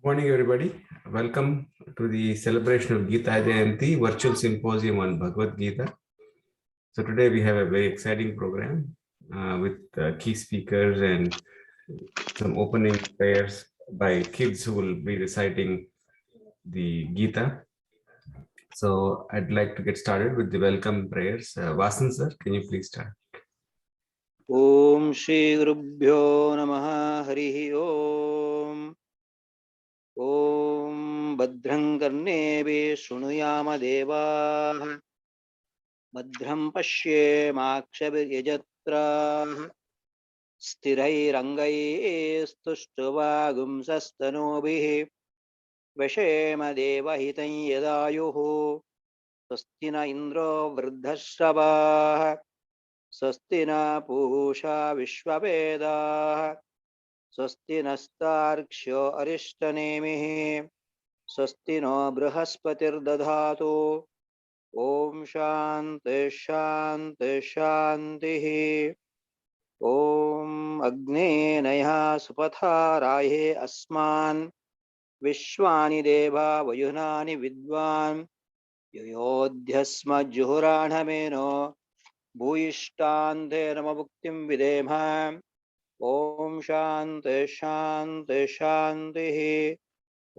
Morning, everybody. Welcome to the celebration of Geetha Jayanthi virtual symposium on Bhagavad Gita. So today we have a very exciting program with key speakers and some opening prayers by kids who will be reciting the Gita. So I'd like to get started with the welcome prayers. Vasan sir, can you please start? Om Shri Gurubhyo Namaha Harihi Om. Om Bhadram Karnebe Shunuyama Devaah Bhadram Pashye Makshabhyajatra Sthirai Rangai Stushtuva Gumsastanobihi Vashema Devahitan Yadayuhu Swastina Indro Vrdhashravaah Swastina Pusha Vishwavedaah स्वस्ति नस्तार्क्ष्यो अरिष्टनेमिः स्वस्ति no बृहस्पतिर्दधातु Om Shanti शांति शांतिः ओम अग्ने नयः सुपथा राये अस्मान् विश्वानि देवा वयुनानि विद्वान् योयोध्यस्म जुहुराणमेनो भूयिष्ठान्ते नममुक्तिं विदेम ओम शांति शांति शांतिः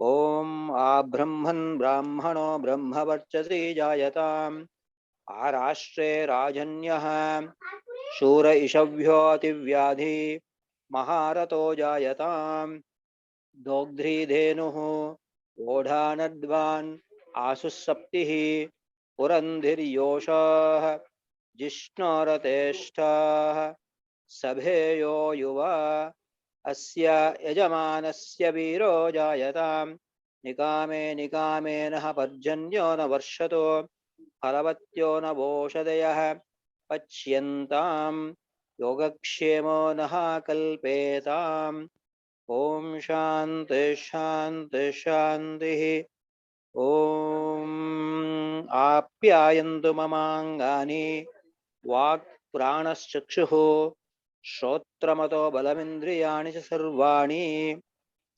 ओम आब्रह्मन् ब्राह्मणो ब्रह्मवर्चसी जायताम् आराष्ट्रे राजन्यः शूर इषभ्योऽतिव्याधि महारथो जायताम् दोग्ध्री धेनुः ओढानद्वान् आसुसप्तिः पुरन्धिर्योषः जिष्णोरतेष्ठाः सभेयो युवा अस्य यजमानस्य वीरो जायताम् निकामे निकामेनः पर्जन्यो न वर्षतो फलवत्यो न वोषधयः पच्यन्ताम् योगक्षेमो नः कल्पेताम् ओम शांति शांति शांतिः ओम आप्यायन्तु ममाङ्गानि वाक् प्राणश्चक्षुः श्रोत्रमतो बलमिन्द्रियाणि च सर्वाणि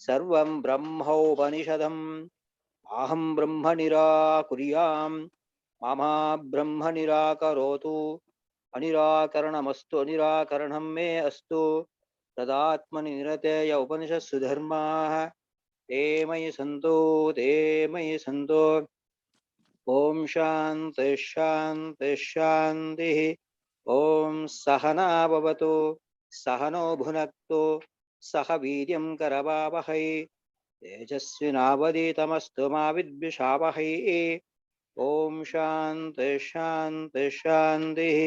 सर्वं ब्रह्मोपनिषदम् अहं ब्रह्म निराकुर्याम् ममा ब्रह्म निराकरोतु अनिराकरणमस्तु अनिराकरणं मे अस्तु तदात्मनि निरतेय उपनिषत्सु धर्माः ते मयि सन्तो ॐ शान्ति शान्ति शान्तिः ॐ सहना भवतु सहनो भुनक्तु सह वीर्यं करवावहै तेजस्विनावधीतमस्तु मा विद्विषावहै ॐ शान्ति शान्ति शान्तिः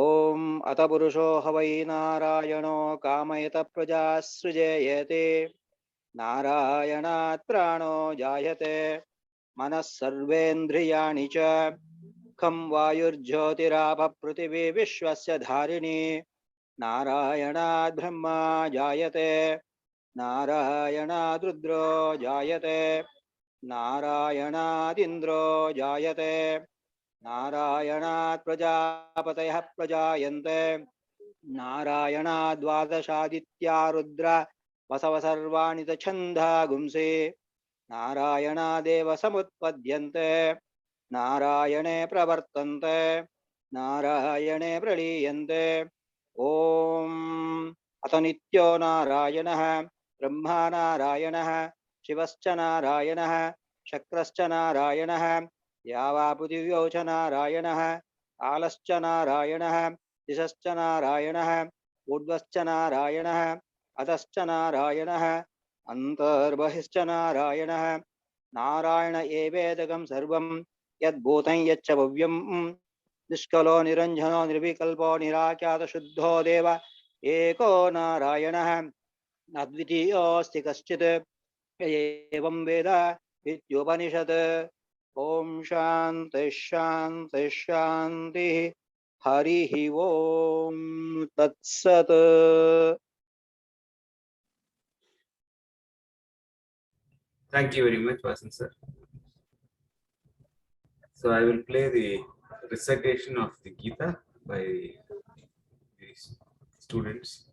ॐ अत पुरुषो ह वै नारायणो कामयत प्रजा सृजेयते नारायणात् प्राणो जायते मनः सर्वेन्द्रियाणि च खं वायुर्ज्योतिराप पृथिवी विश्वस्य धारिणी नारायणात् ब्रह्मा जायते नारायणात् रुद्रो जायते नारायणादिन्द्रो जायते नारायणात् प्रजापतयः प्रजायन्ते नारायणात् द्वादशादित्या रुद्र वसव सर्वाणि च छन्दागुंसि नारायणादेव समुत्पद्यन्ते नारायणे प्रवर्तन्ते नारायणे प्रलीयन्ते ॐ अथ नित्यो नारायणः ब्रह्मा नारायणः शिवश्च नारायणः शक्रश्च नारायणः यावा पृथिव्यौ च नारायणः कालश्च नारायणः दिशश्च नारायणः ऊर्ध्वश्च नारायणः अधश्च नारायणः अन्तर्बहिश्च नारायणः नारायण एवेदकं सर्वं यद्भूतं यच्च भव्यं निष्कलो निरञ्जनो निर्विकल्पो निराख्यात शुद्धो देव एको नारायणः अद्वितीयोऽस्ति कश्चित् एवं वेद इत्युपनिषत् ॐ शान्ति शान्ति शान्तिः हरिः ॐ तत्सत्. Thank you very much, Vasan sir. So I will play the recitation of the Gita by the students.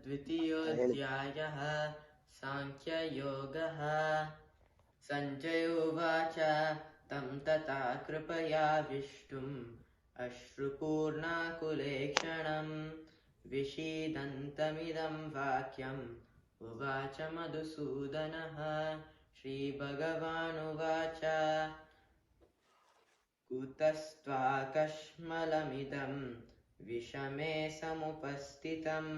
द्वितीयोऽध्यायः सांख्य योगः। सञ्जय उवाच तं तथा कृपयाविष्टुम् अश्रुपूर्णाकुलेक्षणम् विषीदन्तमिदं वाक्यम् उवाच मधुसूदनः। श्रीभगवानुवाच कुतस्त्वाकश्मलमिदं विषमे समुपस्थितम्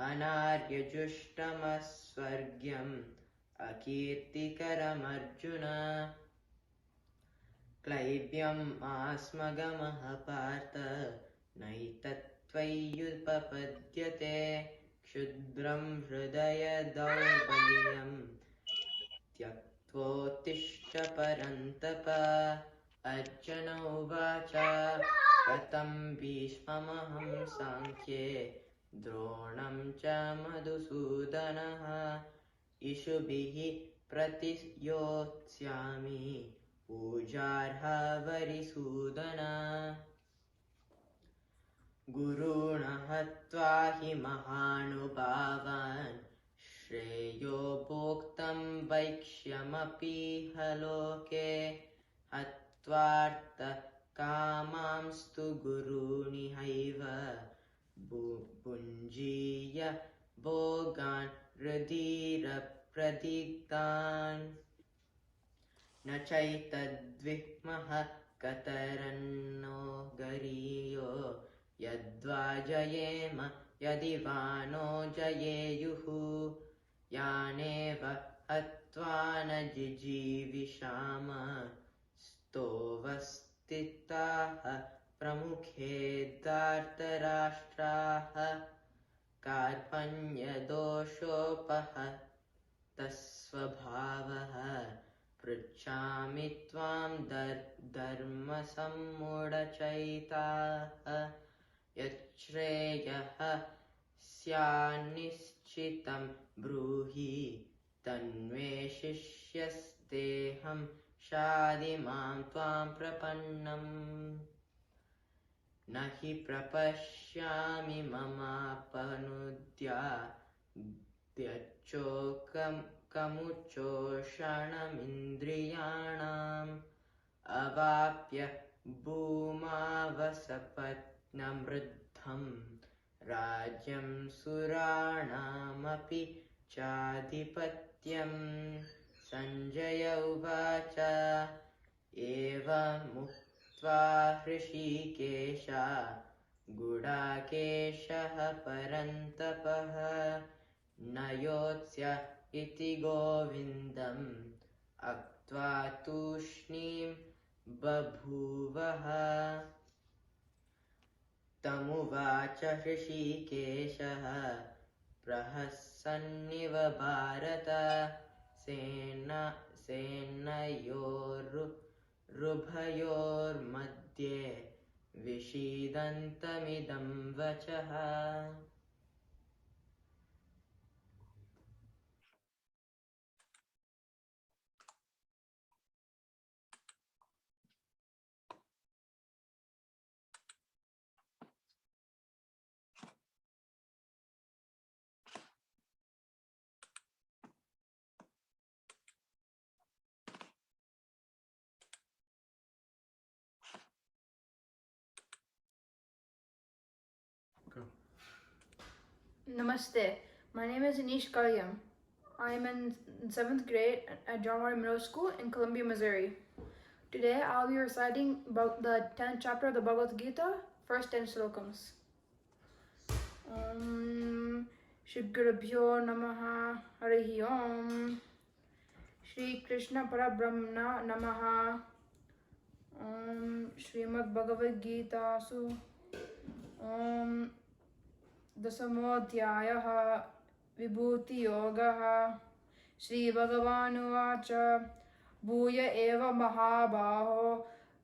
अनार्यजुष्टमस्वर्ग्यम् अकीर्तिकरमर्जुन। क्लैब्यम् आस्मगमः पार्थ नैतत्त्वय्युपपद्यते क्षुद्रं हृदय दौर्बल्यम् त्यक्त्वोत्तिष्ठ परन्तप। अर्जुन उवाच कथं भीष्ममहं साङ्ख्ये द्रोणं च मधुसूदनः इषुभिः प्रतियोत्स्यामि पूजार्हा वरिसूदन। गुरून् हत्वा हि महानुभावान् श्रेयो भोक्तं वैक्ष्यमपीह लोके हत्वार्थकामांस्तु गुरूनिहैव भुञ्जीय भोगान् हृदीरप्रदिग्धान्। न चैतद्विह्मः कतरन्नो गरीयो यद्वा जयेम यदि वा नो जयेयुः यानेव हत्वा न जिजीविषाम स्तोवस्तिताः प्रमुखे धार्तराष्ट्राः। कार्पण्यदोषोपहतस्वभावः पृच्छामि त्वां धर्मसम्मूढचैताः। यच्छ्रेयः स्यान्निश्चितं ब्रूहि तन्मे शिष्यस्तेऽहं शाधि मां त्वां प्रपन्नम्। न हि प्रपश्यामि ममापनुद्याच्चोकमुच्चोषणमिन्द्रियाणाम् अवाप्य भूमावसपत्नमृद्धं राज्यं सुराणामपि चाधिपत्यम्। सञ्जय उवाच एवमुक्त्वा हृषीकेश गुडाकेशः परन्तपः न योत्स्य इति गोविन्दम् अक्त्वा तूष्णीं बभूवः। तमुवाच हृषीकेशः प्रहसन्निव भारत सेनयोरुभयोर्मध्ये विषीदन्तमिदं वचः। Namaste. My name is Anish Kalyam. I am in 7th grade at John Water Middle School in Columbia, Missouri. Today I'll be reciting about the 10th chapter of the Bhagavad Gita, first 10 slokams. Shri Gurubhyo Namaha Harihi Om. Shri Krishna Parabrahmana Namaha. Srimad Bhagavad Gita Su. दशमोऽध्यायः विभूतियोगः। श्रीभगवानुवाच भूय एव महाबाहो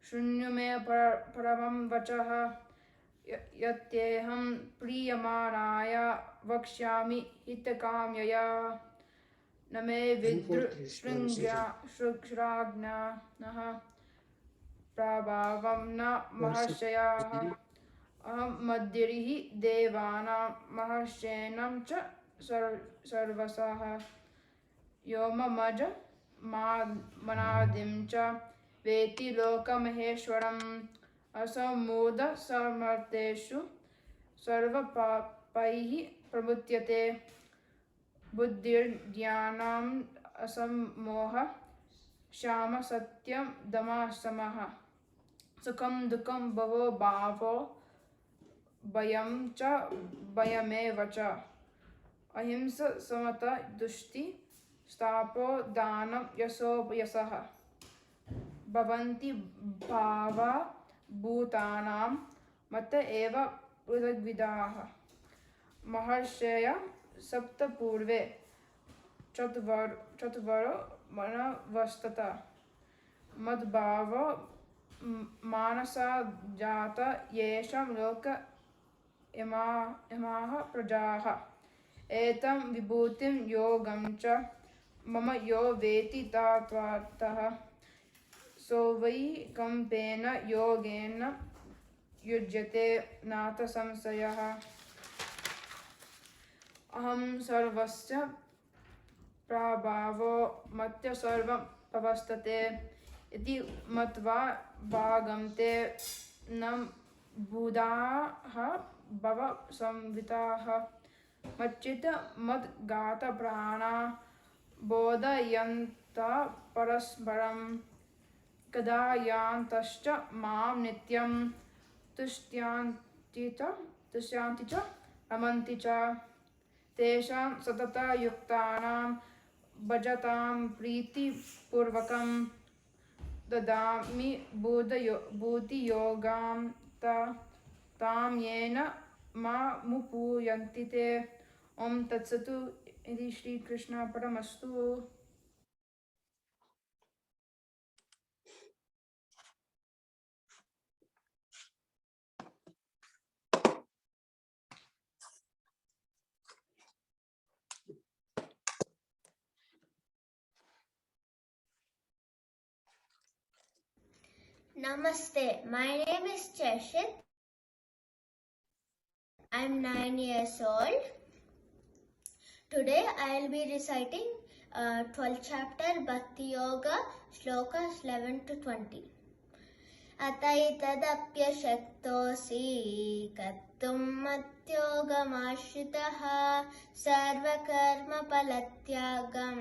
शृणु मे परमं वचः यत्येहं प्रीयमाणाय वक्ष्यामि हितकाम्यया। न मे विद्रुशृङ्ग्राज्ञानः प्रभावं न महर्षयः अहं मद्गिरिः देवानां महर्षीणां च सर्वसः योममज मनादिं च वेति लोकमहेश्वरम् असम्मूढसमर्थेषु सर्वपापैः प्रमुच्यते बुद्धिर्ज्ञानम् असम्मोहः क्षमा सत्यं दमः शमः सुखं दुःखं भवो भावो भयं च भयमेव च अहिंसा समता तुष्टि स्थापो दानं यशो यशः भवन्ति भावा भूतानां मत एव पृथग्विधाः महर्षयः सप्त पूर्वे चत्वरो मनवस्तत मद्भाव मानसा जाता येषां लोक इमाः प्रजाः एतं विभूतिं योगं च मम यो वेति तत्त्वतः सोऽवै कम्पेन योगेन युज्यते नाथ संशयः अहं सर्वस्य प्रभावो मत्य सर्वं प्रवर्तते इति मत्वा भागन्ते न बुधाः भव संविताः मच्चित् मद्गात प्राणा बोधयन्तः परस्परं कदा यान्तश्च मां नित्यं तुष्यन्ति च रमन्ति च तेषां सततयुक्तानां भजतां प्रीतिपूर्वकं ददामि बुद्धियोगां तां येन मामुपूयन्ति ते ॐ तत्सत् इति श्रीकृष्णार्पणमस्तु Namaste, my name is Cheshit. I'm 9 years old. Today I'll be reciting 12th chapter Bhakti Yoga, slokas 11 to 20. अतैतदप्यशक्तोऽसि कर्तुं मद्योगमाश्रितः सर्वकर्मफलत्यागं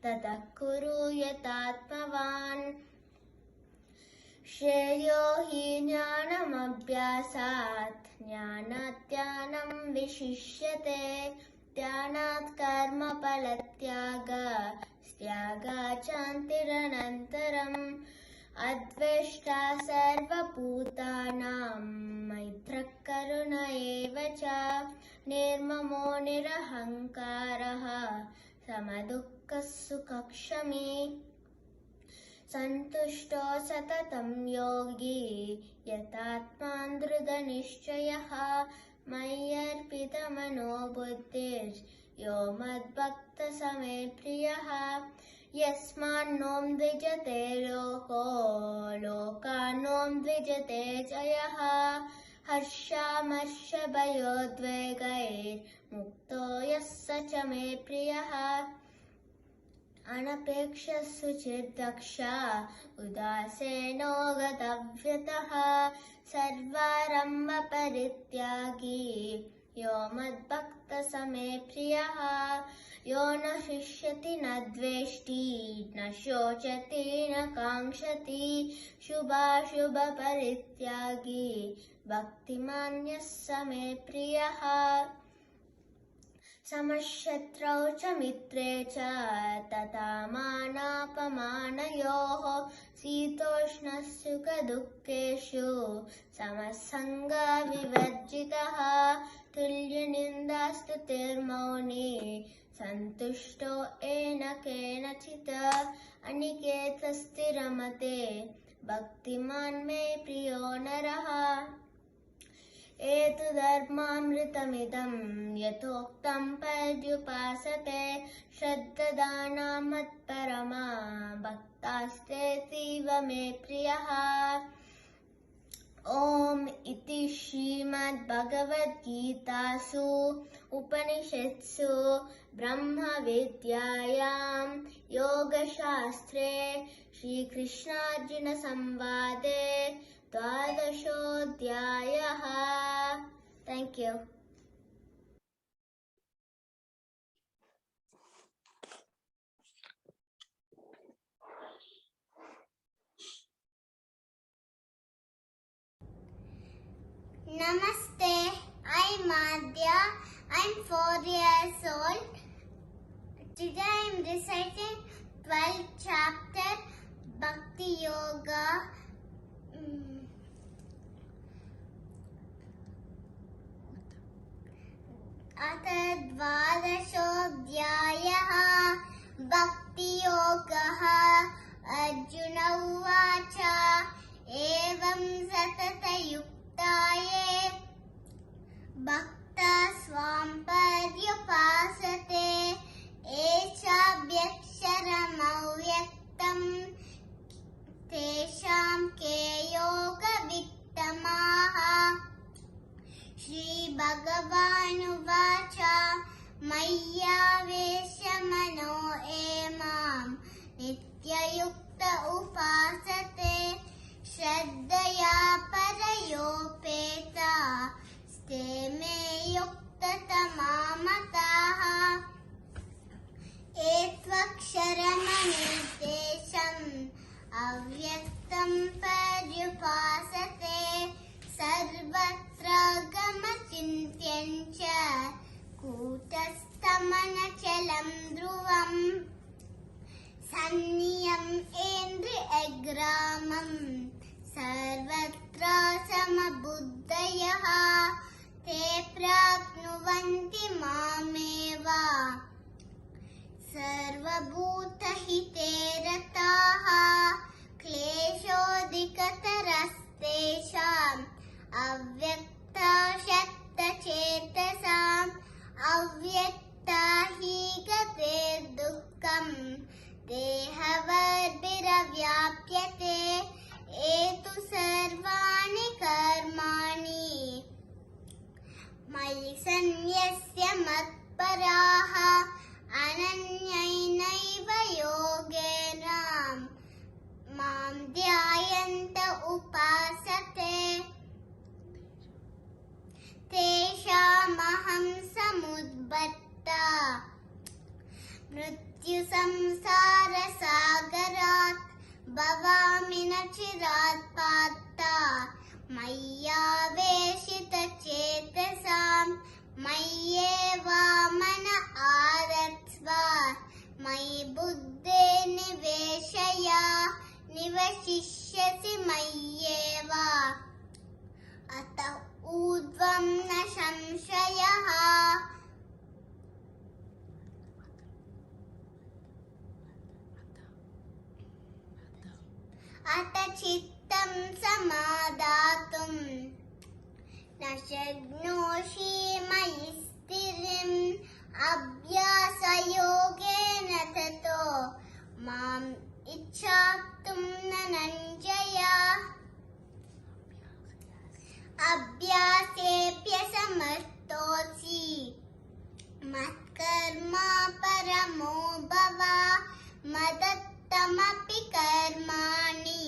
ततः कुरु यतात्मवान् श्रेयो हि ज्ञानमभ्यासात् ज्ञानात् विशिष्यते ध्यानात् कर्मफलत्याग त्यागाचान्तिरनन्तरम् अद्वेष्टा सर्वभूतानां मैत्रः करुण एव च निर्ममो निरहङ्कारः समदुःखः सुखक्षमी सन्तुष्टो सततं योगी यतात्मा दृढनिश्चयः मय्यर्पितमनो बुद्धिर्यो मद्भक्तः मे प्रियः यस्मान्नो द्विजते लोको लोकान्नो द्विजते च यः हर्षामर्षभयोद्वेगैर्मुक्तो यः स च मे प्रियः अनपेक्षः शुचिर्दक्षः उदासीनो गतव्यतः सर्वारम्भपरित्यागी यो मद्भक्तः स मे प्रियः यो न हृष्यति न द्वेष्टि न शोचति न काङ्क्षति शुभाशुभपरित्यागी भक्तिमान्यः स मे प्रियः समशत्रौ च मित्रे च तथा मानापमानयोः शीतोष्णसुखदुःखेषु समसङ्गविवर्जितः तुल्यनिन्दास्तुतिर्मौनी सन्तुष्टो येन केनचित् अनिकेतस्थिरमते भक्तिमान् मे प्रियो नरः एतद्धर्मामृतमिदं यथोक्तं पर्युपासते श्रद्धाना मत्परमा भक्तास्तेतीव मे प्रियः Om iti Srimad Bhagavad Gitasu Upanishadsu Brahma Vidyayam Yoga Shastre Shri Krishna Arjuna Samvade Dvadashodhyayaha. Thank you. Namaste, I'm Adhya. I'm 4 years old. Today I'm reciting 12th chapter Bhakti Yoga. Atha dvadashodhyayah Bhakti Yogaha Arjuna Uvacha Evam Satata Yuktaye Bhakta Swam Paryupasate Echabhyaksharam Avyaktam Tesham Ke Yoga Vittamaha Shri Bhagavanu Vacha Maya Veshamano Emam Nitya Yukta Upasate Shraddhaya Parayopeta Steme Yukta Tamamataha Etvaksharamanirdesham Avyaktam Paryupasate Sarvatra Gamachintyancha Kutastamanchalam Dhruvam Sanniyam Endri Agramam Sarvatra Samabuddhayaha Te Prapnuvanti Mameva Sarvabhuta Hite Rataha Kleshodikatarastesham Avyakta Shakta Chetasam Avyakta Hi Gatir Dukkam Dehavarbiravyapyate Etu Sarvani Karmani Mayi Sanyasya Matparaha Ananyainaiva Yogenam Mam Dhyayanta Upasate Teshamaham Samudbatta Mrityu Samsara Sagarat Bhavamina Chirat Patta Maya Veshita Chetasam Mayeva Mana Aratsva Mayi Buddhe Niveshaya Nivashishyasi Mayeva Ata Udvam Na Shamshayaha Ata Chittam Samadatum Nashagnoshi Mayistirim Abhyasayogena Tato Mam Ichhaptum Nananjaya Abhyasepya Samartosi Matkarma Paramo Bhava Madattamapi Karmani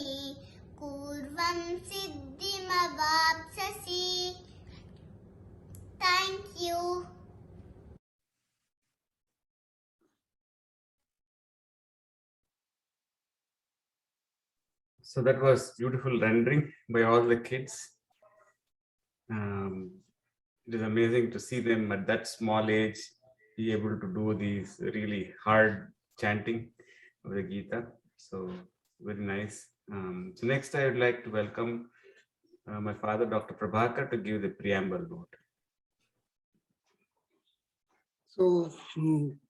Kurvam Siddhimavapsasi. Thank you. So that was beautiful rendering by all the kids. It is amazing to see them at that small age be able to do these really hard chanting of the Gita. So very nice. So next I would like to welcome my father, Dr. Prabhakar, to give the preamble note. So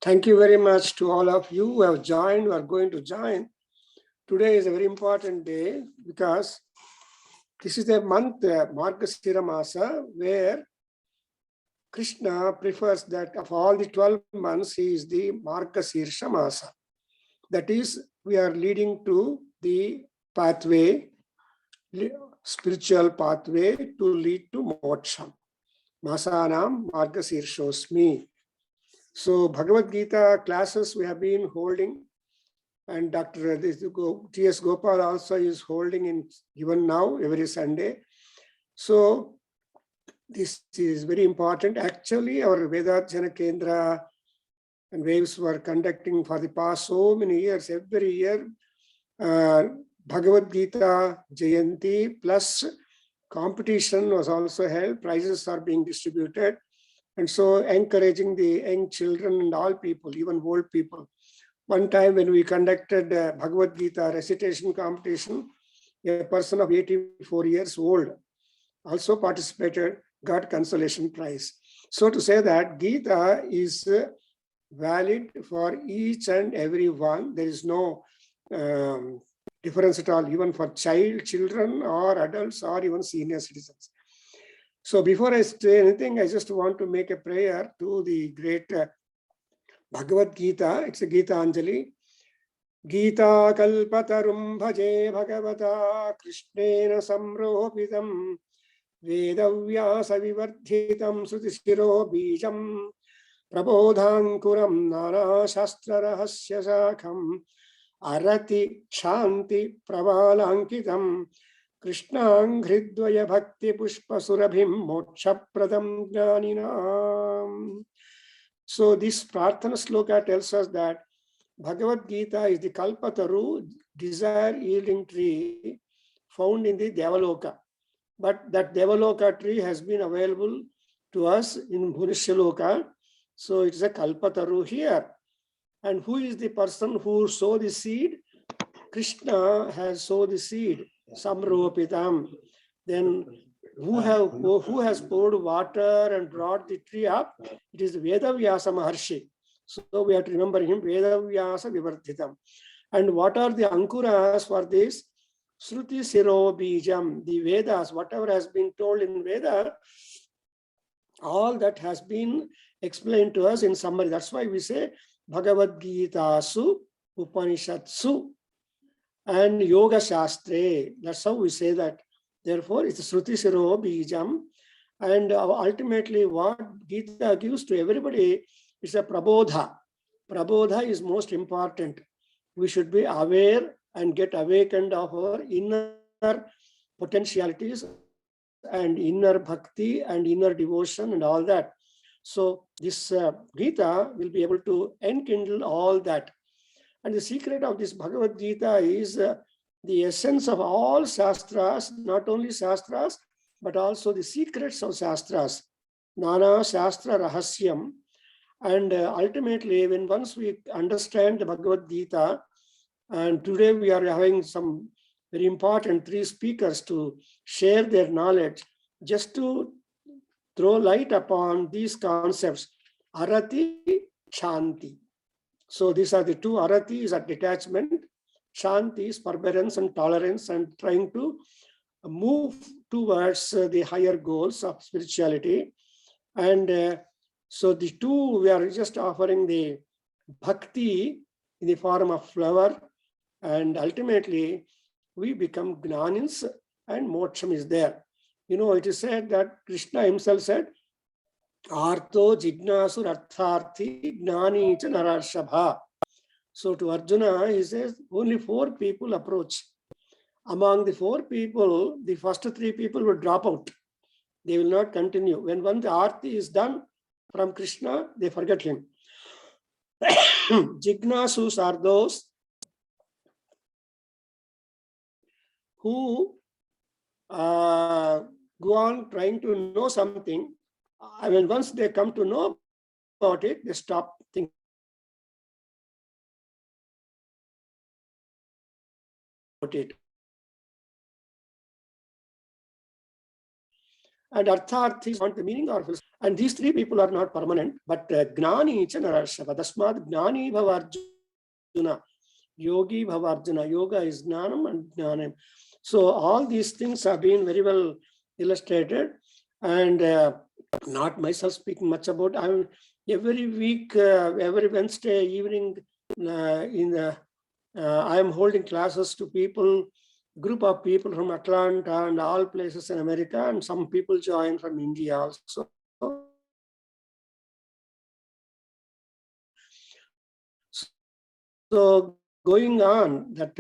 thank you very much to all of you who have joined, who are going to join. Today is a very important day because this is the month, Margasira Masa, where Krishna prefers that of all the 12 months, he is the Margasira Masa. That is, we are leading to the pathway, spiritual pathway to lead to moksha. Masanam Margasirsosmi. So Bhagavad Gita classes we have been holding, and Dr. T.S. Gopal also is holding in even now every Sunday. So this is very important. Actually, our Adhyayana Kendra and waves were conducting for the past so many years, every year, Bhagavad Gita Jayanti plus competition was also held. Prizes are being distributed. And so encouraging the young children and all people, even old people. One time when we conducted Bhagavad Gita recitation competition, a person of 84 years old also participated, got consolation prize. So to say that Gita is valid for each and every one. There is no difference at all, even for children or adults or even senior citizens. So before I say anything, I just want to make a prayer to the great Bhagavad Gita. It's a Gita Anjali. Gita kalpatarum bhaje bhagavata krishnena samropitam Veda vyasa vivardhitam srutisiro bijam prabodhankuram nana shastra rahasya sakham arati shanti pravalankitam krishnanghridvaya bhakti pushpa surabhim moksha pradam jnaninam. So this prarthana sloka tells us that Bhagavad Gita is the kalpataru, desire yielding tree found in the Devaloka. But that Devaloka tree has been available to us in Bhunishyaloka. So it's a kalpataru here. And who is the person who sowed the seed? Krishna has sowed the seed, samropitam. Then who has poured water and brought the tree up? It is Veda Vyasa Maharshi. So we have to remember him, Veda Vyasa Vivardhitam. And what are the ankuras for this? Shruti Siro Bijam, the Vedas, whatever has been told in Veda, all that has been explained to us in summary. That's why we say Bhagavad Gita Su, Upanishadsu, and Yoga Shastre. That's how we say that. Therefore, it's Shruti Siro Bijam. And ultimately, what Gita gives to everybody is a prabodha. Prabodha is most important. We should be aware and get awakened of our inner potentialities and inner bhakti and inner devotion and all that. So this Gita will be able to enkindle all that. And the secret of this Bhagavad Gita is the essence of all Shastras, not only Shastras, but also the secrets of Shastras. Nana Shastra Rahasyam. And ultimately, when once we understand the Bhagavad Gita, and today we are having some very important 3 speakers to share their knowledge, just to throw light upon these concepts, Arati, Shanti. So these are the 2. Arati is a detachment, Shanti is forbearance and tolerance and trying to move towards the higher goals of spirituality. And so the 2, we are just offering the bhakti in the form of flower, and ultimately we become gnanins and moksham is there. You know, it is said that Krishna himself said, Artho jignasu artharthi gnani cha narashabha. So to Arjuna, he says, only 4 people approach. Among the 4 people, the first 3 people will drop out. They will not continue. When once the arti is done from Krishna, they forget him. Jignasus are those who go on trying to know something. I mean, once they come to know about it, they stop thinking about it. And artharthis want the meaning or philosophy. And these 3 people are not permanent, but gnani cha narashava. Tasmad gnani bhavarjuna. Yogi bhavarjuna. Yoga is gnanam and gnanam. So all these things have been very well illustrated, and not myself speaking much about. Every week, every Wednesday evening, I am holding classes to people group of people from Atlanta and all places in America, and some people joined from India also. So going on that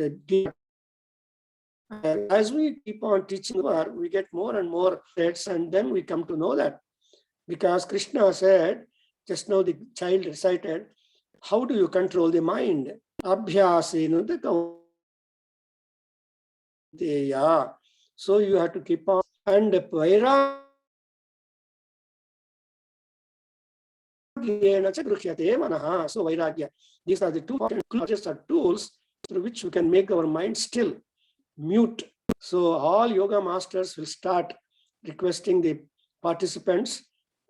as we keep on teaching, we get more and more threats, and then we come to know that, because Krishna said, just now the child recited, how do you control the mind? Adhyayana. So you have to keep on, and Vairagya. So Vairagya. These are the two tools through which we can make our mind still, mute. So all yoga masters will start requesting the participants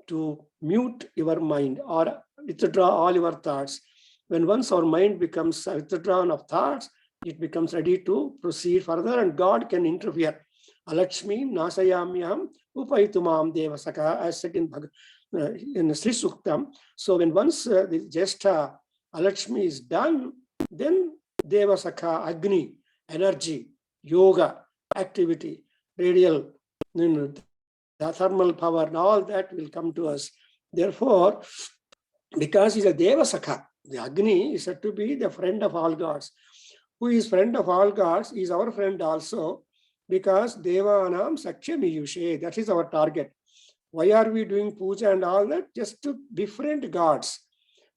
to mute your mind or withdraw all your thoughts. When once our mind becomes withdrawn of thoughts, it becomes ready to proceed further, and God can interfere. Alakshmi nasayamyam upaitumam devasaka, as said in Sri Suktam. So when once the Jesta Alakshmi is done, then devasaka, Agni, energy, yoga, activity, radial, the thermal power, and all that will come to us. Therefore, because he's a Devasakha, the Agni is said to be the friend of all gods. Who is friend of all gods is our friend also, because Devanam Sakshami Yushe, that is our target. Why are we doing puja and all that? Just to befriend gods.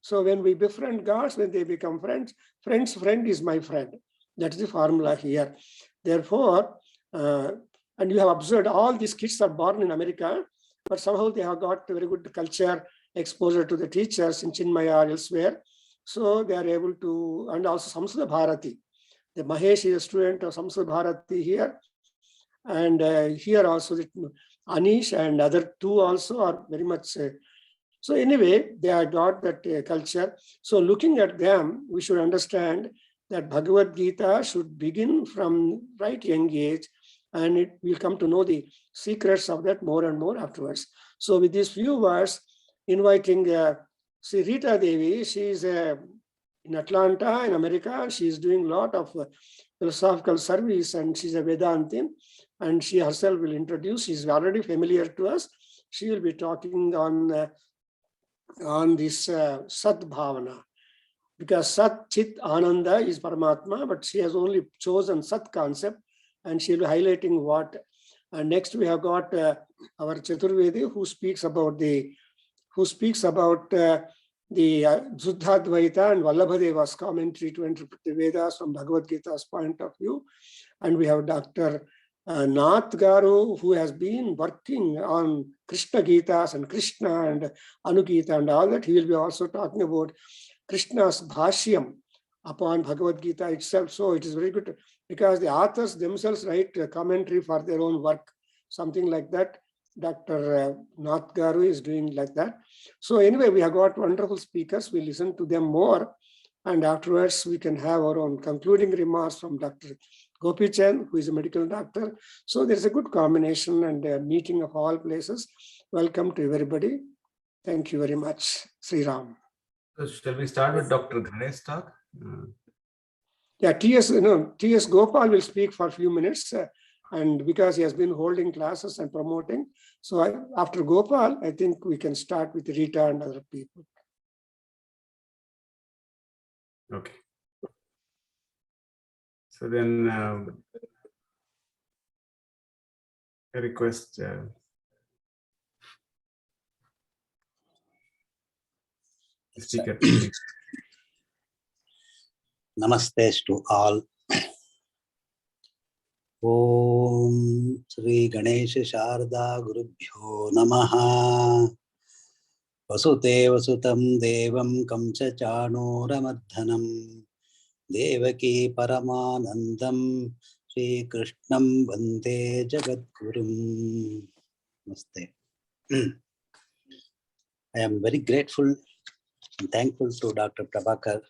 So when we befriend gods, when they become friends, friend's friend is my friend. That's the formula here. Therefore, and you have observed all these kids are born in America, but somehow they have got very good culture, exposure to the teachers in Chinmaya or elsewhere. So they are able to, and also Samskrita Bharati. The Mahesh is a student of Samskrita Bharati here. And here also the Anish and other two also are very much. So anyway, they have got that culture. So looking at them, we should understand that Bhagavad Gita should begin from right young age, and it will come to know the secrets of that more and more afterwards. So with these few words, inviting Sri Rita Devi, she is in Atlanta in America. She is doing a lot of philosophical service, and she's a Vedantin, and she herself will introduce. She's already familiar to us. She will be talking on this Sat Bhavana, because Sat Chit Ananda is Paramatma, but she has only chosen Sat concept, and she will be highlighting what. And next we have got our Chaturvedi, who speaks about the Zuddhadvaita and Vallabhadeva's commentary to interpret the Vedas from Bhagavad Gita's point of view. And we have Dr. Nath Garu, who has been working on Krishna Gitas and Krishna and Anugita and all that. He will be also talking about Krishna's Bhashyam upon Bhagavad Gita itself. So it is very good, because the authors themselves write a commentary for their own work, something like that. Dr. Nath Garu is doing like that. So anyway, we have got wonderful speakers. We listen to them more, and afterwards we can have our own concluding remarks from Dr. Gopi Chen, who is a medical doctor. So there's a good combination and a meeting of all places. Welcome to everybody. Thank you very much. Sri Ram. So shall we start with Dr. Ganesh's talk? Yeah, T.S. Gopal will speak for a few minutes, and because he has been holding classes and promoting. So after Gopal, I think we can start with Rita and other people. Okay. So then I request the speaker to speak. Namaste to all. Om Sri Ganesha Sharda Gurubhyo Namaha. Vasute Vasutam Devam Kamsa Chanuramadhanam Devaki Paramanandam Sri Krishnam Vande Jagadgurum. Namaste. I am very grateful and thankful to Dr. Prabhakar.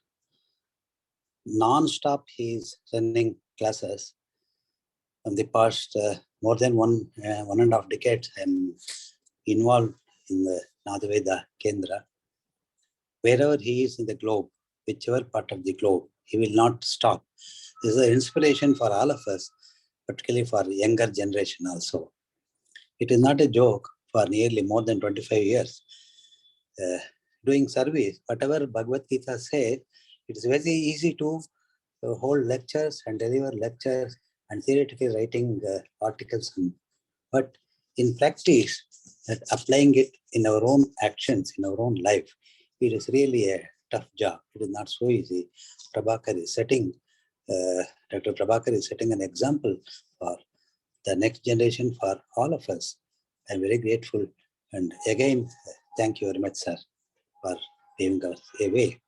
Non-stop he is running classes. From the past more than one and a half decades, I am involved in the Veda Kendra. Wherever he is in the globe, whichever part of the globe, he will not stop. This is an inspiration for all of us particularly for younger generation also. It is not a joke. For nearly more than 25 years, doing service, whatever Bhagavad Gita says, it is very easy to hold lectures and deliver lectures and theoretically writing articles. But in practice, applying it in our own actions, in our own life, it is really a tough job. It is not so easy. Dr. Prabhakar is setting an example for the next generation, for all of us. I am very grateful. And again, thank you very much, sir, for paving us a way.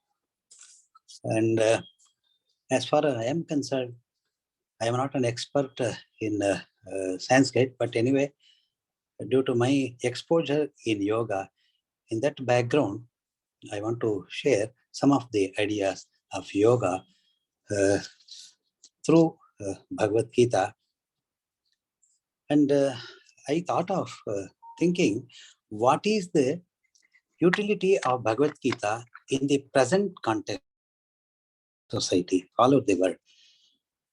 And as far as I am concerned, I am not an expert in Sanskrit, but anyway, due to my exposure in yoga, in that background, I want to share some of the ideas of yoga through Bhagavad Gita. And I thought of thinking, what is the utility of Bhagavad Gita in the present context of society all over the world?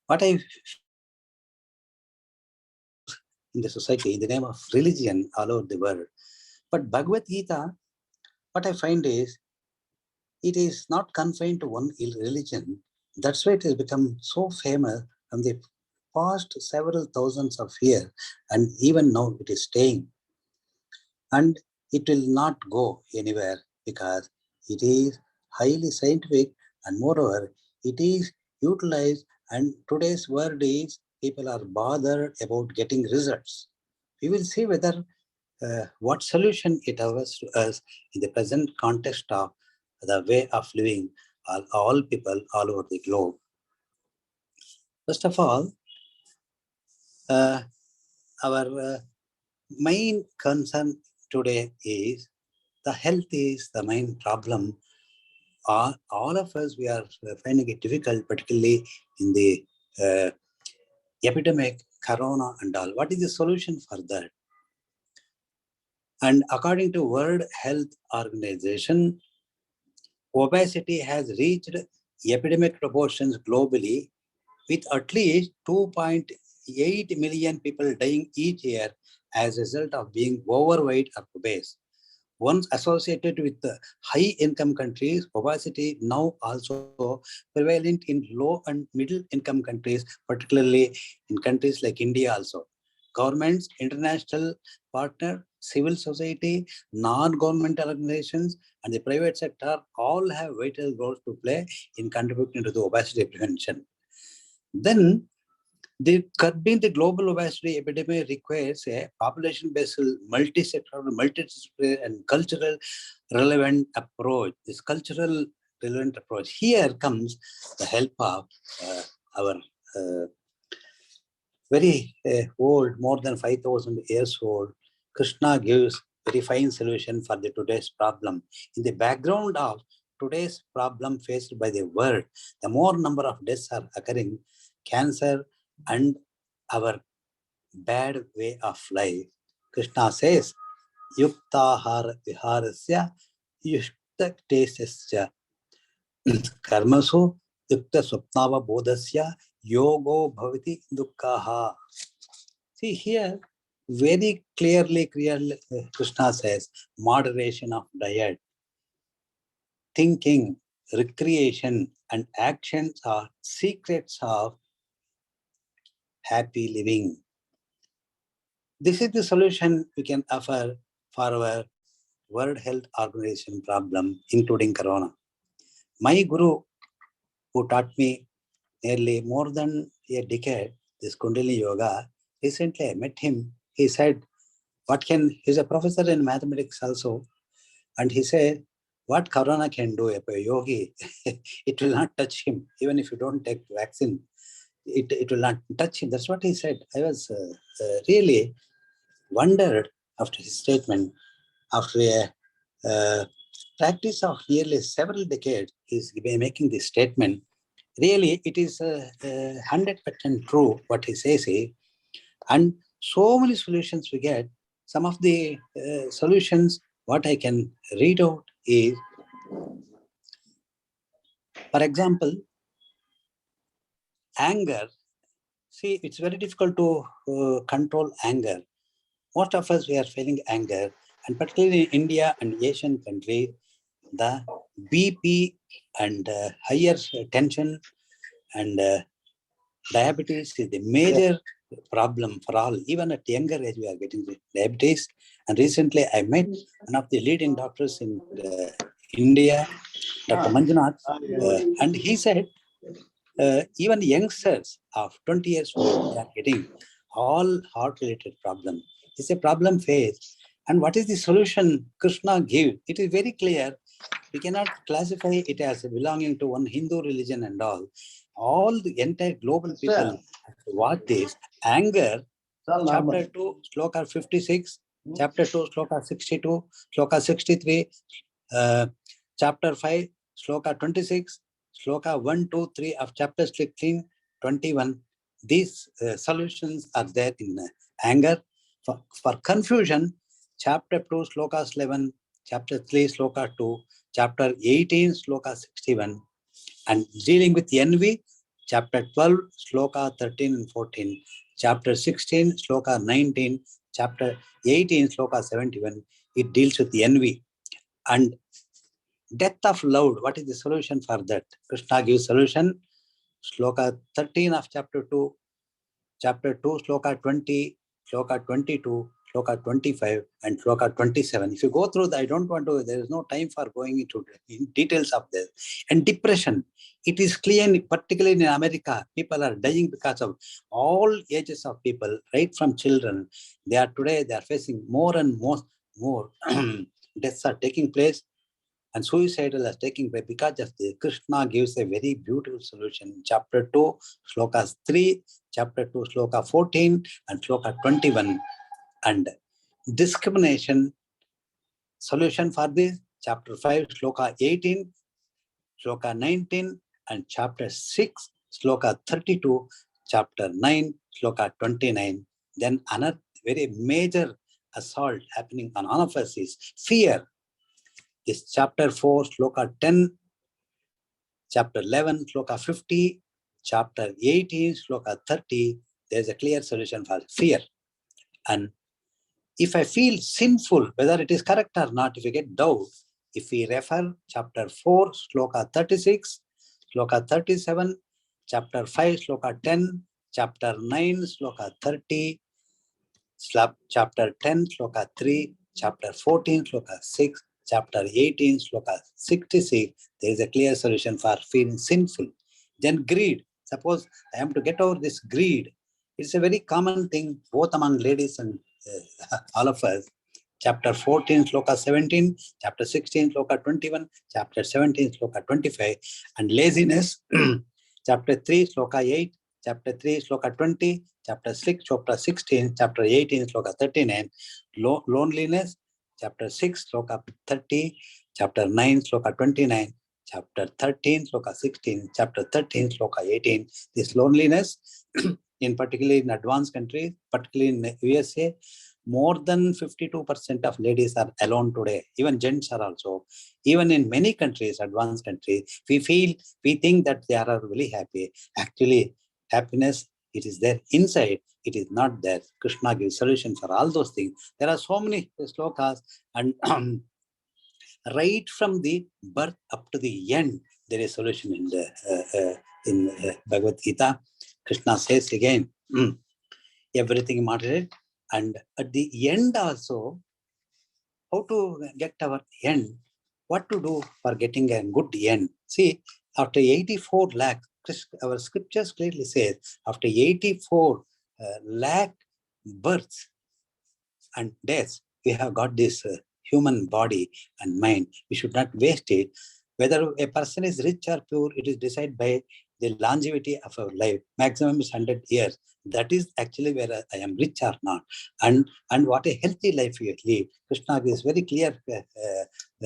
What I in the society in the name of religion all over the world. But Bhagavad Gita, what I find is, it is not confined to one religion. That's why it has become so famous from the past several thousands of years, and even now it is staying. And it will not go anywhere because it is highly scientific, and moreover, it is utilized. And today's world is, people are bothered about getting results. We will see whether what solution it offers to us in the present context of the way of living all people all over the globe. First of all, our main concern today is the health is the main problem. All of us, we are finding it difficult, particularly in the epidemic, corona and all. What is the solution for that? And according to World Health Organization, obesity has reached epidemic proportions globally, with at least 2.8 million people dying each year as a result of being overweight or obese. Once associated with high-income countries, obesity now also prevalent in low and middle-income countries, particularly in countries like India also. Governments, international partner, civil society, non-governmental organizations, and the private sector all have vital roles to play in contributing to the obesity prevention. Then, curbing the global obesity epidemic requires a population-based, multi-sectoral, multidisciplinary, and cultural relevant approach. This cultural relevant approach. Here comes the help of our very old, more than 5,000 years old. Krishna gives very fine solution for the today's problem. In the background of today's problem faced by the world, the more number of deaths are occurring, cancer and our bad way of life. Krishna says, Yuktahara viharasya yushta tesasya karmasu yukta swapnava bodhasya yogo bhavati dukkhaha. See here, very clearly, Krishna says, moderation of diet, thinking, recreation, and actions are secrets of happy living. This is the solution we can offer for our World Health Organization problem, including Corona. My guru, who taught me nearly more than a decade this Kundalini Yoga, recently I met him. He said, he's a professor in mathematics also, and he said, what Corona can do, a yogi, it will not touch him. Even if you don't take vaccine, it will not touch him. That's what he said. I was really wondered after his statement. After a practice of nearly several decades, he's making this statement. Really, it is 100% true what he says here. And so many solutions we get. Some of the solutions, what I can read out is, for example, anger See, it's very difficult to control anger. Most of us, we are feeling anger, and particularly in India and Asian countries, the BP and higher tension and diabetes is the major problem for all. Even at younger age, we are getting diabetes. And recently, I met one of the leading doctors in India, Dr. Manjunath, and he said, even youngsters of 20 years old, they are getting all heart-related problems. It's a problem faced. And what is the solution Krishna gives? It is very clear. We cannot classify it as belonging to one Hindu religion and all. All the entire global people have to watch this. Anger, chapter 2, sloka 56, chapter 2, sloka 62, sloka 63, chapter 5, sloka 26, sloka 1, 2, 3 of chapter 16, 21. These solutions are there in anger. For confusion, chapter 2, sloka 11, chapter 3, sloka 2, chapter 18, sloka 61. And dealing with envy, chapter 12, sloka 13 and 14, chapter 16, sloka 19, chapter 18, sloka 71, it deals with envy. And death of love, what is the solution for that? Krishna gives solution, sloka 13 of chapter 2, chapter 2, sloka 20, sloka 22, sloka 25, and sloka 27. If you go through that, I don't want to, there is no time for going into details of this. And depression, it is clear, particularly in America, people are dying because of all ages of people, right from children. They are facing more and more deaths are taking place. And suicidal is taking place because of this. Krishna gives a very beautiful solution. Chapter 2, slokas 3, chapter 2, sloka 14, and sloka 21. And discrimination, solution for this, chapter 5, sloka 18, sloka 19, and chapter 6, sloka 32, chapter 9, sloka 29. Then another very major assault happening on all of us is fear. Is chapter 4, sloka 10, chapter 11, sloka 50, chapter 18, sloka 30. There's a clear solution for fear. And if I feel sinful, whether it is correct or not, if you get doubt, if we refer chapter 4, sloka 36, sloka 37, chapter 5, sloka 10, chapter 9, sloka 30, chapter 10, sloka 3, chapter 14, sloka 6, chapter 18, sloka 66, there is a clear solution for feeling sinful. Then greed. Suppose I am to get over this greed. It's a very common thing, both among ladies and all of us. Chapter 14, sloka 17, chapter 16, sloka 21, chapter 17, sloka 25. And laziness, chapter 3, sloka 8, chapter 3, sloka 20, chapter 6, sloka 16, chapter 18, sloka 39. Loneliness, chapter 6, sloka 30, chapter 9, sloka 29, chapter 13, sloka 16, chapter 13, sloka 18. This loneliness, in particularly in advanced countries, particularly in USA, more than 52% of ladies are alone today. Even gents are also. Even in many countries, advanced countries, we think that they are really happy. Actually, happiness, it is there inside. It is not there. Krishna gives solution for all those things. There are so many slokas, and right from the birth up to the end, there is solution in the Bhagavad Gita. Krishna says again, everything moderate. And at the end also, how to get our end, what to do for getting a good end. See, after 84 lakh, our scriptures clearly says, after 84 lakh births and deaths, we have got this human body and mind. We should not waste it. Whether a person is rich or poor, it is decided by the longevity of our life. Maximum is 100 years. That is actually where I am rich or not. And what a healthy life we live. Krishna gives very clear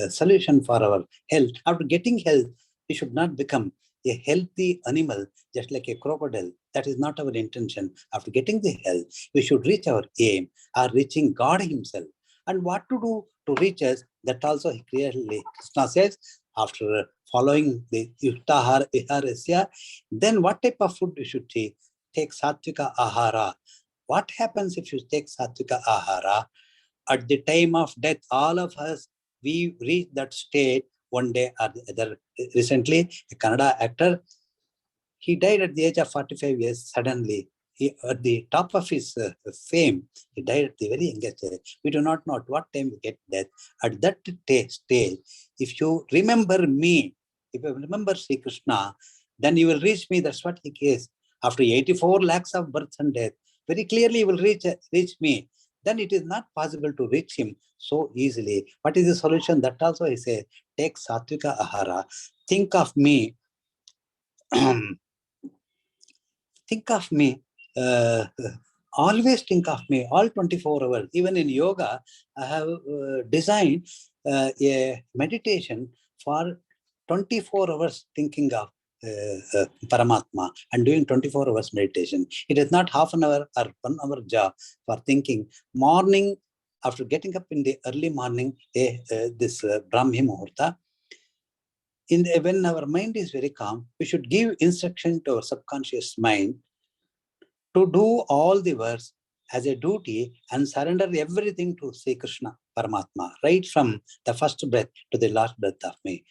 solution for our health. After getting health, we should not become a healthy animal, just like a crocodile. That is not our intention. After getting the health, we should reach our aim, or reaching God himself. And what to do to reach us, that also clearly Krishna says, after following the Yuktahar Viharasya, then what type of food we should take? take Sattvika Ahara. What happens if you take Sattvika Ahara? At the time of death, all of us, we reach that state one day or the other. Recently, a Kannada actor, he died at the age of 45 years suddenly. He, at the top of his fame, he died at the very youngest age. We do not know at what time we get death. At that stage, if you remember me, if you remember Sri Krishna, then you will reach me. That's what he is. After 84 lakhs of births and death, very clearly you will reach me. Then it is not possible to reach him so easily. What is the solution? That also he says, take Sattvika Ahara. Think of me. Think of me. Always think of me, all 24 hours. Even in yoga, I have designed a meditation for 24 hours thinking of Paramatma and doing 24 hours meditation. It is not half an hour or 1 hour job for thinking. Morning, after getting up in the early morning, this Brahmi Muhurta, when our mind is very calm, we should give instruction to our subconscious mind to do all the works as a duty and surrender everything to Sri Krishna Paramatma, right from the first breath to the last breath of me,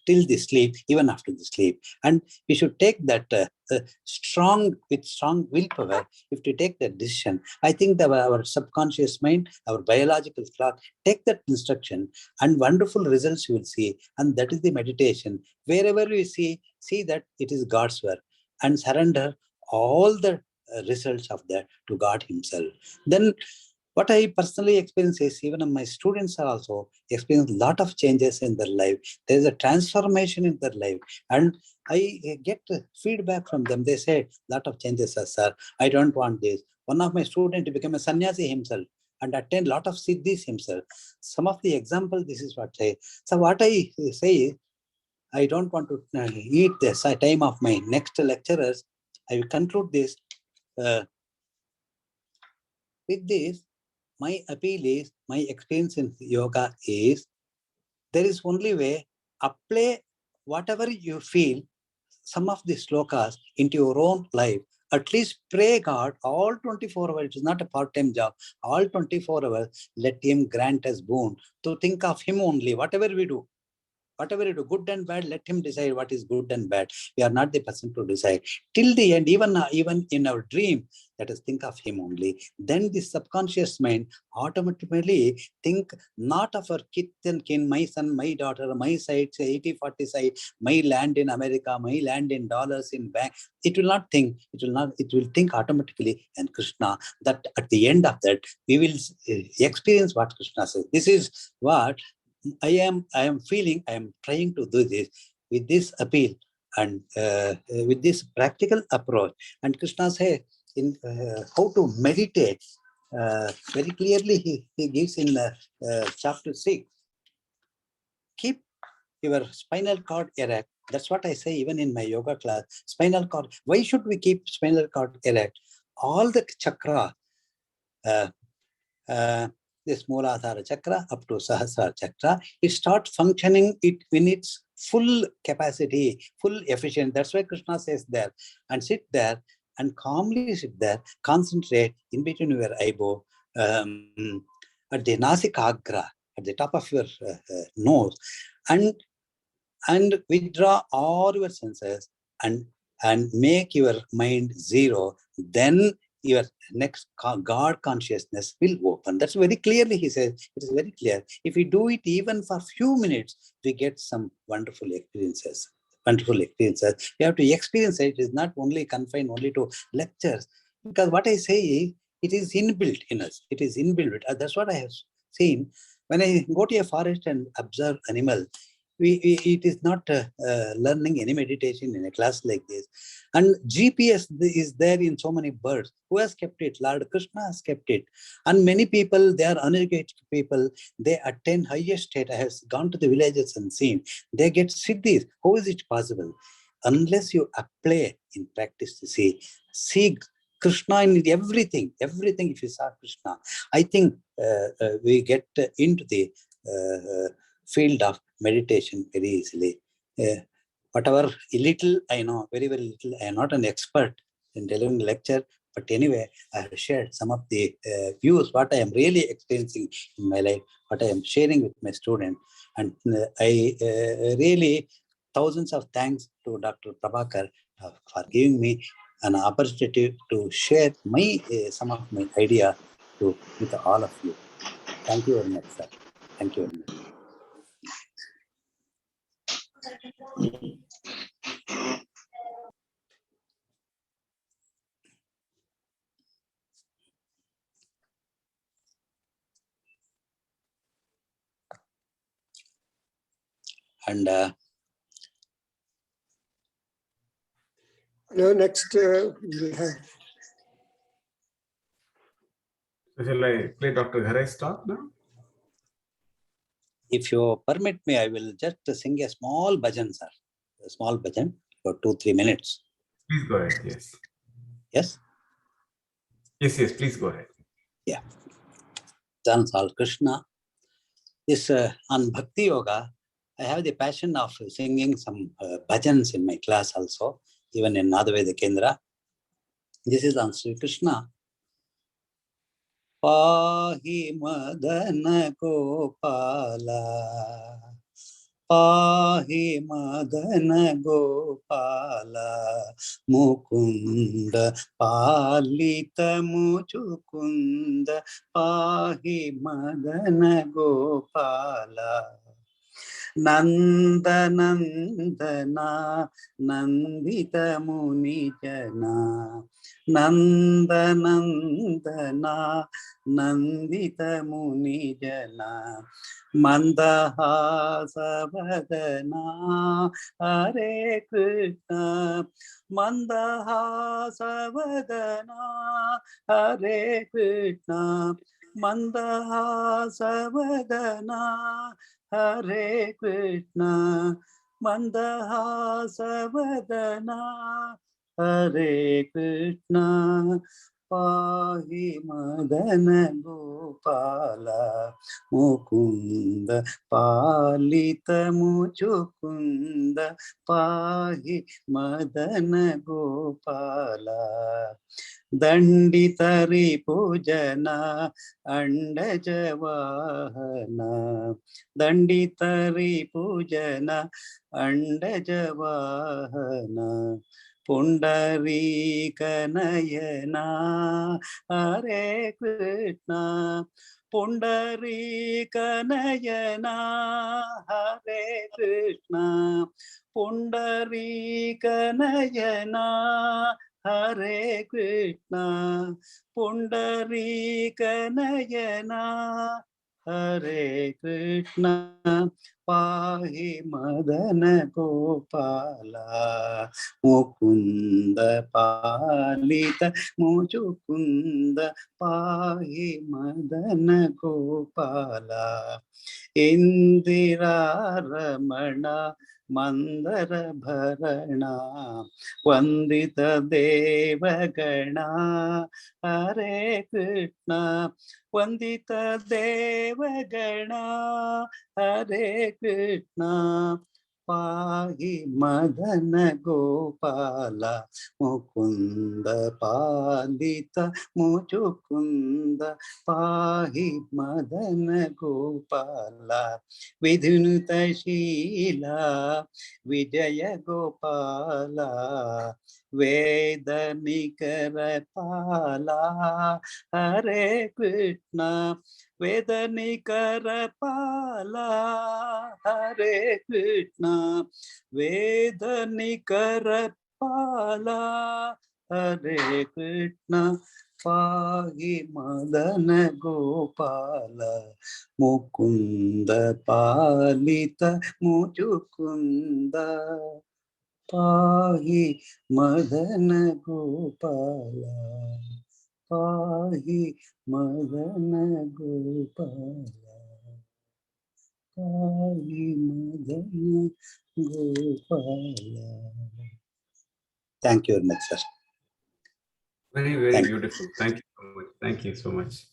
till the sleep, even after the sleep. And we should take that with strong willpower. If we take that decision, I think that our subconscious mind, our biological clock, take that instruction and wonderful results you will see. And that is the meditation. Wherever we see that it is God's work and surrender all the results of that to God himself. Then what I personally experience is even my students are also experience a lot of changes in their life. There is a transformation in their life. And I get feedback from them. They say, a lot of changes, sir. I don't want this. One of my students became a sannyasi himself and attained a lot of siddhis himself. Some of the examples, this is what I say. So what I say is, I don't want to eat this time of my next lecturers. I will conclude this. With this, my appeal is, my experience in yoga is, there is only way, apply whatever you feel, some of the slokas into your own life. At least pray God all 24 hours. It is not a part-time job. All 24 hours, let him grant us boon to think of him only, whatever we do. Whatever you do, good and bad, let him decide what is good and bad. We are not the person to decide. Till the end, even in our dream, let us think of him only. Then the subconscious mind automatically think not of our kith and kin, my son, my daughter, my site, 80-40 site, my land in America, my land in dollars in bank. It will not think. It will think automatically. And Krishna, that at the end of that, we will experience what Krishna says. This is what I am feeling. I am trying to do this with this appeal and with this practical approach. And Krishna says in how to meditate. Very clearly, he gives in chapter 6. Keep your spinal cord erect. That's what I say even in my yoga class. Spinal cord. Why should we keep spinal cord erect? All the chakra. This Mooladhara chakra up to Sahasrara chakra, it starts functioning in its full capacity, full efficiency. That's why Krishna says there. And sit there and calmly sit there, concentrate in between your eyebrow, at the Nasikagra, at the top of your nose, and withdraw all your senses and make your mind zero. Then your next God consciousness will open. That's very clearly, he says. It is very clear. If we do it even for a few minutes, we get some wonderful experiences. We have to experience it. It is not only confined only to lectures. Because what I say is, it is inbuilt in us. It is inbuilt. That's what I have seen. When I go to a forest and observe animals, it is not learning any meditation in a class like this. And GPS is there in so many birds. Who has kept it? Lord Krishna has kept it. And many people, they are uneducated people, they attain higher state. I have gone to the villages and seen. They get siddhis. How is it possible? Unless you apply in practice to see Krishna in everything. Everything, if you saw Krishna, I think we get into the field of meditation very easily. Whatever little I know, very, very little, I am not an expert. in delivering the lecture. But anyway, I have shared some of the views, what I am really experiencing in my life, what I am sharing with my student. And I really, thousands of thanks to Dr. Prabhakar for giving me an opportunity to share my some of my idea with all of you. Thank you very much, sir. Thank you very much. And next we have. So shall I play Dr. Gharai's talk now? if you permit me, I will just sing a small bhajan, sir. A small bhajan for 2-3 minutes. Please go ahead. Yes. Yes? Yes, please go ahead. Yeah. Thanks all Krishna. This on Bhakti Yoga, I have the passion of singing some bhajans in my class also, even in Adhyayana Kendra. This is on Sri Krishna. Pahi Madana Gopala, Pahi Madana Gopala, Mukunda Palita Muchukunda, Pahi Madana Gopala. Nandanandana Nandita Munijana, Nandanandana Nandita Munijana, Mandahasavadana Hare Krishna, Mandahasavadana Hare Krishna, Mandahasavadana Hare Krishna, Mandahasavadana Hare Krishna, Pahi Madana Gopala, Mukunda Palita Muchukunda, Pahi Madana Gopala. Danditari Pujana Andajavahana, Danditari Pujana Andajavahana, Pundari Kanayana Hare Krishna, Pundari Kanayana Hare Krishna, Pundari Kanayana Hare Krishna, Pundarika Nayana, Hare Krishna, Pahi Madana Gopala, Mukunda Palita Mujukunda, Pahi Madana Gopala, Indira Ramana Mandara Bharana, Vandita Devagana, Hare Krishna, Vandita Devagana, Hare Krishna, Pahi Madana Gopala, Mukunda Palita Muchukunda, Pahi Madana Gopala, Vidhunuta Shila, Vijaya Gopala, Veda Nikarapala, Hare Krishna, Veda Nikarapala, Hare Krishna, Veda Nikarapala, Hare Krishna, Pahi Madana Gopala, Mukunda Palita Muchukunda, Pahi Madana Gopala, Pahi Madana Gopala, Pahi Madana Gopala. Thank you very much, sir. Very, very Thank beautiful. Thank you so much. Thank you so much.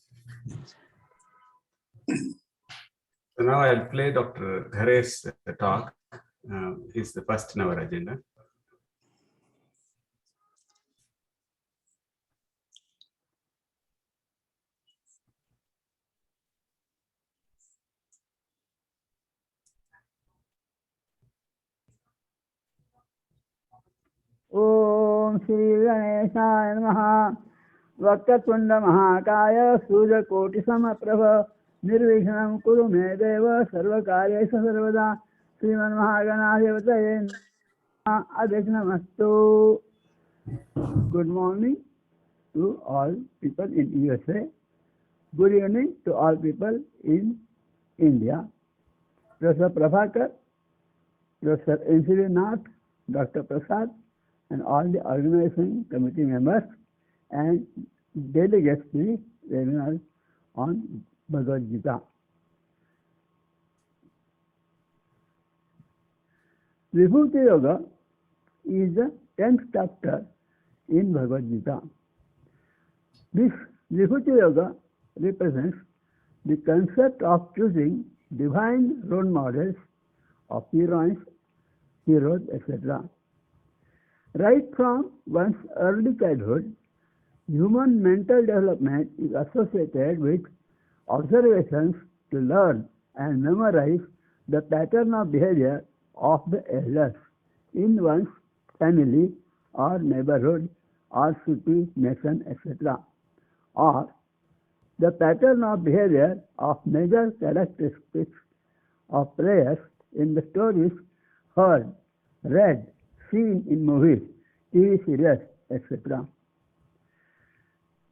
So now I'll play Dr. Gharai's talk. He's the first in our agenda. ओम श्री गणेशाय नमः। वक्रतुंड महाकाय सूर्यकोटि समप्रभ निर्विघ्नं कुरु मे देव सर्वकार्येषु सर्वदा श्रीमन्महागणाधिपतये नमस्तु। Good morning to all people in USA. Good evening to all people in India. Professor Prabhakar, Professor N.C.V. Nath, Dr. Prasad, and all the organizing committee members and delegates to the webinar on Bhagavad Gita. Vibhuti Yoga is the 10th chapter in Bhagavad Gita. This Vibhuti Yoga represents the concept of choosing divine role models of heroines, heroes, etc. Right from one's early childhood, human mental development is associated with observations to learn and memorize the pattern of behavior of the elders in one's family or neighborhood or city, nation, etc. or the pattern of behavior of major characteristics of prayers in the stories heard, read, seen in movies, TV series, etc.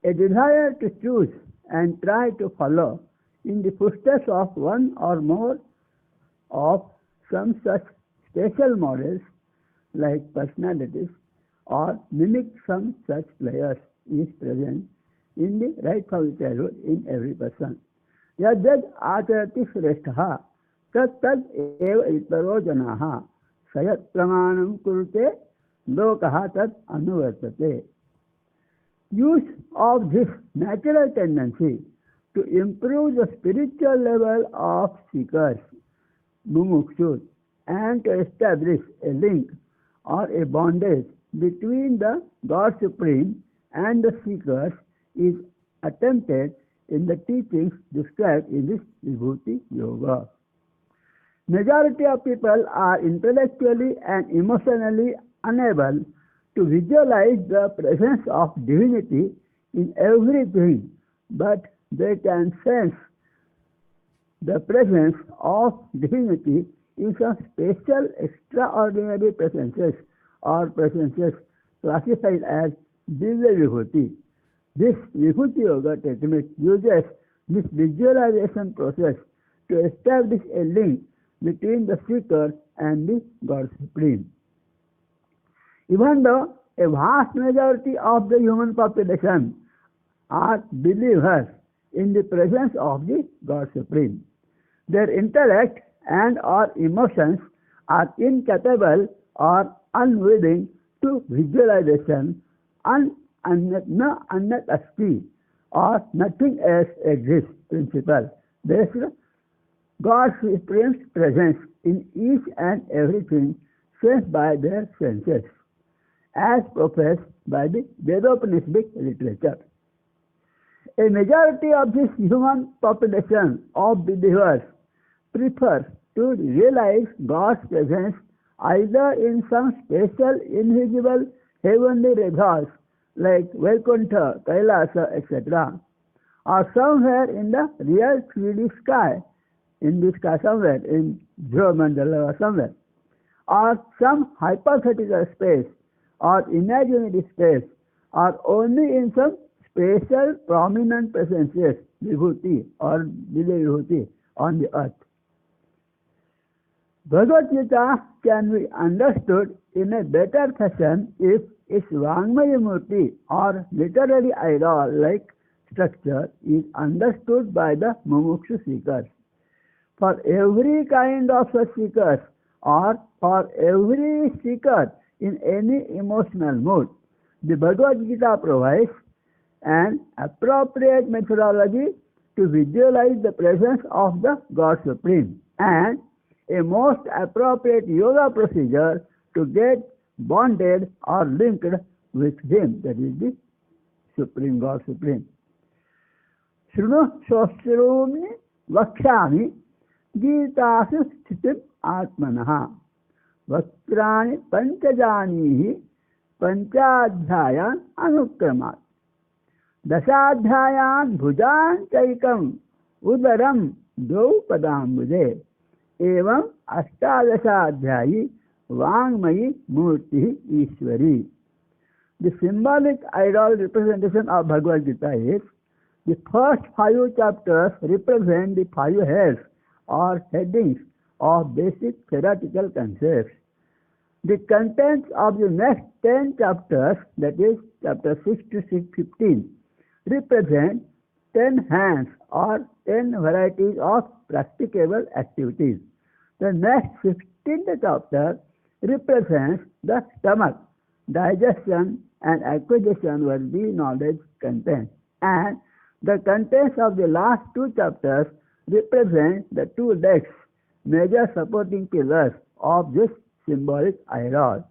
A desire to choose and try to follow in the footsteps of one or more of some such special models like personalities or mimic some such players is present in the right from the childhood in every person. Yajad acharati shrestha tat tad eva itaro janaha sayat pramanam kurute lokaha tat anuvartate. Use of this natural tendency to improve the spiritual level of seekers, mumukshus, and to establish a link or a bondage between the God Supreme and the seekers is attempted in the teachings described in this Vibhuti Yoga. Majority of people are intellectually and emotionally unable to visualize the presence of divinity in everything, but they can sense the presence of divinity in some special extraordinary presences or presences classified as Divya Vibhuti. This Vibhuti Yoga technique uses this visualization process to establish a link between the seeker and the God Supreme. Even though a vast majority of the human population are believers in the presence of the God Supreme, their intellect and or emotions are incapable or unwilling to visualization annat asti or nothing else exists principle. There is God's Supreme's presence in each and everything sensed by their senses, as professed by the Vedopanishadic literature. A majority of this human population of believers prefer to realize God's presence either in some special invisible heavenly resorts like Vaikuntha, Kailasa, etc., or somewhere in the real 3D sky, in the sky somewhere, in Jhomandala or somewhere, or some hypothetical space or imaginary space, or only in some special prominent presences, Vibhuti or Divya Vibhuti on the earth. Bhagavad Gita can be understood in a better fashion if its Vangmaya Murti or literary idol-like structure is understood by the mumukshu seekers. For every kind of such seekers or for every seeker in any emotional mood, the Bhagavad Gita provides an appropriate methodology to visualize the presence of the God Supreme and a most appropriate yoga procedure to get bonded or linked with Him, that is the Supreme God Supreme. Shruno Shoshrumi Vakshami Geetasu Sthitim Atmanaha Vakrani Pankajanihi पंचाध्यायान अनुक्रमात् दशाध्यायान भुजान चैकम उदरम द्वौ पदाम्बुजे एवं अष्टादशाध्यायी वांगमयी मूर्ति ईश्वरी. The symbolic idol representation of Bhagavad Gita is the first 5 chapters represent the 5 heads or headings of basic theoretical concepts. The contents of the next 10 chapters, that is chapter 6 to 15, represent 10 hands or 10 varieties of practicable activities. The next 15th chapter represents the stomach, digestion and acquisition worthy knowledge content, and the contents of the last 2 chapters represent the 2 legs, major supporting pillars of this symbolic idol.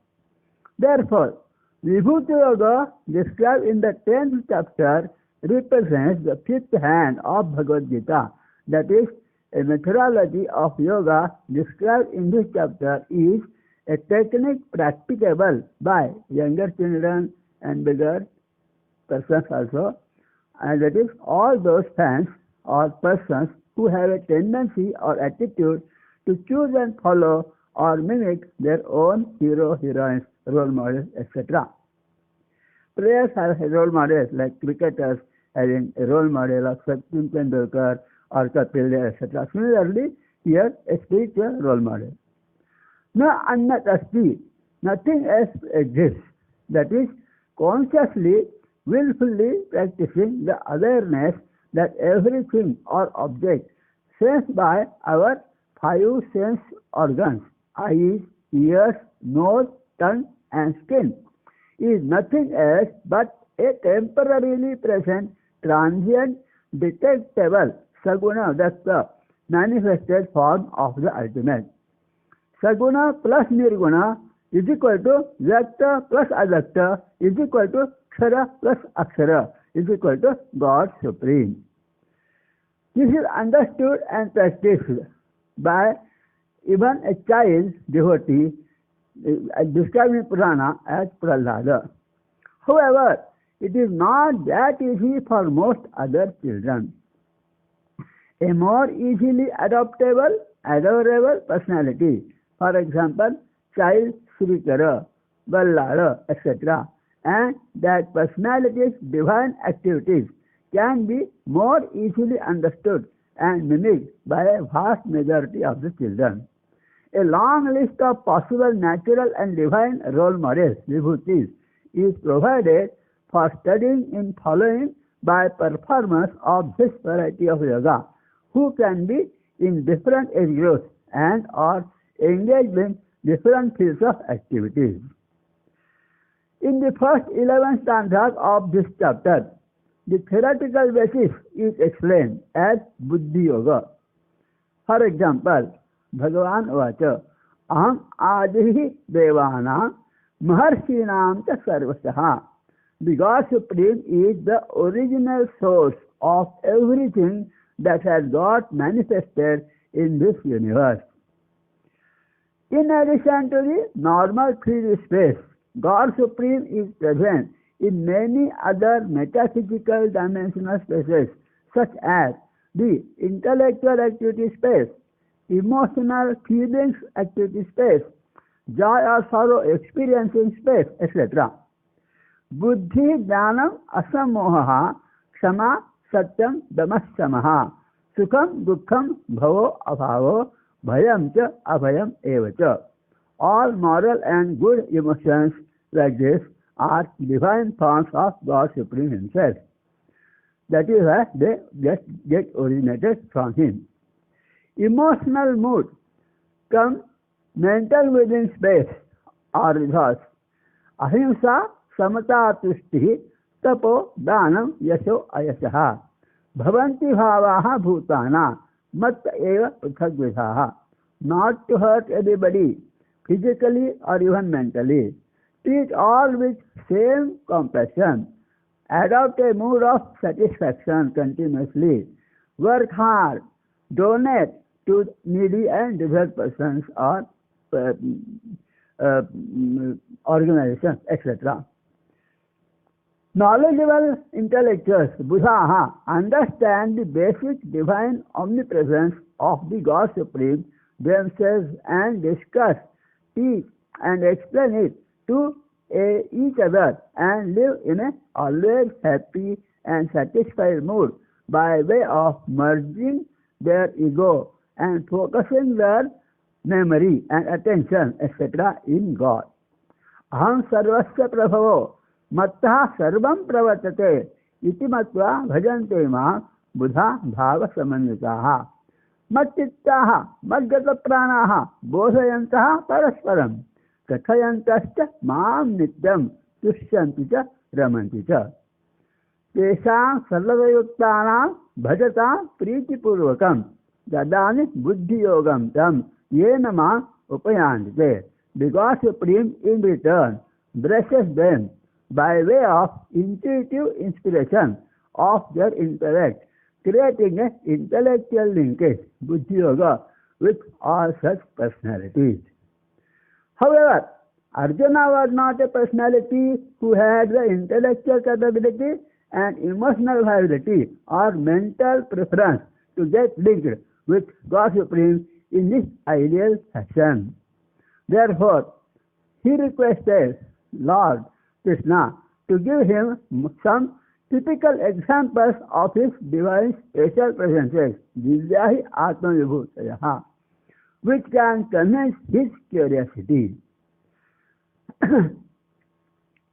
Therefore, Vibhuti Yoga described in the 10th chapter represents the 5th hand of Bhagavad Gita. That is, a methodology of yoga described in this chapter is a technique practicable by younger children and bigger persons also, and that is all those fans or persons who have a tendency or attitude to choose and follow or mimic their own hero, heroines, role models, etc. Players have role models like cricketers having a role model of Sachin Tendulkar or Kapil Dev, etc. Similarly, here a spiritual role model. Na annat asti, nothing else exists. That is, consciously, willfully practicing the awareness that everything or object sensed by our 5 sense organs, eyes, ears, nose, tongue and skin, is nothing else but a temporarily present, transient, detectable, saguna, that's the manifested form of the ultimate. Saguna plus nirguna is equal to Vyakta plus Avyakta is equal to Kshara plus Akshara is equal to God Supreme. This is understood and practiced by even a child devotee described in Purana as Prahlada. However, it is not that easy for most other children. A more easily adoptable, adorable personality, for example, child Srikara, Ballada, etc., and that personality's divine activities can be more easily understood and mimicked by a vast majority of the children. A long list of possible natural and divine role models, vibhutis, is provided for studying in following by performers of this variety of yoga, who can be in different age groups and or engaged in different fields of activities. In the first 11 stanzas of this chapter, the theoretical basis is explained as Buddhi Yoga. For example, Bhagavan Vacha, Aham Adihi Devana Maharshinam cha Sarvasaha. The God Supreme is the original source of everything that has got manifested in this universe. In addition to the normal 3D space, God Supreme is present in many other metaphysical dimensional spaces, such as the intellectual activity space, emotional feelings activity space, joy or sorrow experiencing space, etc. Buddhi jnanam asamoha kshama satyam damasamaha sukham dukkham bhavo abhavo bhayam cha abhayam evacha. All moral and good emotions like this are divine forms of God Supreme Himself. That is why they get originated from Him. Emotional mood come mental within space or resource. Ahimsa samata tushti tapo danam yasho ayashaha bhavanti bhavaha bhutana matta eva prithagvidhaha. Not to hurt anybody, physically or even mentally. Treat all with same compassion. Adopt a mood of satisfaction continuously. Work hard. Donate to needy and deserved persons or organizations, etc. Knowledgeable intellectuals, Buddha, understand the basic divine omnipresence of the God Supreme themselves and discuss, teach, and explain it to each other and live in a always happy and satisfied mood by way of merging their ego and focusing their memory and attention, etc. in God. Aham sarvasya prabhavo mattah sarvam pravartate iti matva bhajante ma buddha bhava samanyutaha mattittaha madgata pranaha bodhayantaha parasparam kathayantascha maam nityam tushyanti cha ramanti cha tesang sarvayuktanam bhajata priti-purvakam dadani buddhi-yogam tam yena ma upayandite. The God Supreme in return blesses them by way of intuitive inspiration of their intellect, creating an intellectual linkage, Buddhi Yoga, with all such personalities. However, Arjuna was not a personality who had the intellectual capability and emotional viability or mental preference to get linked with God Supreme in this ideal fashion. Therefore, he requested Lord Krishna to give him some typical examples of his divine special presences, Divyahi Atma Vibhutayaha, which can convince his curiosity.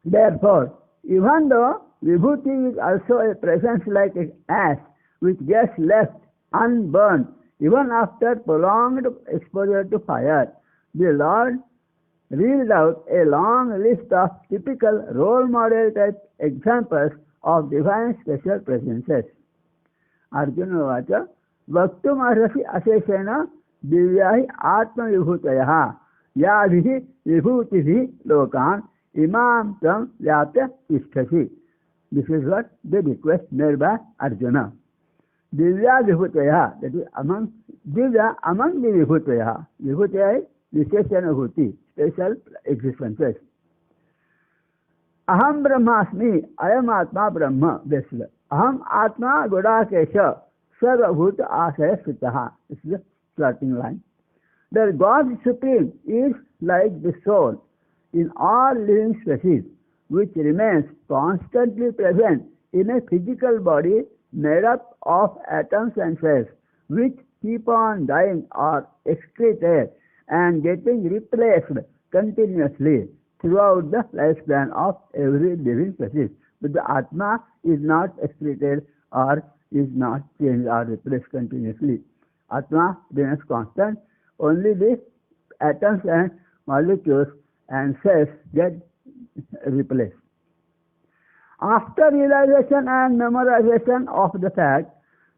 Therefore, even though Vibhuti is also a presence like an ash which gets left unburned even after prolonged exposure to fire, the Lord reeled out a long list of typical role model type examples of divine special presences. Arjuna Vacha Vaktum Arhasi Aseshena Divyahi Atma Vibhutayaha Yadhihi Vibhutihi Lokan Imam Tam Vyapya Tishtasi. This is what the request made by Arjuna. Divya Vibhutayaha, that is among Divya among the Vibhutayaha. Vibhutaya is Visheshana Bhuti, special existences. Aham Brahmasmi, Ayam Atma Brahma, basically. Aham Atma Godakesha, Sarva Bhuta Asaya Sutaha. This is the starting line. That God Supreme is like the soul in all living species, which remains constantly present in a physical body made up of atoms and cells, which keep on dying or excreted and getting replaced continuously throughout the lifespan of every living species. But the Atma is not excreted or is not changed or replaced continuously. Atma remains constant. Only the atoms and molecules and cells get replaced. After realization and memorization of the fact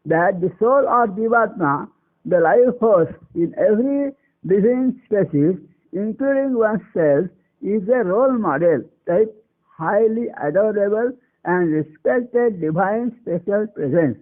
that the soul or Jivatma, the life force in every living species, including oneself, is a role model type, highly adorable and respected divine special presence,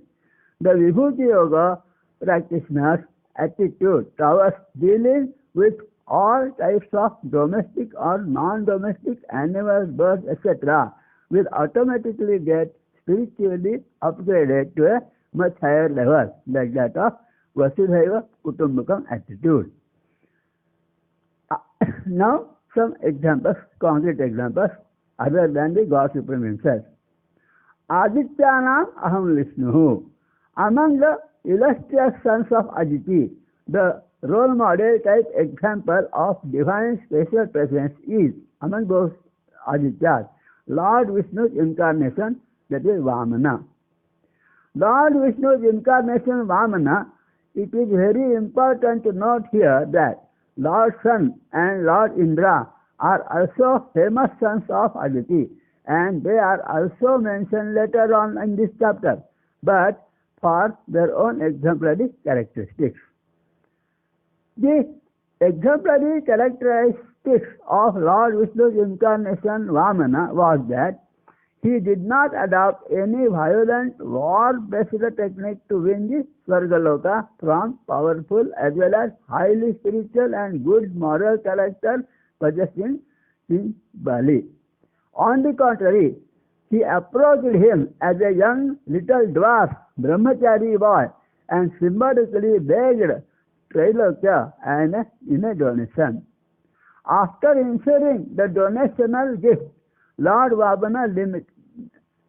the Vibhuti Yoga practitioner's attitude towards dealing with all types of domestic or non-domestic animals, birds, etc. will automatically get spiritually upgraded to a much higher level, like that of Vasudhaiva Kutumbakam attitude. Now, some examples, concrete examples, other than the God Supreme himself. Adityanam Aham Vishnuhu. Among the illustrious sons of Aditi, the role model type example of divine special presence is, among those Adityas, Lord Vishnu's incarnation, that is Vamana. Lord Vishnu's incarnation Vamana, it is very important to note here that Lord Sun and Lord Indra are also famous sons of Aditi, and they are also mentioned later on in this chapter, but for their own exemplary characteristics. The exemplary characteristics of Lord Vishnu's incarnation Vamana was that he did not adopt any violent war-based technique to win the Svargaloka from powerful as well as highly spiritual and good moral character possessing King Bali. On the contrary, he approached him as a young little dwarf, brahmachari boy, and symbolically begged Trailokya in a donation. After ensuring the donational gift, Lord Vamana limited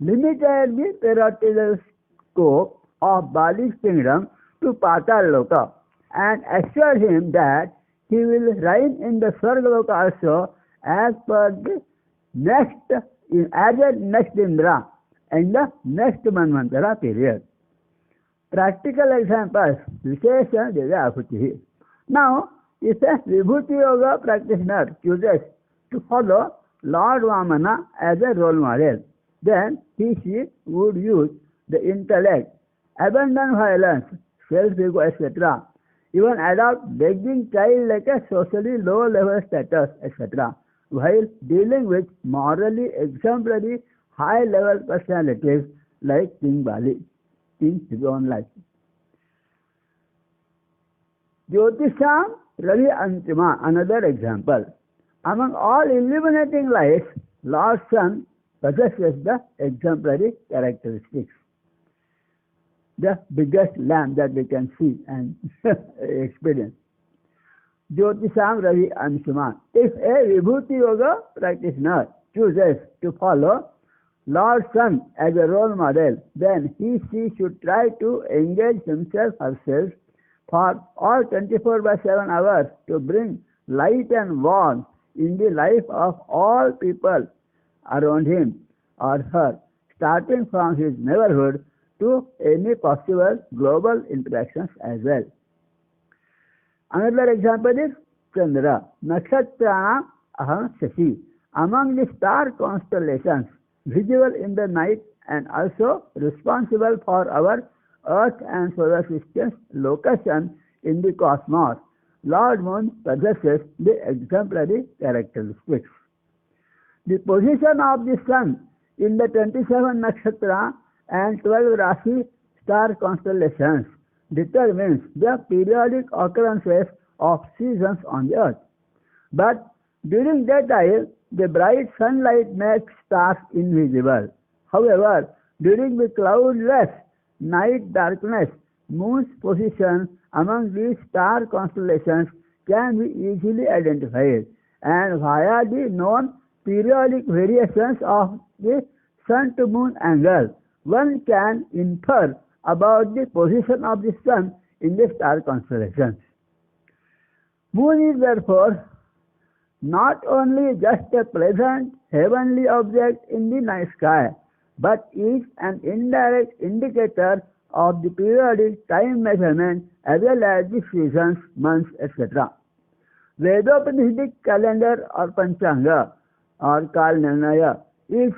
the territorial scope of Bali's kingdom to Pataloka and assured him that he will reign in the Swargaloka also as per the next Indra in the next Manvantara period. Practical examples, Vishesha Divya Ahuti. Now, if a Vibhuti Yoga practitioner chooses to follow Lord Vamana as a role model, then she would use the intellect, abandon violence, self-ego, etc., even adopt begging child like a socially low-level status, etc., while dealing with morally exemplary high-level personalities like King Bali in his own life. Jyotisham Ravi Antima, another example. Among all illuminating lights, Lord Sun possesses the exemplary characteristics. The biggest lamp that we can see and experience. Jyotisham Ravi Anshima. If a Vibhuti Yoga practitioner chooses to follow Lord Sun as a role model, then she should try to engage herself for all 24/7 hours to bring light and warmth in the life of all people around him or her, starting from his neighborhood to any possible global interactions as well. Another example is Kendra, Nakshatrana Aham Shashi. Among the star constellations visible in the night and also responsible for our Earth and solar system's location in the cosmos, Lord Moon possesses the exemplary characteristics. The position of the Sun in the 27 nakshatra and 12 Rashi star constellations determines the periodic occurrences of seasons on the earth. But during daytime, the bright sunlight makes stars invisible. However, during the cloudless night darkness, Moon's position among these star constellations can be easily identified, and via the known periodic variations of the Sun to Moon angle, one can infer about the position of the Sun in the star constellations. Moon is therefore not only just a pleasant heavenly object in the night sky, but is an indirect indicator of the periodic time measurement as well as the seasons, months, etc. Vedopadistic calendar or Panchanga or Kal Nirnaya is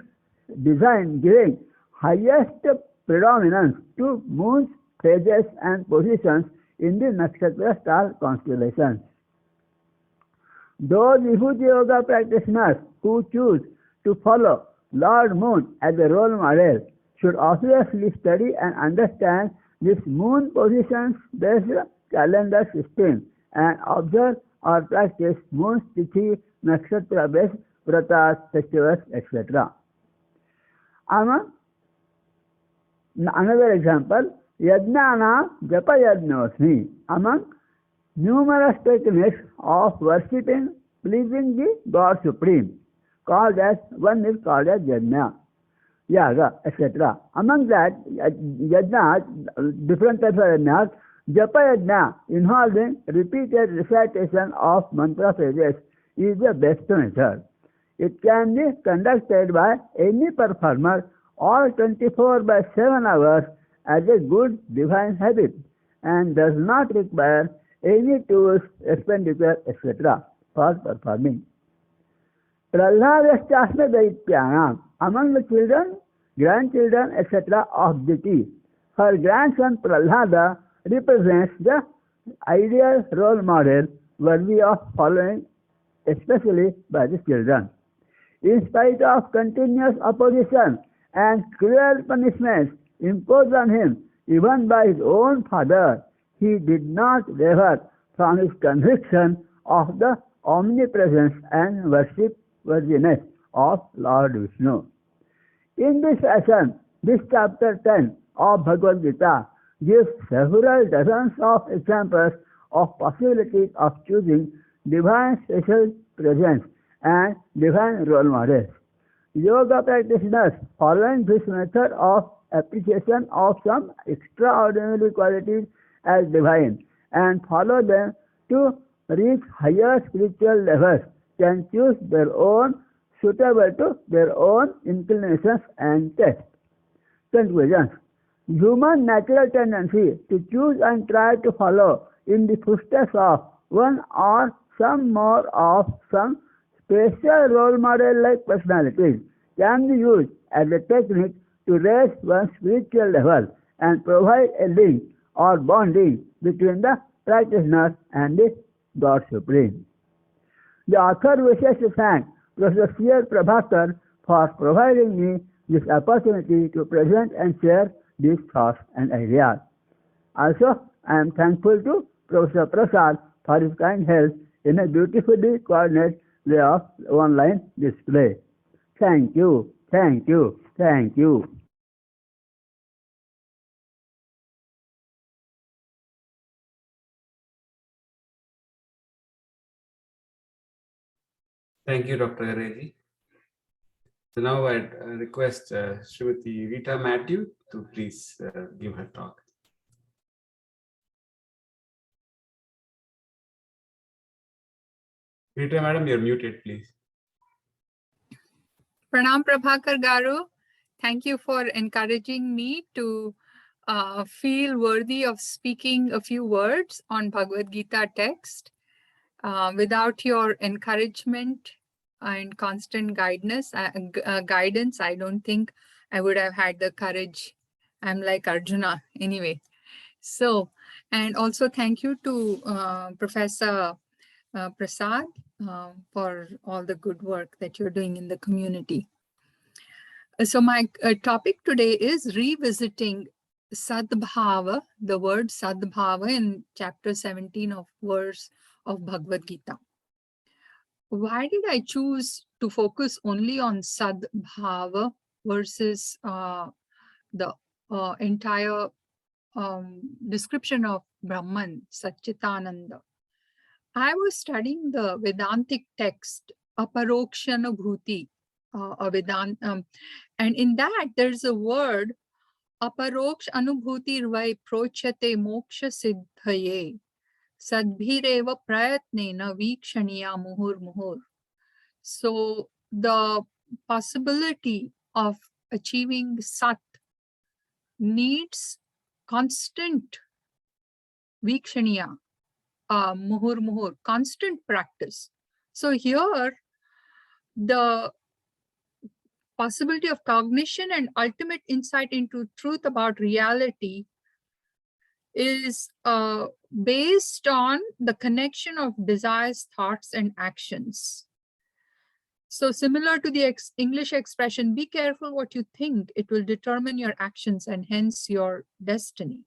designed giving highest predominance to moon's phases and positions in the nakshatra star constellations. Those Vibhuti Yoga practitioners who choose to follow Lord Moon as a role model should obviously study and understand this moon positions-based calendar system and observe or practice moon tithi nakshatra-based vratas, festivals, etc. Another example, Yajnana Japa Yajnosmi. Among numerous techniques of worshipping, pleasing the God Supreme, one is called as Yajna, Yaga, etc. Among that, Yajna, different types of Yajna, Japa Yajna, involving repeated recitation of mantra phrases, is the best method. It can be conducted by any performer all 24/7 hours as a good divine habit and does not require any tools, expenditure, etc. for performing. Prahladaschasma Daityanam, among the children, grandchildren, etc. of Diti, her grandson Prahlada represents the ideal role model worthy of following, especially by the children. In spite of continuous opposition and cruel punishments imposed on him, even by his own father, he did not waver from his conviction of the omnipresence and worshipworthiness of Lord Vishnu. In this fashion, this chapter 10 of Bhagavad Gita gives several dozens of examples of possibilities of choosing divine special presence and divine role models. Yoga practitioners following this method of appreciation of some extraordinary qualities as divine and follow them to reach higher spiritual levels can choose their own suitable to their own inclinations and tastes. Conclusions. Human natural tendency to choose and try to follow in the footsteps of one or some more of some special role model-like personalities can be used as a technique to raise one's spiritual level and provide a link or bonding between the practitioner and the God Supreme. The author wishes to thank Professor C.R. Prabhakar for providing me this opportunity to present and share these thoughts and ideas. Also, I am thankful to Professor Prasad for his kind help in a beautifully coordinated way of online display. Thank you, thank you, thank you. Thank you, Dr. Gareji. So now I request Srimati Rita Matthew to please give her talk. Rita Madam, you're muted, please. Pranam Prabhakar Garu, thank you for encouraging me to feel worthy of speaking a few words on Bhagavad Gita text. Without your encouragement and constant guidance, I don't think I would have had the courage. I'm like Arjuna anyway. So, and also thank you to Professor Prasad for all the good work that you're doing in the community. So my topic today is revisiting Sadbhava, the word Sadbhava in chapter 17 of verse of Bhagavad Gita. Why did I choose to focus only on Sadbhava versus the entire description of Brahman, Satchitananda? I was studying the Vedantic text, Aparokshanubhuti, and in that there's a word, Aparoksh Anubhuti Rvai Prochate Moksha Siddhaye, Sadbhireva Prayatnena Vikshaniya Muhur Muhur. So the possibility of achieving Sat needs constant Vikshaniya, Muhur Muhur, constant practice. So here, the possibility of cognition and ultimate insight into truth about reality is based on the connection of desires, thoughts, and actions. So similar to the English expression, be careful what you think, it will determine your actions and hence your destiny.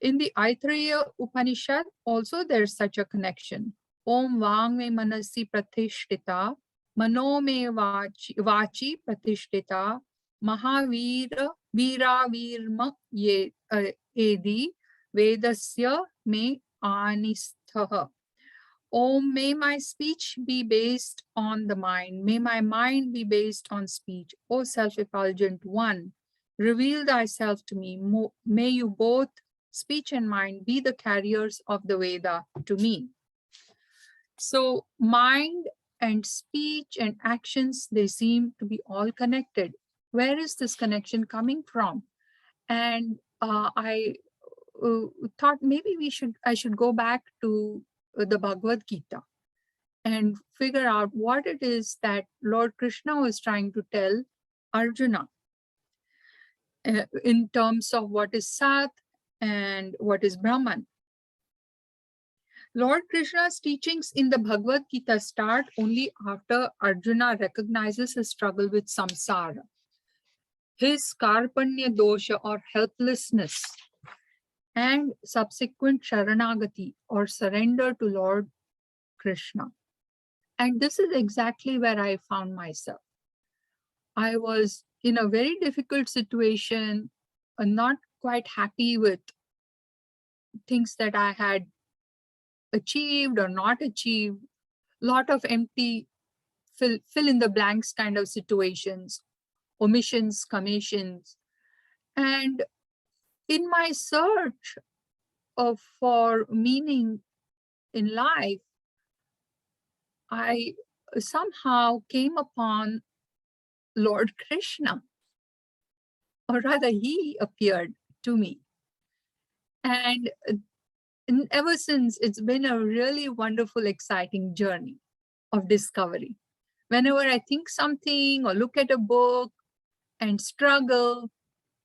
In the Aitreya Upanishad, also there's such a connection. Om Vang Me Manasi Pratishtita, Mano Me Vachi Pratishtita, Mahavira Vira Virma Edi Vedasya Me Anisthaha. Om, may my speech be based on the mind. May my mind be based on speech. O self-effulgent one, reveal thyself to me. May you both, speech and mind, be the carriers of the Veda to me. So mind and speech and actions, they seem to be all connected. Where is this connection coming from? And I thought maybe I should go back to the Bhagavad Gita and figure out what it is that Lord Krishna was trying to tell Arjuna in terms of what is Sat and what is Brahman. Lord Krishna's teachings in the Bhagavad Gita start only after Arjuna recognizes his struggle with samsara, his karpanya dosha or helplessness, and subsequent sharanagati or surrender to Lord Krishna. And this is exactly where I found myself. I was in a very difficult situation, not quite happy with things that I had achieved or not achieved, lot of empty fill in the blanks kind of situations, omissions, commissions. And in my search for meaning in life, I somehow came upon Lord Krishna, or rather he appeared to me. And ever since, it's been a really wonderful, exciting journey of discovery. Whenever I think something or look at a book and struggle,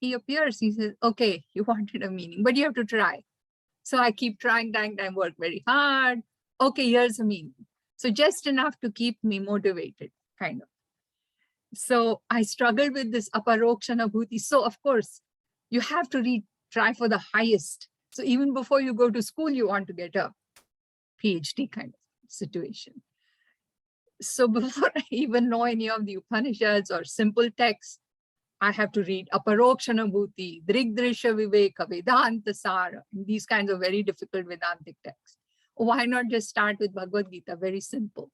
he appears. He says, okay, you wanted a meaning, but you have to try. So I keep trying, work very hard. Okay, here's a meaning. So just enough to keep me motivated, kind of. So I struggled with this aparokshanabhuti. So of course, you have to try for the highest. So even before you go to school, you want to get a PhD kind of situation. So before I even know any of the Upanishads or simple texts, I have to read Aparokshanabhuti, Drigdrisha Viveka, Vedanta Sara, these kinds of very difficult Vedantic texts. Why not just start with Bhagavad Gita, very simple.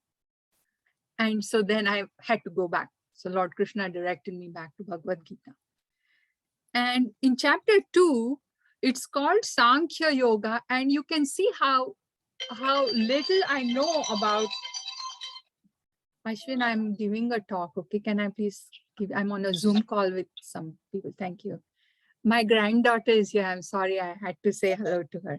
And so then I had to go back. So Lord Krishna directed me back to Bhagavad Gita. And in chapter 2, it's called Sankhya Yoga. And you can see how little I know about. Ashwin, I'm giving a talk. Okay, can I please I'm on a Zoom call with some people. Thank you. My granddaughter is here. I'm sorry, I had to say hello to her.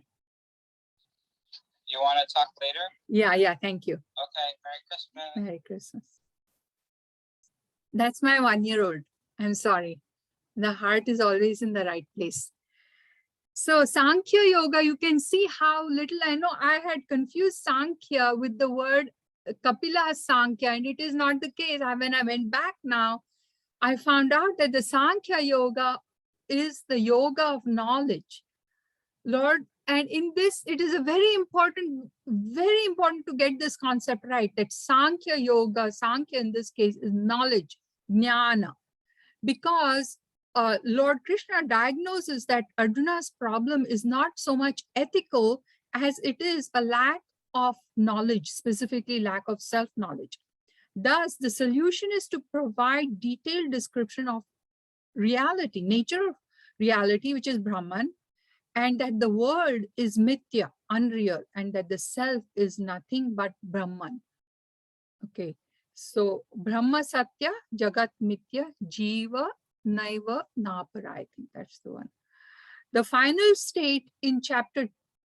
You want to talk later? Yeah, thank you. Okay, Merry Christmas. Merry Christmas. That's my 1-year-old. I'm sorry. The heart is always in the right place. So Sankhya Yoga, you can see how little I know. I had confused Sankhya with the word Kapila Sankhya, and it is not the case. When I went back now, I found out that the Sankhya Yoga is the yoga of knowledge. Lord, and in this, it is a very important to get this concept right, that Sankhya Yoga, Sankhya in this case is knowledge, jnana, because Lord Krishna diagnoses that Arjuna's problem is not so much ethical as it is a lack of knowledge, specifically lack of self-knowledge. Thus, the solution is to provide detailed description of reality, nature of reality, which is Brahman, and that the world is mithya, unreal, and that the self is nothing but Brahman. Okay, so Brahma Satya, Jagat Mithya, Jiva Naiva Napara, I think that's the one. The final state in chapter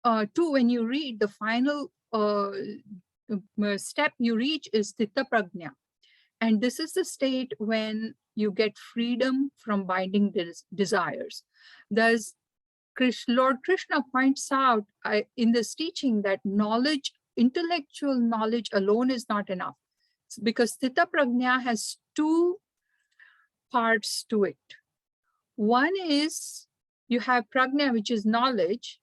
2, when you read, the final step you reach is Sthita Prajna. And this is the state when you get freedom from binding desires. Thus, Lord Krishna points out in this teaching that knowledge, intellectual knowledge alone is not enough, because Sthita Prajna has 2 parts to it. One is you have Prajna, which is knowledge,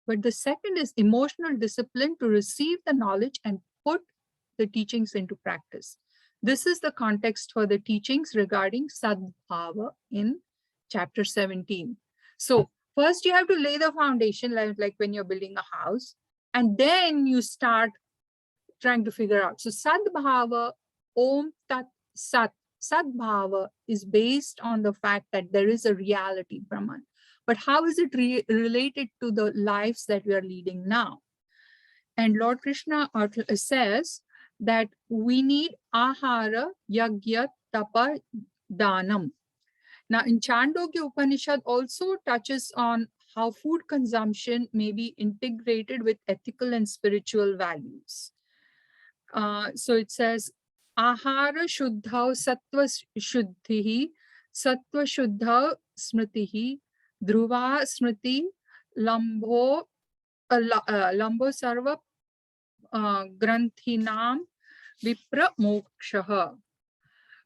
but the second is emotional discipline to receive the knowledge and put the teachings into practice. This is the context for the teachings regarding Sadbhava in chapter 17. So first you have to lay the foundation, like when you're building a house, and then you start trying to figure out. So Sadbhava, Om Tat Sat, Sadbhava is based on the fact that there is a reality, Brahman. But how is it related to the lives that we are leading now? And Lord Krishna says that we need ahara, yagya, tapa, danam. Now in Chandogya Upanishad also touches on how food consumption may be integrated with ethical and spiritual values. So it says, ahara shuddha sattva shuddhihi, sattva shuddha smritihi, dhruva smriti, lambo sarva granthinam vipra mokshaha.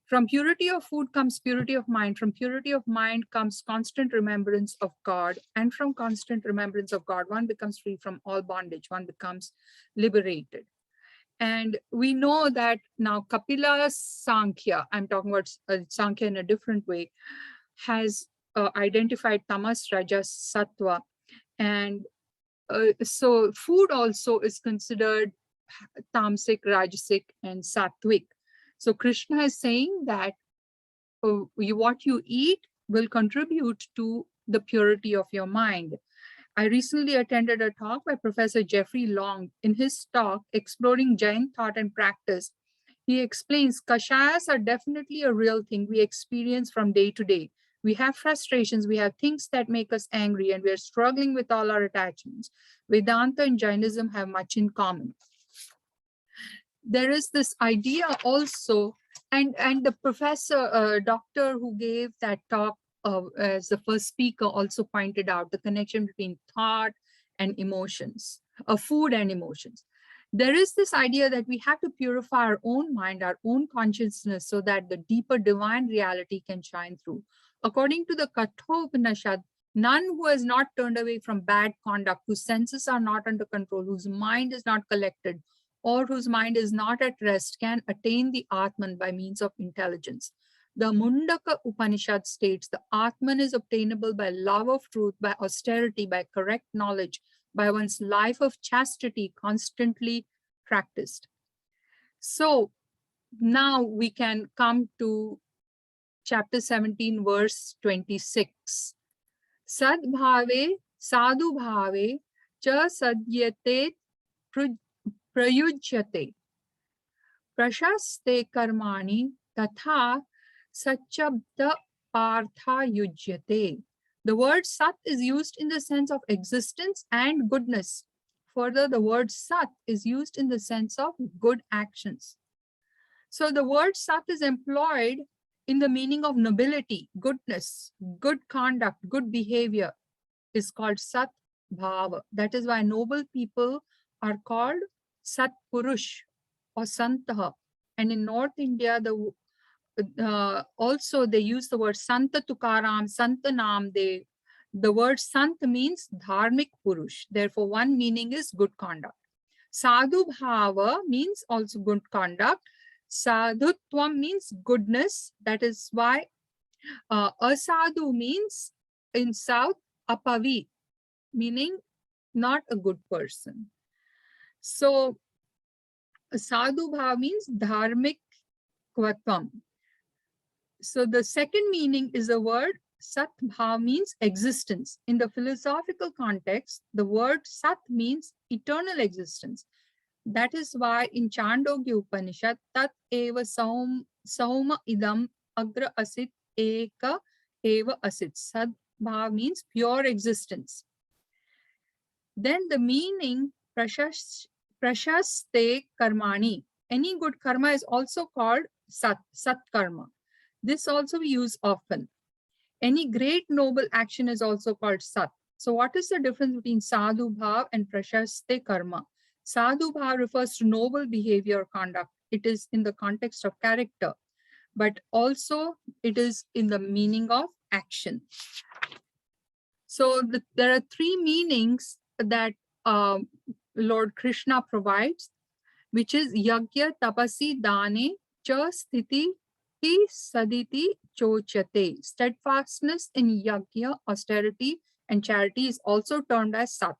From purity of food comes purity of mind. From purity of mind comes constant remembrance of God. And from constant remembrance of God, one becomes free from all bondage. One becomes liberated. And we know that now Kapila Sankhya, I'm talking about Sankhya in a different way, has identified tamas, rajas, sattva. And so food also is considered tamasic, rajasic, and sattvic. So Krishna is saying that what you eat will contribute to the purity of your mind. I recently attended a talk by Professor Jeffrey Long. In his talk, Exploring Jain Thought and Practice, he explains kashayas are definitely a real thing we experience from day to day. We have frustrations, we have things that make us angry, and we are struggling with all our attachments. Vedanta and Jainism have much in common. There is this idea also, and the professor, doctor who gave that talk as the first speaker also pointed out the connection between thought and emotions, food and emotions. There is this idea that we have to purify our own mind, our own consciousness, so that the deeper divine reality can shine through. According to the Kathopanishad, none who has not turned away from bad conduct, whose senses are not under control, whose mind is not collected, or whose mind is not at rest, can attain the Atman by means of intelligence. The Mundaka Upanishad states the Atman is obtainable by love of truth, by austerity, by correct knowledge, by one's life of chastity constantly practiced. So now we can come to chapter 17, verse 26. Sadbhave, sadhu bhave, cha sadyate prayujyate, prashaste karmani, tatha sachabda partha yujyate. The word sat is used in the sense of existence and goodness. Further, the word sat is used in the sense of good actions. So the word sat is employed in the meaning of nobility, goodness, good conduct, good behavior is called sat bhava. That is why noble people are called sat purush or santaha. And in North India, also they use the word Santa Tukaram, Santa Namdev. The word Sant means dharmic purush. Therefore, one meaning is good conduct. Sadhu bhava means also good conduct. Sadhutvam means goodness. That is why asadhu means in South apavi, meaning not a good person. So sadhu bhava means dharmic kvatvam. So the second meaning is the word sat bhav means existence. In the philosophical context, the word sat means eternal existence. That is why in Chandogya Upanishad, tat eva sauma idam agra asit eka eva asit. Sat bhav means pure existence. Then the meaning prashaste karmani. Any good karma is also called sat karma. This also we use often. Any great noble action is also called sat. So what is the difference between sadhu bhav and prashaste karma? Sadhu bhav refers to noble behavior or conduct. It is in the context of character, but also it is in the meaning of action. So there are three meanings that Lord Krishna provides, which is yagya, tapasi, dane, cha, sthiti, saditi, chochate. Steadfastness in yagya, austerity, and charity is also termed as sat.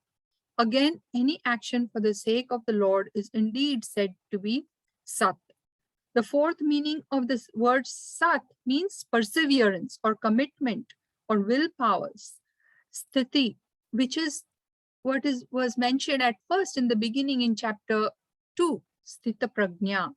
Again, any action for the sake of the Lord is indeed said to be sat. The fourth meaning of this word sat means perseverance or commitment or willpowers. Sthiti, which is what was mentioned at first in the beginning in chapter 2, sthita prajna.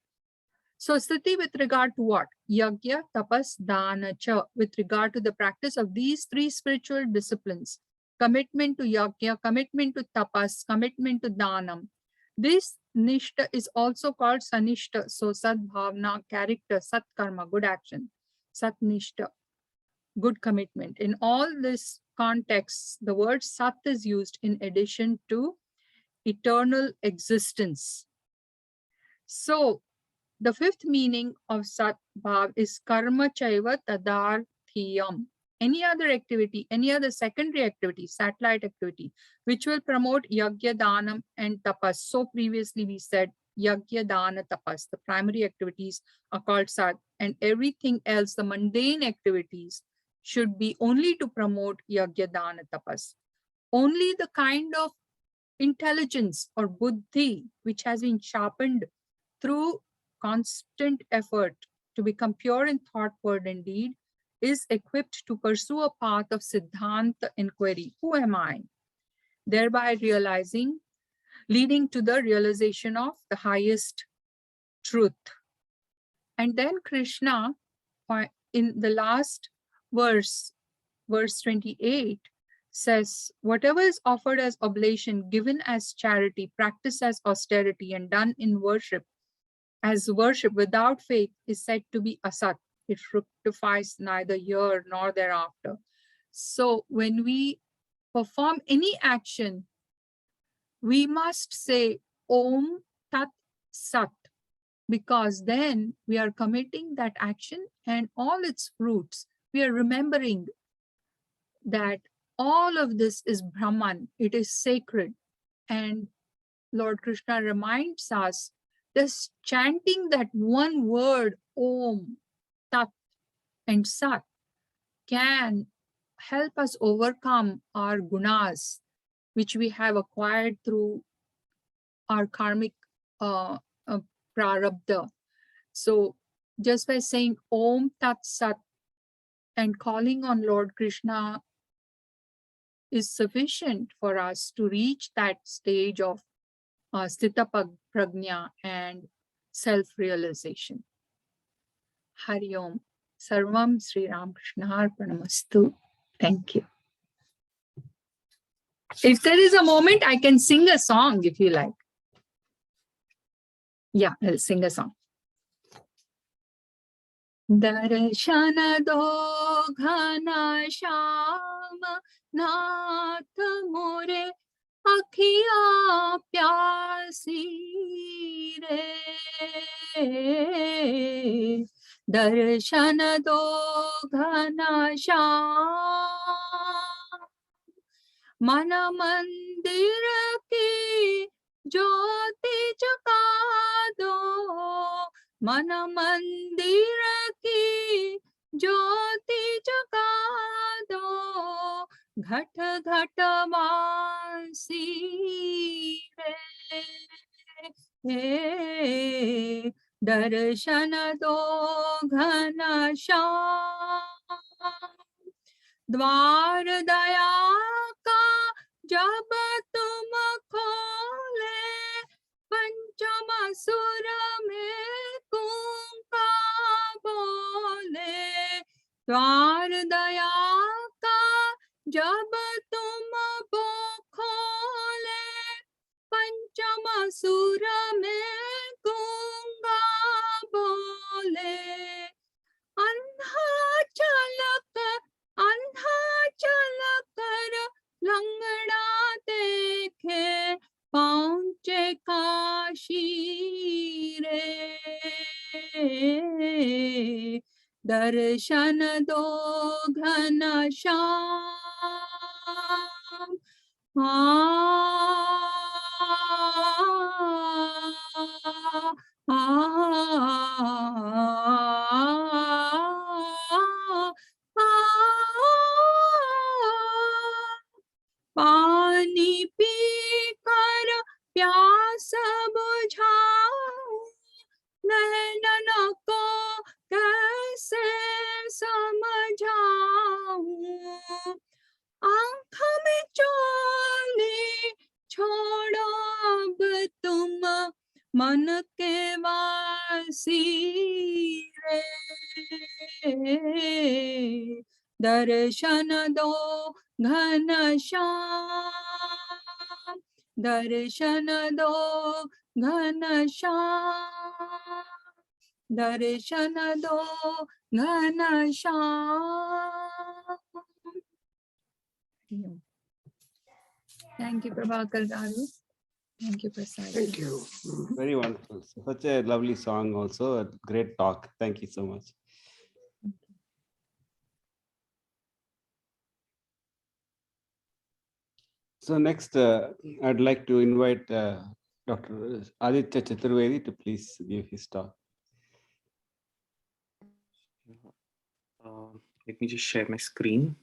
So sthiti with regard to what? Yagya, tapas, dana, cha, with regard to the practice of these three spiritual disciplines. Commitment to yagya, commitment to tapas, commitment to danam. This nishta is also called sanishta. So sadbhavna, character, sat karma, good action. Sat nishta, good commitment. In all this contexts, the word sat is used in addition to eternal existence. So the fifth meaning of sat bhav is karma chaiva tadarthiyam. Any other activity, any other secondary activity, satellite activity, which will promote yagya, danam, and tapas. So previously we said yagya, dana, tapas. The primary activities are called sat, and everything else, the mundane activities, should be only to promote yagya, dana, tapas. Only the kind of intelligence or buddhi which has been sharpened through constant effort to become pure in thought, word, and deed is equipped to pursue a path of Siddhanta inquiry. Who am I? Thereby leading to the realization of the highest truth. And then Krishna, in the last verse 28, says, whatever is offered as oblation, given as charity, practiced as austerity, and done in worship, as worship without faith, is said to be asat. It fructifies neither here nor thereafter. So when we perform any action, we must say Om Tat Sat, because then we are committing that action and all its fruits. We are remembering that all of this is Brahman, it is sacred. And Lord Krishna reminds us, just chanting that one word, Om, Tat, and Sat, can help us overcome our gunas, which we have acquired through our karmic prarabdha. So just by saying Om Tat Sat and calling on Lord Krishna is sufficient for us to reach that stage of Sthita Prajna and self-realization. Hari Om. Sarvam Sri Ramakrishna Arpanamastu. Thank you. If there is a moment, I can sing a song if you like. Yeah, I'll sing a song. Darshana do ghana shama nath more akhiya pyasi re. Darshana do ghana shama mana mandir ki jyoti jaka do. Mana mandir ki jyoti jaka do. Ghat ghat vaasi re. Darshana do ghana sham. द्वार दया का जब तुम खोले, पंचम सुर में कुंका बोले. द्वार दया का जब तुम खोले, पंचम सुर में कुंका बोले. अंधा चल कर लंगड़ा देखे, पहुंचे काशी रे. दर्शन दो घन श्याम. पानी पी कर प्यास बुझाऊं, नैनन को कैसे समझाऊं. आँख में चोली छोड़ो अब तुम, मन के वासी रे. दर्शन दो घन श्याम. दर्शन दो घन श्याम. दर्शन दो घन Shyam. Thank you, Prabhakar Garu. Thank you, Prasad. Thank you. Very wonderful. Such a lovely song also. A great talk. Thank you so much. So next, I'd like to invite Dr. Aditya Chaturvedi to please give his talk. Let me just share my screen.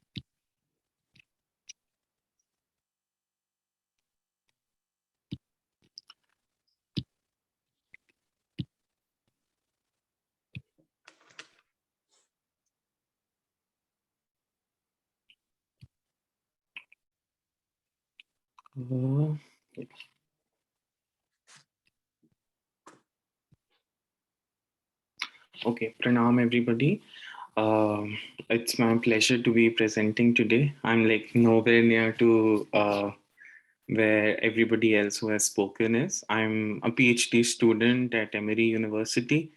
Okay, pranam everybody. It's my pleasure to be presenting today. I'm like nowhere near to where everybody else who has spoken is. I'm a PhD student at Emory University.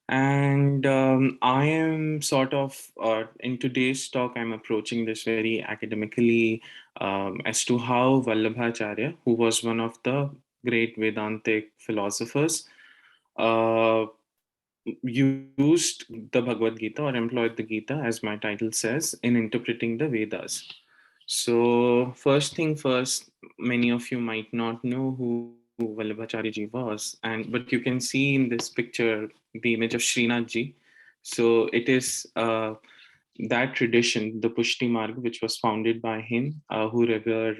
And I am sort of, in today's talk, I'm approaching this very academically as to how Vallabhacharya, who was one of the great Vedantic philosophers, used the Bhagavad Gita or employed the Gita, as my title says, in interpreting the Vedas. So first thing first, many of you might not know who Vallabhacharya ji was, but you can see in this picture the image of Srinath ji. So it is that tradition, the Pushti Marg, which was founded by him, who revere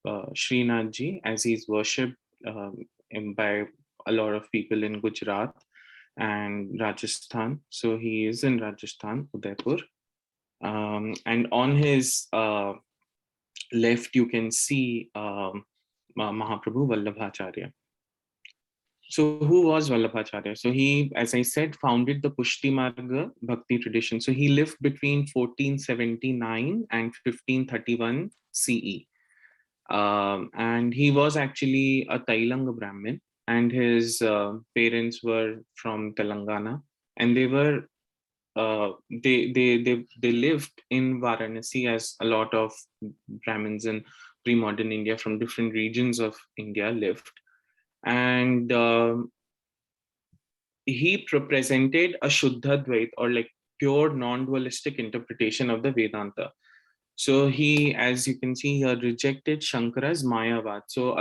Srinath ji as he's worshipped by a lot of people in Gujarat and Rajasthan. So he is in Rajasthan, Udaipur. And on his left, you can see Mahaprabhu Vallabhacharya. So who was Vallabhacharya? So he, as I said, founded the Pushti Marga Bhakti tradition. So he lived between 1479 and 1531 CE. And he was actually a Tailanga Brahmin, and his parents were from Telangana, and they were they lived in Varanasi, as a lot of Brahmins in pre-modern India from different regions of India lived. And he presented a Shuddha Dvait, or like pure non-dualistic interpretation of the Vedanta. So he, as you can see here, rejected Shankara's Mayavad. So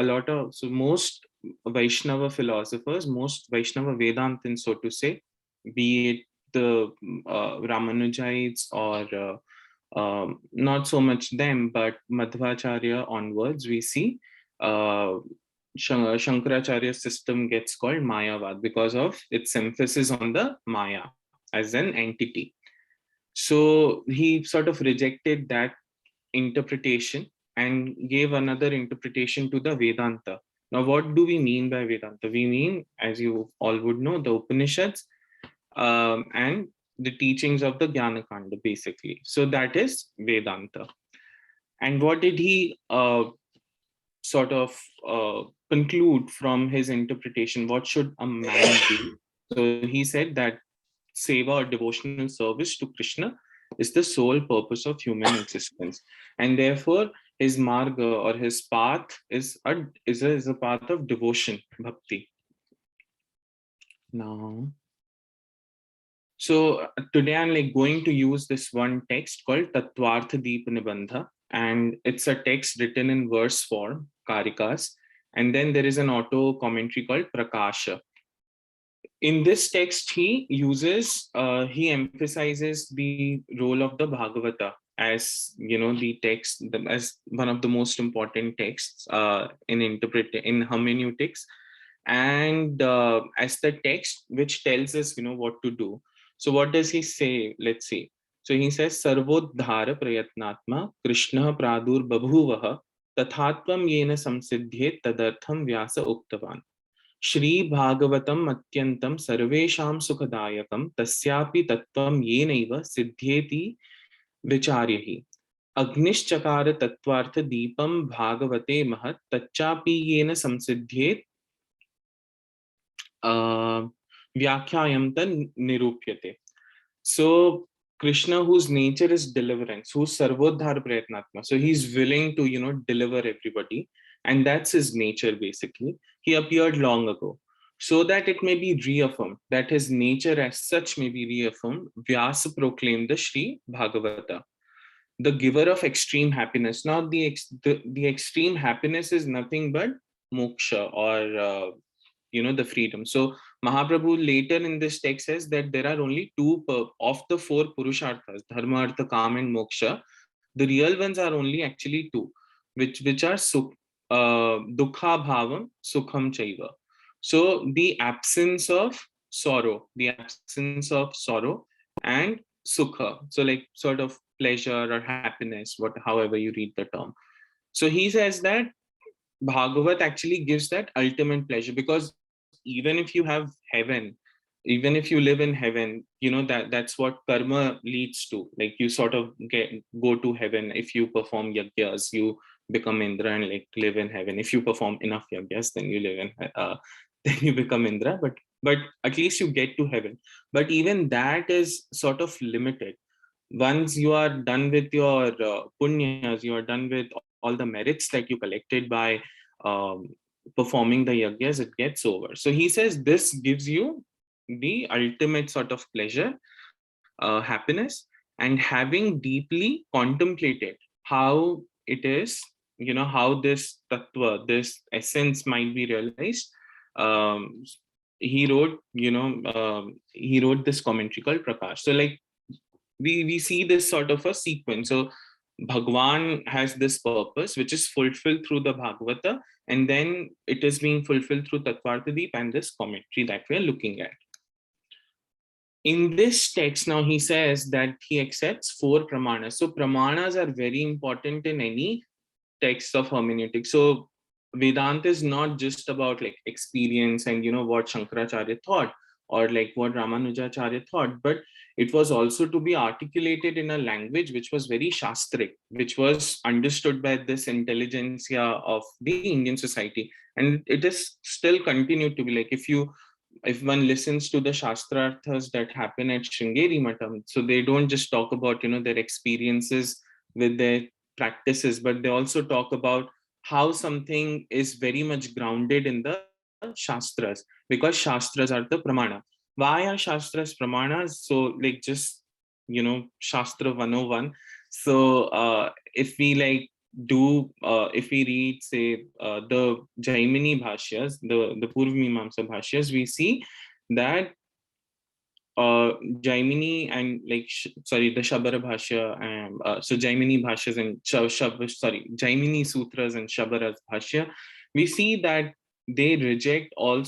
most Vaishnava philosophers, most Vaishnava Vedantins, so to say, be it the Ramanujites or not so much them, but Madhvacharya onwards, we see Shankaracharya's system gets called Mayavad because of its emphasis on the Maya as an entity. So he sort of rejected that interpretation and gave another interpretation to the Vedanta. Now, what do we mean by Vedanta? We mean, as you all would know, the Upanishads and the teachings of the Jnana Kanda, basically. So that is Vedanta. And what did he sort of conclude from his interpretation? What should a man do? So he said that seva or devotional service to Krishna is the sole purpose of human existence, and therefore his marga or his path is a path of devotion, bhakti. Now, so today I'm like going to use this one text called Tattvartha Deep Nibandha, and it's a text written in verse form, karikas, and then there is an auto commentary called Prakasha. In this text, he emphasizes the role of the Bhagavata as, you know, the text, as one of the most important texts in hermeneutics, and as the text which tells us, you know, what to do. So what does he say? Let's see. So he says, Sarvodhara prayatnatma Krishna pradur babhuvaha tathatvam yena samsiddhe tadartham vyasa uktavan. Shri Bhagavatam Atyantam Sarvesham Sukhadayakam Tasyapi Tattvam Yenaiva Siddhyeti Vicharyahi. Agnischakara Tattvartha Deepam Bhagavate Mahat Tachapi Yena Samsiddhyet Vyakhayamta Nirupyate. So Krishna, whose nature is deliverance, who's Sarvodhar Prayatnatma. So he's willing to, you know, deliver everybody. And that's his nature, basically. He appeared long ago. So that it may be reaffirmed, that his nature as such may be reaffirmed, Vyasa proclaimed the Sri Bhagavata, the giver of extreme happiness. Now, the extreme happiness is nothing but moksha or the freedom. So Mahaprabhu later in this text says that there are only two of the four purusharthas, dharma, artha, kama, and moksha. The real ones are only actually two, which are dukha bhavam, sukham chaiva. So the absence of sorrow, and sukha. So like sort of pleasure or happiness, however you read the term. So he says that Bhagavat actually gives that ultimate pleasure, because even if you have heaven, even if you live in heaven, that's what karma leads to. Like you sort of go to heaven. If you perform yagyas, you become Indra and like live in heaven. If you perform enough yagyas, then you live in then you become Indra. But at least you get to heaven. But even that is sort of limited. Once you are done with your punyas, you are done with all the merits that you collected by performing the yagyas, it gets over. So he says this gives you the ultimate sort of pleasure, happiness, and having deeply contemplated how it is, how this tattva, this essence might be realized, um, he wrote this commentary called Prakash. So like we see this sort of a sequence. So Bhagwan has this purpose, which is fulfilled through the Bhagavata, and then it is being fulfilled through Tattvarthadeep and this commentary that we are looking at. In this text, now he says that he accepts 4 pramanas. So pramanas are very important in any text of hermeneutics. So Vedanta is not just about like experience and what Shankaracharya thought or like what Ramanujacharya thought, but it was also to be articulated in a language which was very shastric, which was understood by this intelligentsia of the Indian society. And it is still continued to be like, if one listens to the Shastrarthas that happen at Sringeri Matam, so they don't just talk about, their experiences with their practices, but they also talk about how something is very much grounded in the Shastras, because Shastras are the Pramana. Why are Shastras Pramanas? So like just, Shastra 101. So if we like if we read, say, the Jaimini Bhashyas, the Purvamimamsa Bhashyas, we see that Jaimini and like the Shabara Bhashya and so Jaimini Bhashyas and Jaimini Sutras and Shabara Bhashya, we see that they reject all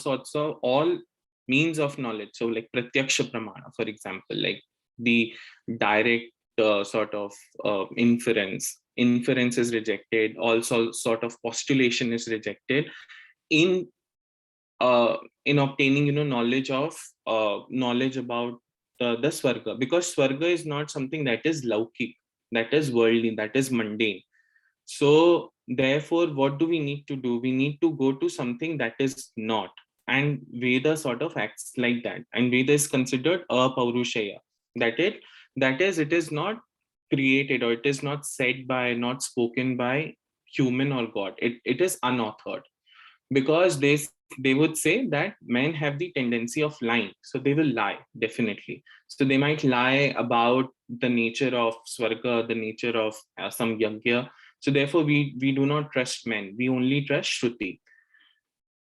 means of knowledge. So like Pratyaksha Pramana, for example, like the direct sort of inference is rejected. Also sort of postulation is rejected in obtaining knowledge about the Swarga, because Swarga is not something that is laukik, that is worldly, that is mundane. So therefore what do we need to do? We need to go to something that is not, and Veda sort of acts like that. And Veda is considered apaurushaya, that is it is not created, or it is not said by, not spoken by human or God. It is unauthored, because they would say that men have the tendency of lying, so they will lie, definitely. So they might lie about the nature of Swarga, the nature of some yagya. So therefore we do not trust men, we only trust Shruti.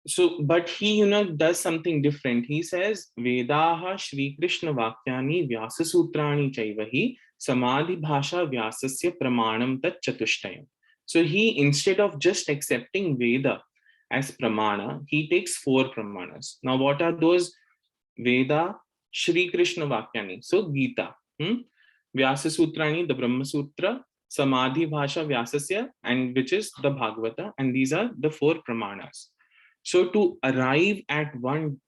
So but he does something different. He says Vedaha Shri Krishna Vakyani Vyasa Sutrani Chaivahi Samadhi Bhasha Vyasasya Pramanam Tat Chatushtayam. So he, instead of just accepting Veda as pramana, he takes 4 pramanas. Now what are those? Veda, Shri Krishna Vakyani, so Geetha, Vyasa Sutrani, the Brahma Sutra, Samadhi Bhasha Vyasasya, and which is the Bhagavata, and these are the 4 pramanas. So to arrive at one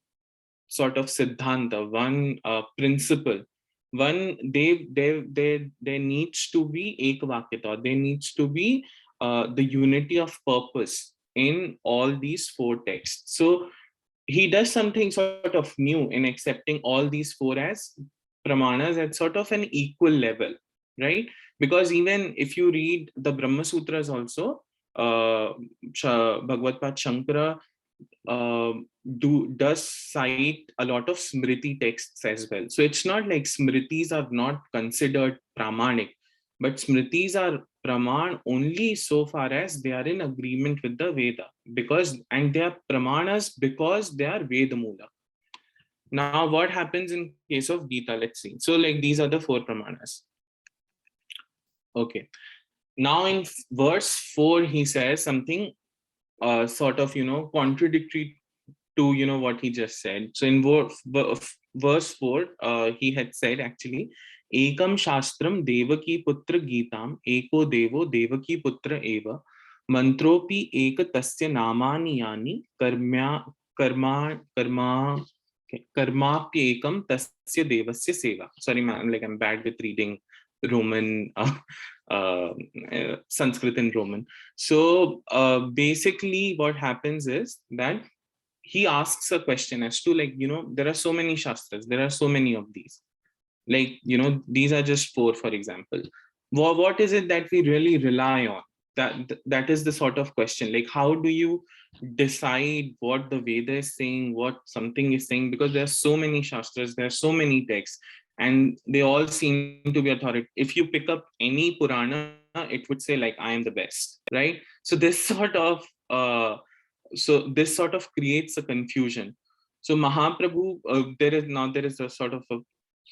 sort of siddhanta, one principle, there needs to be ekvakyata, there needs to be the unity of purpose in all these 4 texts. So he does something sort of new in accepting all these 4 as pramanas at sort of an equal level, right? Because even if you read the Brahma Sutras also, Bhagavad Shankara does cite a lot of smriti texts as well. So it's not like smritis are not considered pramanik, but smritis are praman only so far as they are in agreement with the Veda, and they are pramanas because they are Veda Mula. Now, what happens in case of Gita? Let's see. So, like, these are the 4 pramanas. Okay. Now, in verse 4, he says something sort of, contradictory to, what he just said. So, in verse 4, he had said actually, Ekam Shastram Devaki Putra Gitam, Eko Devo Devaki Putra Eva, Mantropi Eka Tasya Namani Yani, Karmapyekam Tasya Devasya Seva. Sorry, I'm bad with reading Roman, Sanskrit and Roman. So basically what happens is that he asks a question as to, like, there are so many Shastras, there are so many of these. Like, these are just 4, for example. What is it that we really rely on? That is the sort of question. Like, how do you decide what the Veda is saying, what something is saying? Because there are so many Shastras, there are so many texts, and they all seem to be authoritative. If you pick up any Purana, it would say, like, I am the best, right? So this sort of creates a confusion. So Mahaprabhu, there is a sort of a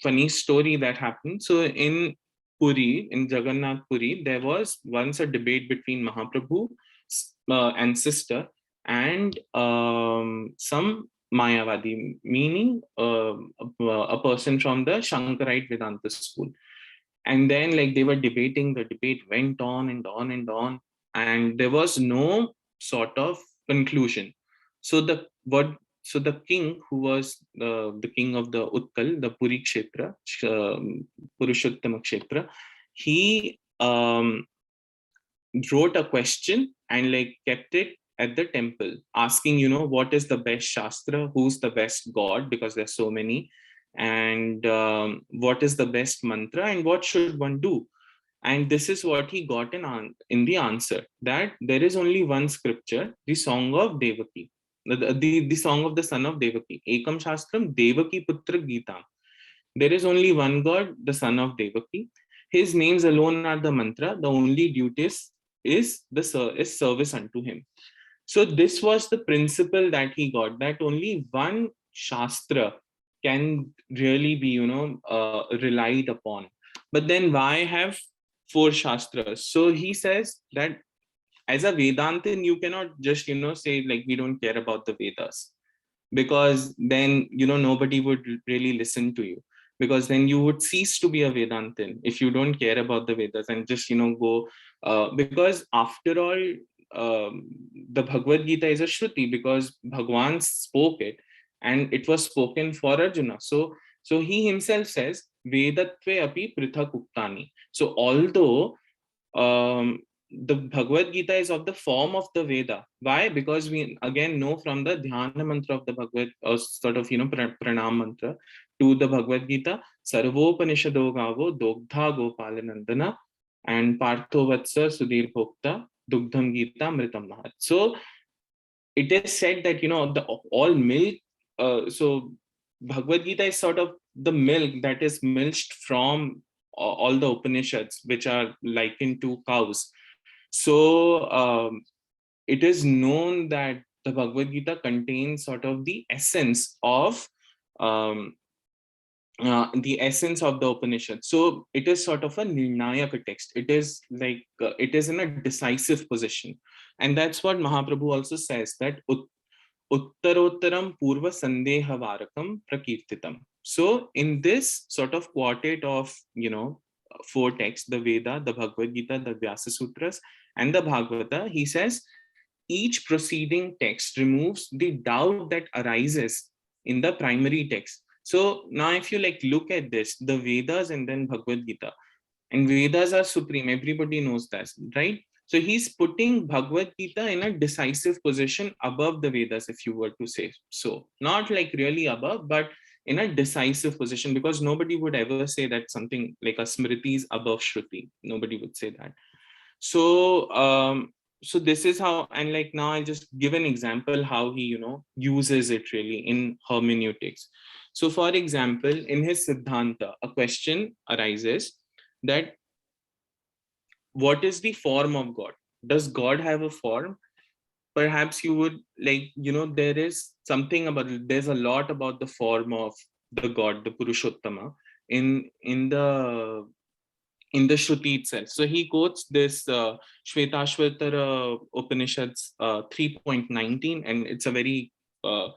funny story that happened. So in Puri, in Jagannath Puri, there was once a debate between Mahaprabhu and sister and some Mayavadi, meaning a person from the Shankarite Vedanta school. And then, like, they were debating, the debate went on and on and on, and there was no sort of conclusion. So the king, who was the king of the Utkal, the Puri Kshetra, Purushottama Kshetra, he wrote a question and, like, kept it at the temple, asking, what is the best Shastra, who's the best God, because there's so many, and what is the best mantra, and what should one do? And this is what he got in the answer, that there is only one scripture, the song of Devaki, the song of the son of Devaki, Ekam Shastram Devaki Putra Gitam. There is only one God, the son of Devaki. His names alone are the mantra. The only duty is service unto him. So this was the principle that he got, that only one Shastra can really be, relied upon. But then why have 4 Shastras? So he says that as a Vedantin, you cannot just, say, like, we don't care about the Vedas, because then, nobody would really listen to you, because then you would cease to be a Vedantin if you don't care about the Vedas and just, go, because after all, the Bhagavad Gita is a Shruti, because Bhagwan spoke it and it was spoken for Arjuna. So he himself says, Vedatve api prithak uktani. So although the Bhagavad Gita is of the form of the Veda. Why? Because we again know from the Dhyana mantra of the Bhagavad, or sort of, Pranam mantra to the Bhagavad Gita, Sarvopanishado Gavo Dogdha Gopalanandana and Partho Vatsa Sudhir Bhokta Dugdham Gita Mritam Mahat. So it is said that, all milk, so Bhagavad Gita is sort of the milk that is milked from all the Upanishads, which are likened to cows. So it is known that the Bhagavad Gita contains sort of the essence of the Upanishad. So it is sort of a Nirnayaka text. It is like, it is in a decisive position. And that's what Mahaprabhu also says, that Uttarottaram Purva Sandeha Varakam Prakirtitam. So in this sort of quartet of, 4 texts, the Veda, the Bhagavad Gita, the Vyasa Sutras, and the Bhagavata, he says, each preceding text removes the doubt that arises in the primary text. So now if you look at this, the Vedas and then Bhagavad Gita, and Vedas are supreme, everybody knows that, right? So he's putting Bhagavad Gita in a decisive position above the Vedas, if you were to say so. Not like really above, but in a decisive position, because nobody would ever say that something like a Smriti is above Shruti. Nobody would say that. So so this is how, and now I'll just give an example how he, uses it really in hermeneutics. So for example, in his Siddhanta, a question arises that what is the form of God? Does God have a form? Perhaps you would there is something about, there's a lot about the form of the God, the Purushottama, in the Shruti itself. So he quotes this Shvetashvatara Upanishads 3.19, and it's a very um,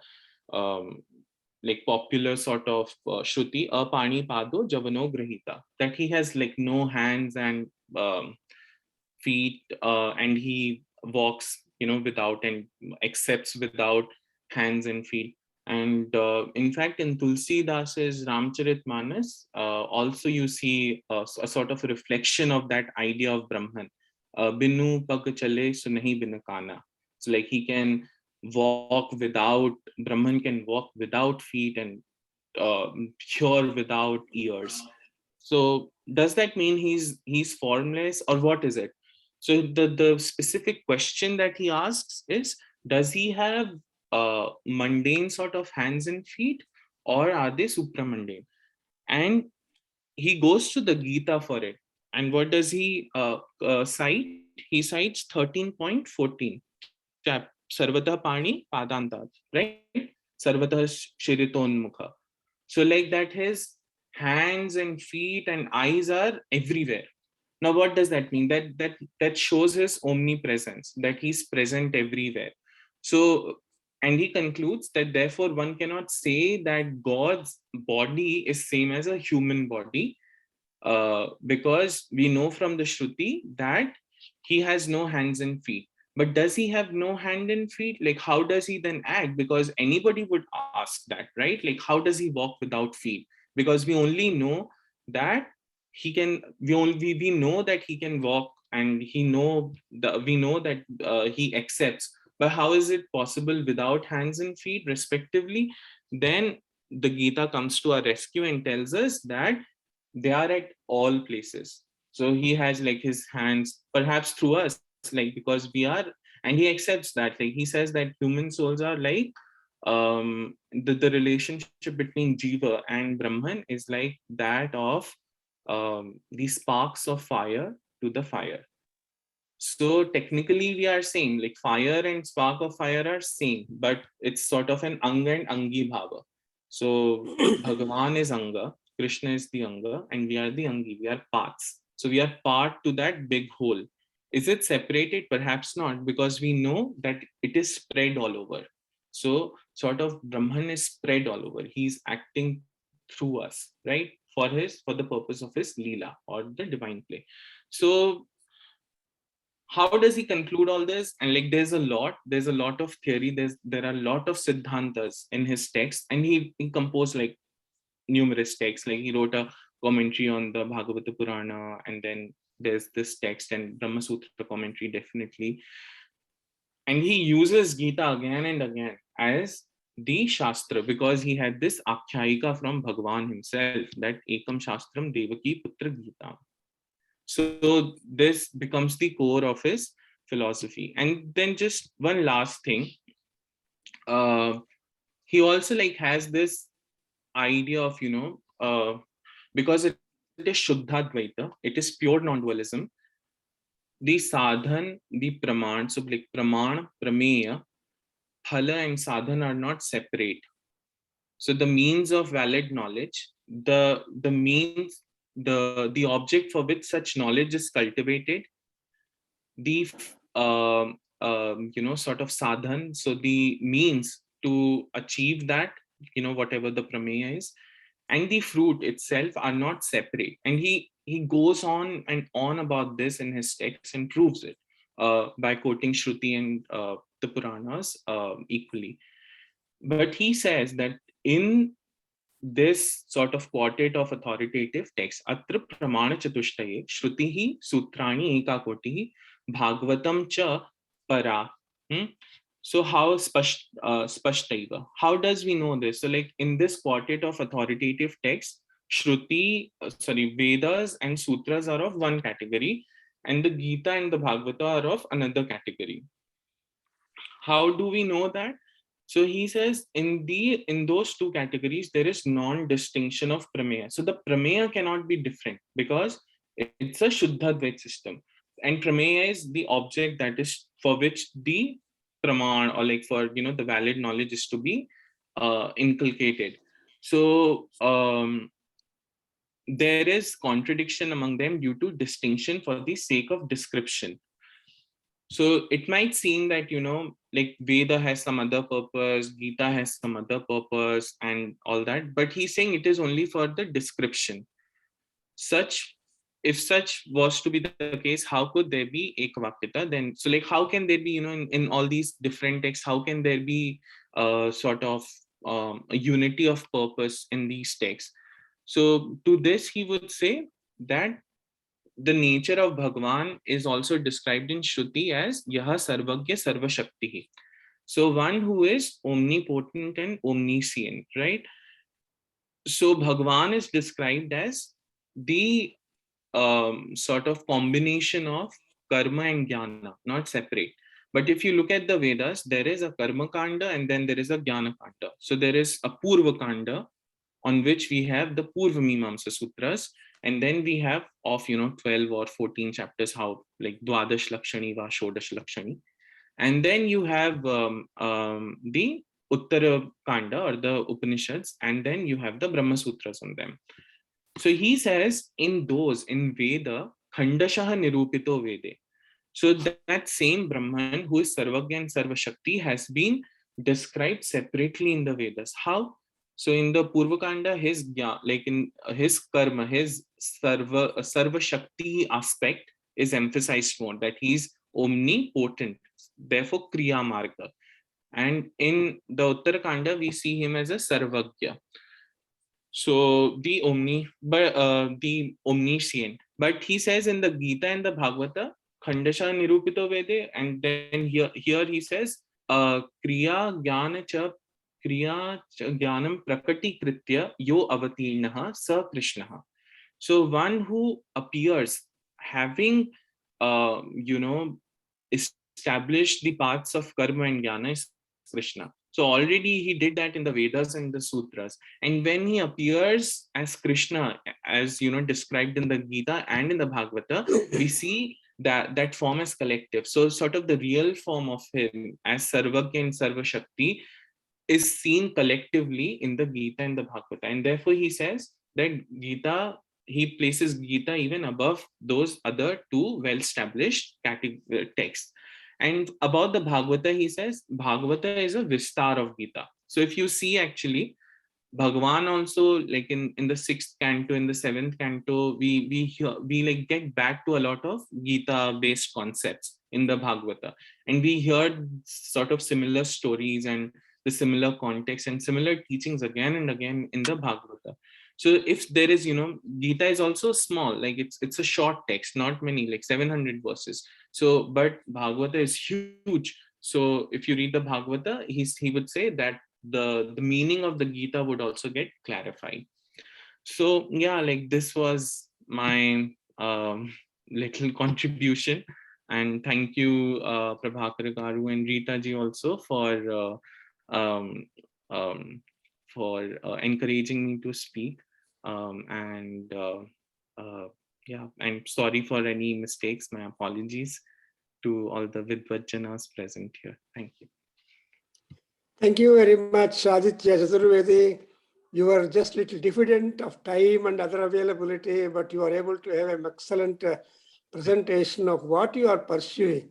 popular sort of Shruti, apani pado javano grahita, that he has no hands and feet, and he walks without, and accepts without hands and feet. And in fact, in Tulsi Das's Ramcharitmanas, also you see a sort of a reflection of that idea of Brahman. Binu pag chale so nahi bin kana. So he can walk without, Brahman can walk without feet, and hear without ears. So does that mean he's formless, or what is it? So the specific question that he asks is, does he have mundane sort of hands and feet, or are they supramundane? And he goes to the Gita for it. And what does he cite? He cites 13.14, Sarvata Pani Padantat, right? Sarvata Shiriton Mukha. So that his hands and feet and eyes are everywhere. Now, what does that mean? That shows his omnipresence, that he's present everywhere. So, and he concludes that therefore one cannot say that God's body is same as a human body, because we know from the Shruti that he has no hands and feet. But does he have no hand and feet? How does he then act? Because anybody would ask that, right? How does he walk without feet? Because we only know that he can, we know that he can walk, and we know that he accepts. But how is it possible without hands and feet, respectively? Then the Gita comes to our rescue and tells us that they are at all places. So he has his hands, perhaps through us, because we are, and he accepts that. He says that human souls are the relationship between Jiva and Brahman is like that of the sparks of fire to the fire. So technically we are saying fire and spark of fire are same, but it's sort of an anga and angi bhava. So Bhagavan is anga, Krishna is the anga, and we are the angi, we are parts. So we are part to that big whole. Is it separated? Perhaps not, because we know that it is spread all over. So sort of Brahman is spread all over. He's acting through us, right? For the purpose of his Leela, or the divine play. So how does he conclude all this? And there's a lot of theory, there are a lot of siddhantas in his text, and he composed numerous texts. He wrote a commentary on the Bhagavata Purana, and then there's this text and Brahma Sutra commentary, definitely. And he uses Gita again and again as the Shastra, because he had this Akhyayika from Bhagavan himself, that Ekam Shastram Devaki Putra Gita. So this becomes the core of his philosophy. And then just one last thing, he also has this idea of because it is Shuddha Dvaita, it is pure non-dualism. The sadhan, the praman, so praman, prameya, phala and sadhan are not separate. So the means of valid knowledge, the means, the object for which such knowledge is cultivated, the sort of sadhan, so the means to achieve that, whatever the prameya is, and the fruit itself are not separate. And he goes on and on about this in his text and proves it by quoting Shruti and the Puranas equally. But he says that in this sort of quartet of authoritative texts, atra pramana chatushtaye shrutihi sutrani ekakotihi bhagavatam cha para. So how spashtaiva? How does we know this? So in this quartet of authoritative texts, Vedas and Sutras are of one category, and the Gita and the Bhagavata are of another category. How do we know that? So he says in those two categories, there is non-distinction of prameya. So the prameya cannot be different, because it's a Shuddha Dvait system. and prameya is the object that is for which the praman, or like for the valid knowledge is to be inculcated. So there is contradiction among them due to distinction for the sake of description. So it might seem that like Veda has some other purpose, Gita has some other purpose, and all that, but he's saying it is only for the description. If such was to be the case, how could there be ekavakyata then? So like how can there be in all these different texts, how can there be sort of a unity of purpose in these texts? So to this he would say that the nature of Bhagwan is also described in Shruti as Yaha Sarvagya Sarvashaktihi. So one who is omnipotent and omniscient, right? So Bhagwan is described as the sort of combination of karma and jnana, not separate. But if you look at the Vedas, there is a karma kanda and then there is a jnana kanda. So there is a purva kanda on which we have the Purva Mimamsa Sutras, and then we have of 12 or 14 chapters, how like Dwadash Lakshani va Shodash Lakshani, and then you have the Uttara Kanda or the Upanishads, and then you have the Brahma Sutras on them. So he says in Veda, Khandashaha Nirupito Vede. So that same Brahman who is Sarvagya and Sarvashakti has been described separately in the Vedas. How? So in the Purvakanda, his karma, his Sarva Shakti aspect is emphasized more, that he's omnipotent, therefore Kriya Marga. And in the Uttarakanda, we see him as a Sarvagya. So the omniscient. But he says in the Gita and the Bhagavata, Khandasha Nirupito Vede, and then here he says, Kriya Jnana Cha Kriya Jnanam Prakati Kritya Yo Avatirnaha Sa Krishnaha. So one who appears having established the paths of karma and jnana is Krishna. So already he did that in the Vedas and the Sutras. And when he appears as Krishna, as described in the Gita and in the Bhagavata, we see that form as collective. So sort of the real form of him as Sarvagya and Sarvashakti is seen collectively in the Gita and the Bhagavata. And therefore he says that he places Gita even above those other two well-established texts. And about the Bhagavata, he says, Bhagavata is a vistar of Gita. So if you see actually, Bhagavan also, like in the 6th canto, in the 7th canto, we like get back to a lot of Gita-based concepts in the Bhagavata. And we heard sort of similar stories and the similar context and similar teachings again and again in the Bhagavata. So if there is, Gita is also small, like it's a short text, not many, like 700 verses. So, but Bhagavata is huge. So if you read the Bhagavata, he would say that the meaning of the Gita would also get clarified. So yeah, like this was my little contribution. And thank you, Prabhakar Garu and Rita ji also for encouraging me to speak. Yeah, I'm sorry for any mistakes. My apologies to all the Vidvajanas present here. Thank you. Thank you very much, Aditya Chaturvedi. You are just a little diffident of time and other availability, but you are able to have an excellent presentation of what you are pursuing.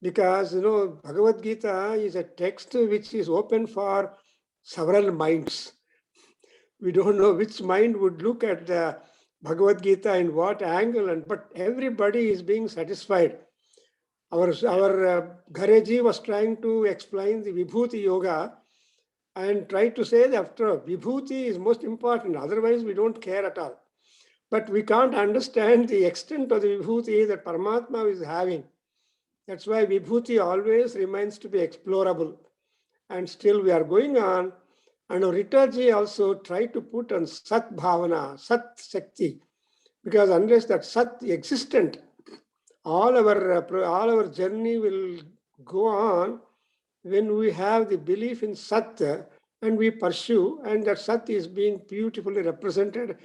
Because, Bhagavad Gita is a text which is open for several minds. We don't know which mind would look at the Bhagavad Gita in what angle, but everybody is being satisfied. Our Ghareji was trying to explain the Vibhuti Yoga and tried to say that after Vibhuti is most important, otherwise we don't care at all. But we can't understand the extent of the Vibhuti that Paramatma is having. That's why Vibhuti always remains to be explorable. And still we are going on. And Ritaji also tried to put on Sat Bhavana, Sat Shakti, because unless that Sat existent, all our journey will go on when we have the belief in Sat and we pursue, and that Sat is being beautifully represented.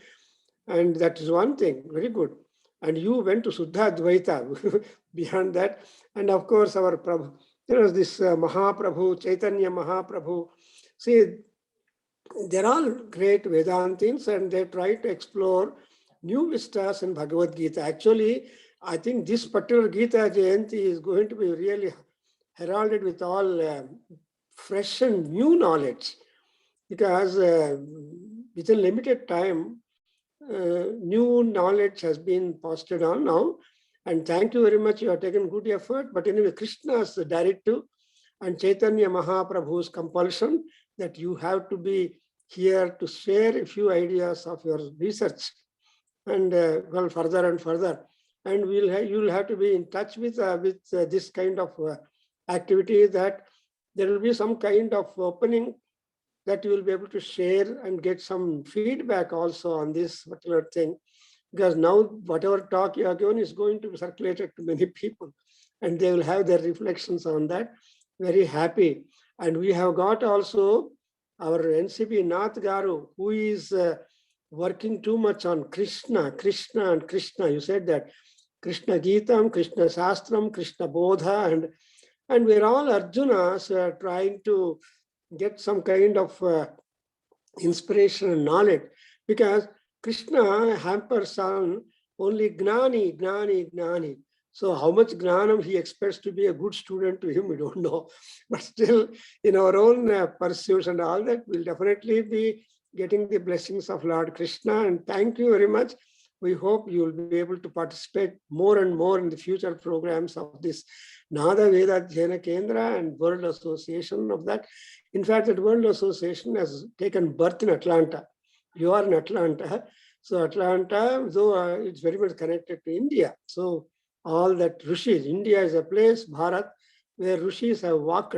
And that is one thing, very good. and you went to Suddha Advaita beyond that. And of course, our Prabhu, there was this Mahaprabhu, Chaitanya Mahaprabhu. See, they're all great Vedantins, and they try to explore new vistas in Bhagavad Gita. Actually, I think this particular Geetha Jayanti is going to be really heralded with all fresh and new knowledge, because within limited time, new knowledge has been posted on now. And thank you very much. You have taken good effort. But anyway, Krishna's directive and Chaitanya Mahaprabhu's compulsion that you have to be here to share a few ideas of your research, and well, further and further. And you'll have to be in touch with this kind of activity, that there will be some kind of opening that you will be able to share and get some feedback also on this particular thing. Because now whatever talk you have given is going to be circulated to many people, and they will have their reflections on that. Very happy. And we have got also our NCP Nath Garu, who is working too much on Krishna. You said that Krishna Geetam, Krishna Shastram, Krishna Bodha, and we're all Arjunas trying to get some kind of inspiration and knowledge, because Krishna hampers on only Gnani. So how much Gnanam he expects to be a good student to him, we don't know. But still, in our own pursuits and all that, we'll definitely be getting the blessings of Lord Krishna. And thank you very much. We hope you will be able to participate more and more in the future programs of this Nada Veda Adhyayana Kendra and World Association of that. In fact, that World Association has taken birth in Atlanta. You are in Atlanta. So Atlanta, though it's very much connected to India. So all that Rishis, India is a place, Bharat, where Rishis have walked,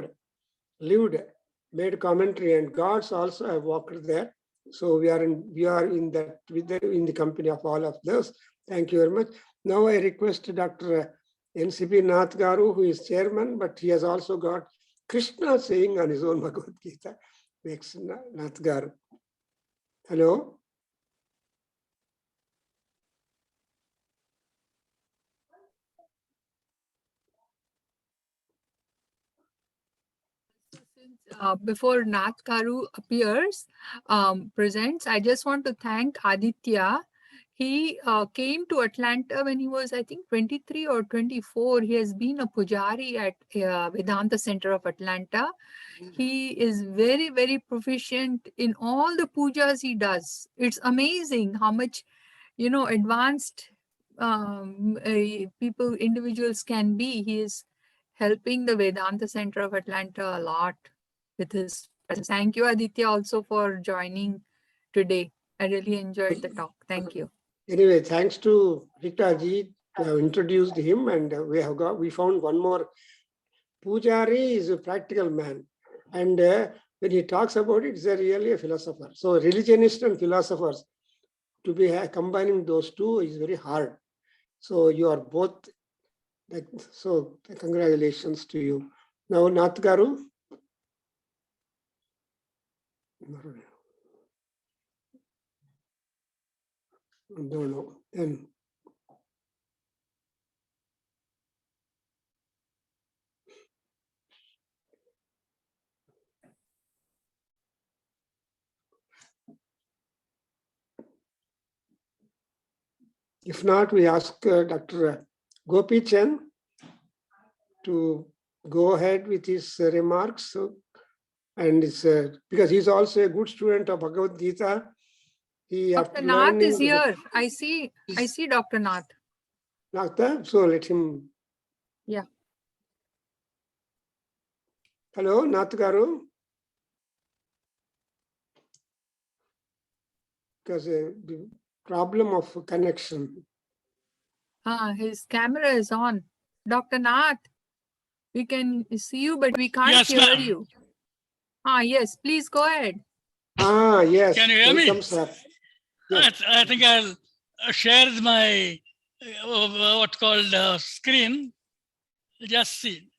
lived, made commentary, and gods also have walked there. So we are in the company of all of those. Thank you very much. Now I request Dr. NCP Nath Garu, who is chairman, but he has also got Krishna saying on his own Bhagavad Gita. Next, Nath Garu. Hello. Before Nath Karu appears, presents, I just want to thank Aditya. He came to Atlanta when he was, I think, 23 or 24. He has been a pujari at Vedanta Center of Atlanta. He is very, very proficient in all the pujas he does. It's amazing how much, advanced individuals can be. He is helping the Vedanta Center of Atlanta a lot with his presence. Thank you, Aditya, also for joining today. I really enjoyed the talk. Thank you. Anyway, thanks to Rita ji to have introduced him, and we found one more. Pujari is a practical man, and when he talks about it, he's really a philosopher. So religionists and philosophers, to be combining those two is very hard. So you are both. So congratulations to you. Now Nath Garu. Don't know. And if not, we ask Dr. Gopi Chen to go ahead with his remarks. So, and it's because he's also a good student of Bhagavad Gita. Dr. Nath is here. I see Dr. Nath. Nath, so let him. Yeah. Hello, Nath Garu. Because the problem of connection. His camera is on. Dr. Nath, we can see you, but we can't hear you. Yes, please go ahead. Yes. Can you hear me? Sir. Yes. I think I'll share my what's called screen. Just see.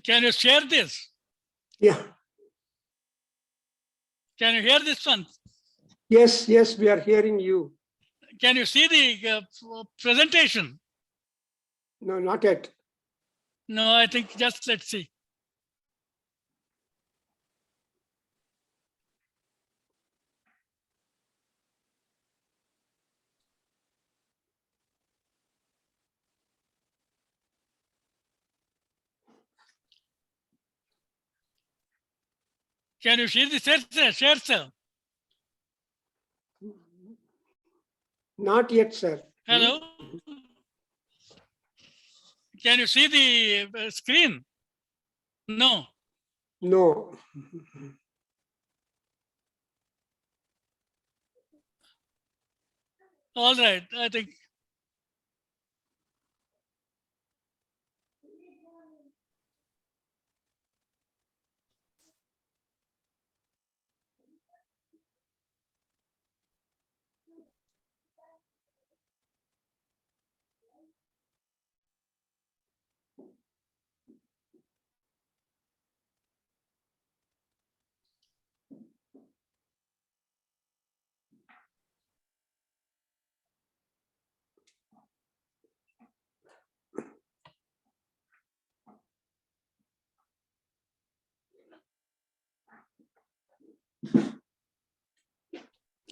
Can you share this? Yeah. Can you hear this one? Yes, yes, we are hearing you. Can you see the presentation? No, not yet. No, I think just let's see. Can you see the share, sir? Not yet, sir. Hello? Can you see the screen? No. No. All right, I think.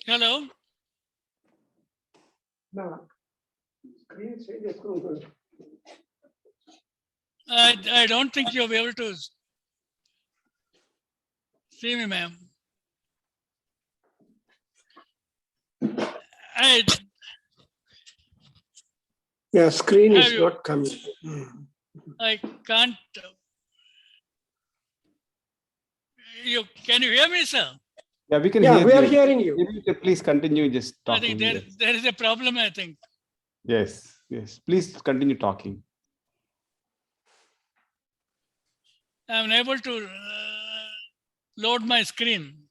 Hello? No. I don't think you'll be able to see me, ma'am. Yeah, screen is you- not coming. I can't. Can you hear me, sir? Yeah, we can Yeah, hear we are you. hearing you. Maybe you can please continue just I talking. think there is a problem, I think. Yes, yes. Please continue talking. I'm unable to load my screen.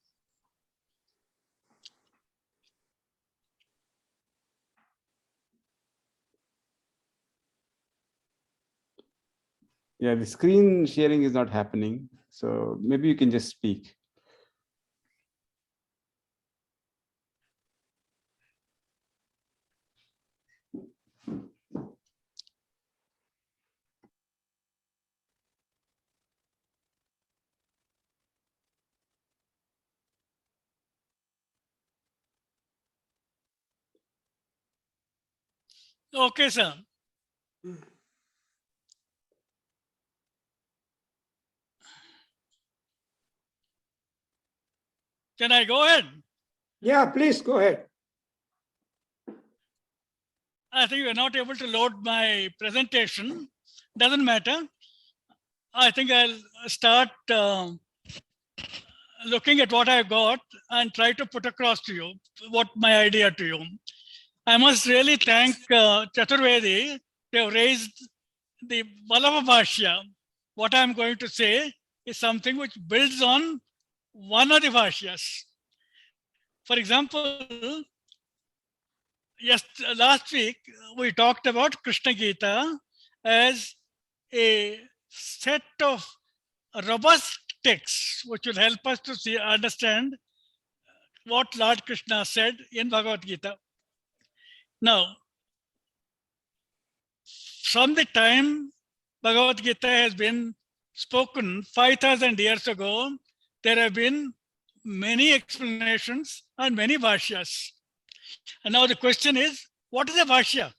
Yeah, the screen sharing is not happening. So maybe you can just speak. Okay, sir. Can I go ahead? Yeah, please go ahead. I think you're not able to load my presentation. Doesn't matter. I think I'll start looking at what I've got and try to put across to you what my idea to you. I must really thank Chaturvedi. They have raised the Vallabha Bhashya. What I'm going to say is something which builds on one of the Bhashyas. For example, last week we talked about Krishna Gita as a set of robust texts which will help us to understand what Lord Krishna said in Bhagavad Gita. Now, from the time Bhagavad Gita has been spoken 5,000 years ago, there have been many explanations and many bhashyas. And now the question is, what is a bhashya?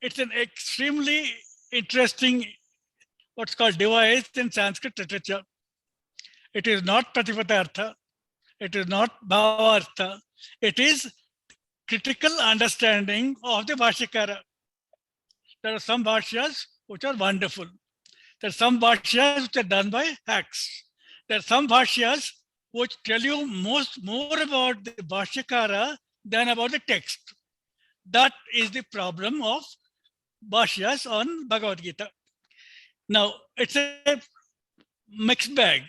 It's an extremely interesting, what's called device in Sanskrit literature. It is not pratipadartha. It is not bhavartha. It is critical understanding of the bhashyakara. There are some bhashyas which are wonderful. There are some bhashyas which are done by hacks. There are some bhashyas which tell you more about the bhashyakara than about the text. That is the problem of bhashyas on Bhagavad Gita. Now, it's a mixed bag.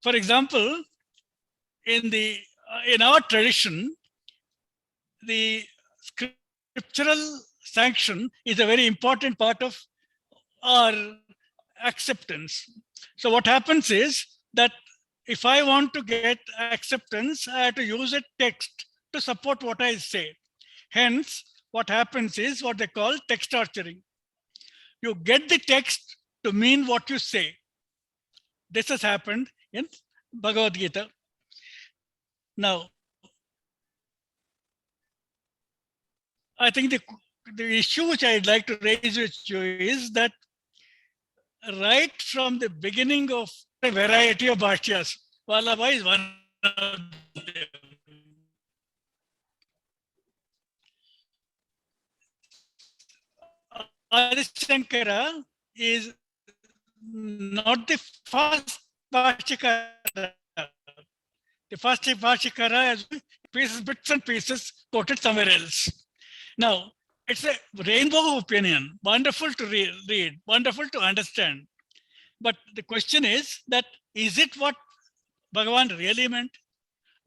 For example, in our tradition, the scriptural sanction is a very important part of our acceptance. So what happens is that if I want to get acceptance, I have to use a text to support what I say. Hence, what happens is what they call text torturing. You get the text to mean what you say. This has happened in Bhagavad Gita. Now, I think the issue which I'd like to raise with you is that right from the beginning of a variety of bhashyas, Vallabha is one of them. Adi Shankara is not the first Bhashyakara. The first Bhashyakara has pieces, bits and pieces quoted somewhere else. Now, it's a rainbow of opinion, wonderful to read, wonderful to understand. But the question is that, is it what Bhagavan really meant?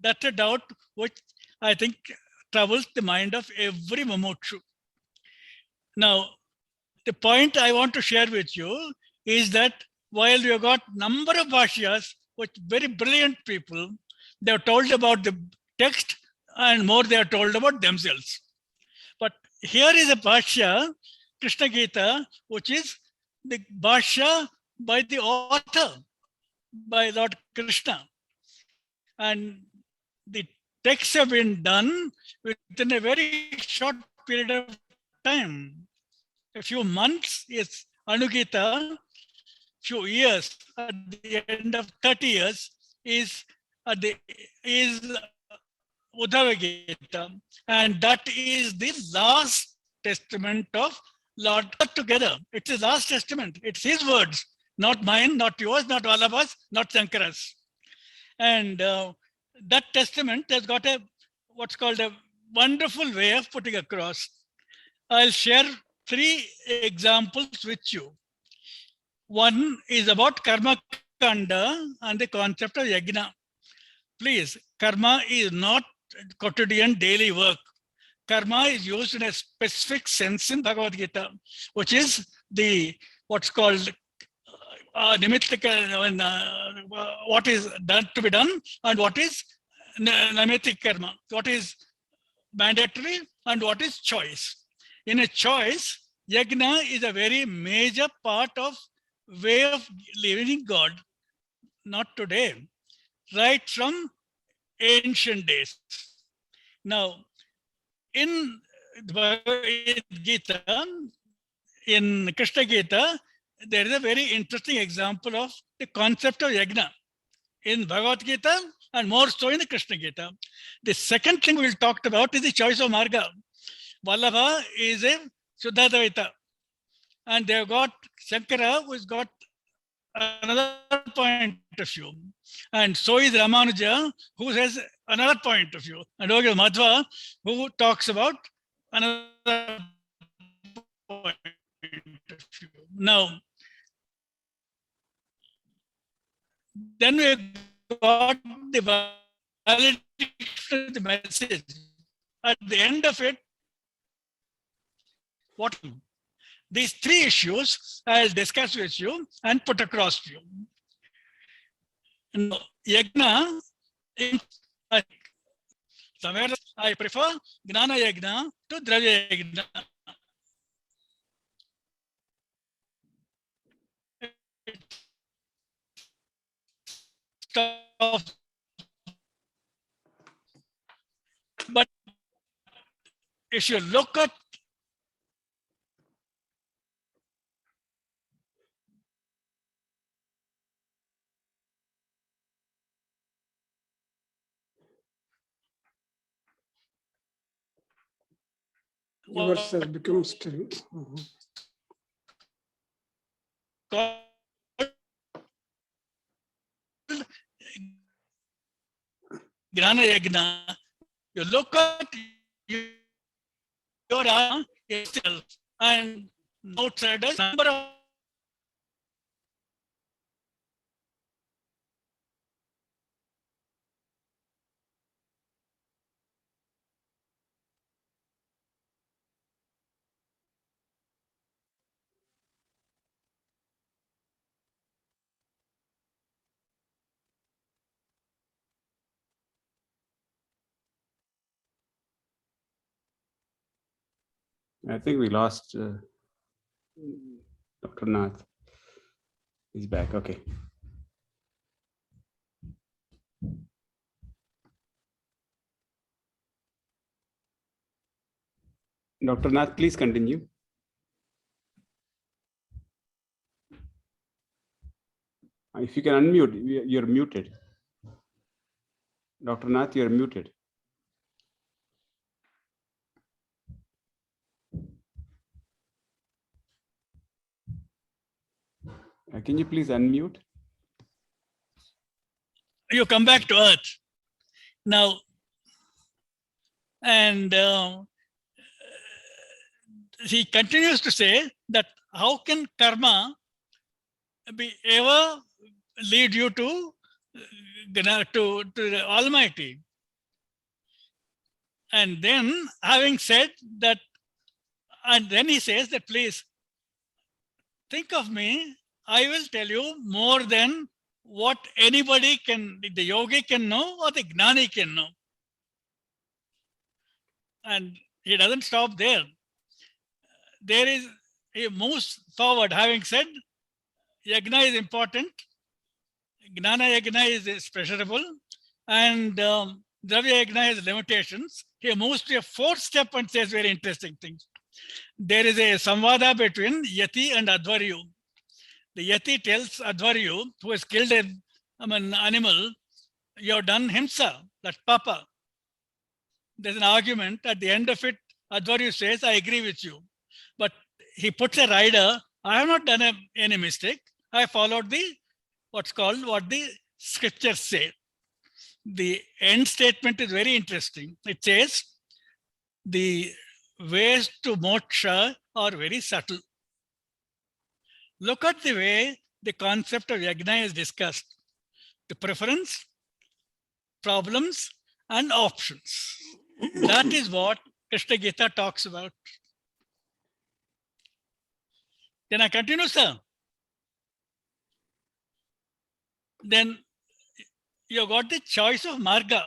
That's a doubt which I think troubles the mind of every mumukshu. Now, the point I want to share with you is that while you have got number of bhashyas with very brilliant people, they are told about the text and more they are told about themselves. But here is a bhashya, Krishna Gita, which is the bhashya by the author, by Lord Krishna. And the texts have been done within a very short period of time. A few months is Anugita, few years, at the end of 30 years is Uddhava Gita, and that is the last testament of Lord together. It's his last testament. It's his words, not mine, not yours, not Vallabha's, not Shankara's. And that testament has got a what's called a wonderful way of putting across. I'll share 3 examples with you. One is about karma kanda and the concept of yajna. Please, karma is not quotidian daily work. Karma is used in a specific sense in Bhagavad Gita, which is the what's called what is done to be done and what is naimittik karma, what is mandatory and what is choice. In a choice, yajna is a very major part of way of living God, not today, right from ancient days. Now, in Bhagavad Gita, in Krishna Gita, there is a very interesting example of the concept of yajna in Bhagavad Gita and more so in the Krishna Gita. The second thing we'll talk about is the choice of marga. Vallabha is a Shuddhadvaita, and they've got Shankara, who's got another point of view, and so is Ramanuja, who has another point of view, and okay, Madhva, who talks about another point of view. Now, then we got the validity of the message. At the end of it, what these 3 issues I'll discuss with you and put across to you. Now, yajna, somewhere I prefer gnana yajna to dravya yajna. But if you look at Yours has become still. Gnana Yajna, you look at your arm itself and outsiders number of I think we lost Dr. Nath. He's back. Okay. Dr. Nath, please continue. If you can unmute, you're muted. Dr. Nath, you're muted. Can you please unmute? You come back to earth now, and he continues to say that how can karma be ever lead you to the Almighty? And then, having said that, and then he says that, please think of me, I will tell you more than what anybody can, the yogi can know or the gnani can know. And he doesn't stop there. He moves forward, having said yajna is important, gnana yajna is pleasurable, and dravya yajna has limitations. He moves to a fourth step and says very interesting things. There is a samvada between Yati and Advaryu. The Yati tells Advaryu, who has killed an animal, you have done himsa, that papa. There's an argument. At the end of it, Advaryu says, I agree with you. But he puts a rider, I have not done any mistake. I followed what the scriptures say. The end statement is very interesting. It says, the ways to moksha are very subtle. Look at the way the concept of yajna is discussed. The preference, problems, and options. That is what Krishna Gita talks about. Can I continue, sir? Then you got the choice of marga.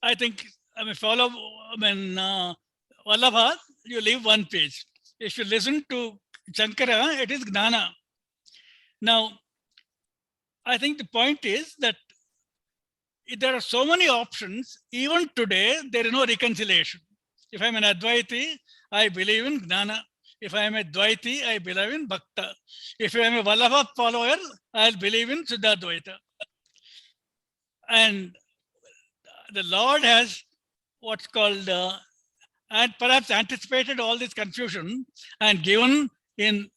I think, follow, Vallabha, you leave one page. If you listen to Shankara, it is Gnana. Now, I think the point is that there are so many options. Even today, there is no reconciliation. If I'm an Advaiti, I believe in Gnana. If I am a Dvaiti, I believe in Bhakta. If I am a Vallabha follower, I'll believe in Siddhadvaita. And the Lord has what's called, and perhaps anticipated all this confusion and given in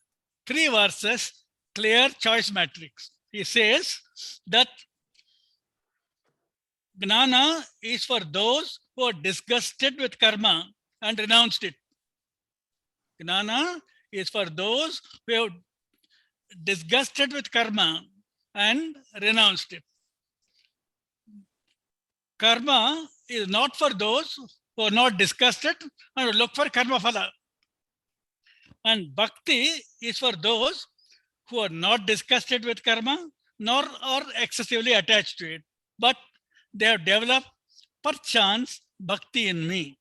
3 verses clear choice matrix. He says that Gnana is for those who are disgusted with karma and renounced it. Gnana is for those who have disgusted with karma and renounced it. Karma is not for those who are not disgusted and look for karma phala. And bhakti is for those who are not disgusted with karma nor are excessively attached to it, but they have developed perchance bhakti in me.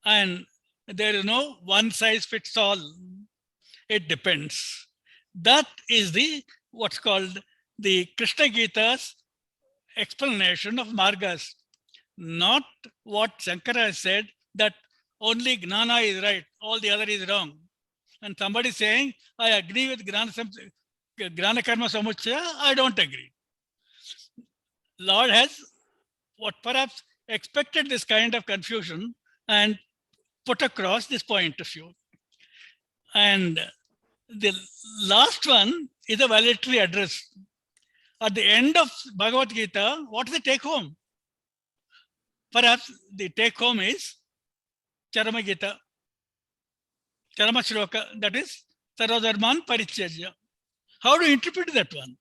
And there is no one size fits all. It depends. That is what's called the Krishna Gita's explanation of margas. Not what Shankara has said, that only Gnana is right, all the other is wrong. And somebody saying, I agree with Gnana Karma Samuchaya, I don't agree. Lord has what perhaps expected this kind of confusion and put across this point of view. And the last one is a valedictory address. At the end of Bhagavad Gita, what is the take home? Perhaps the take home is Charama Gita, Charama Shloka, that is Sarvadharman Parityajya. How do you interpret that one?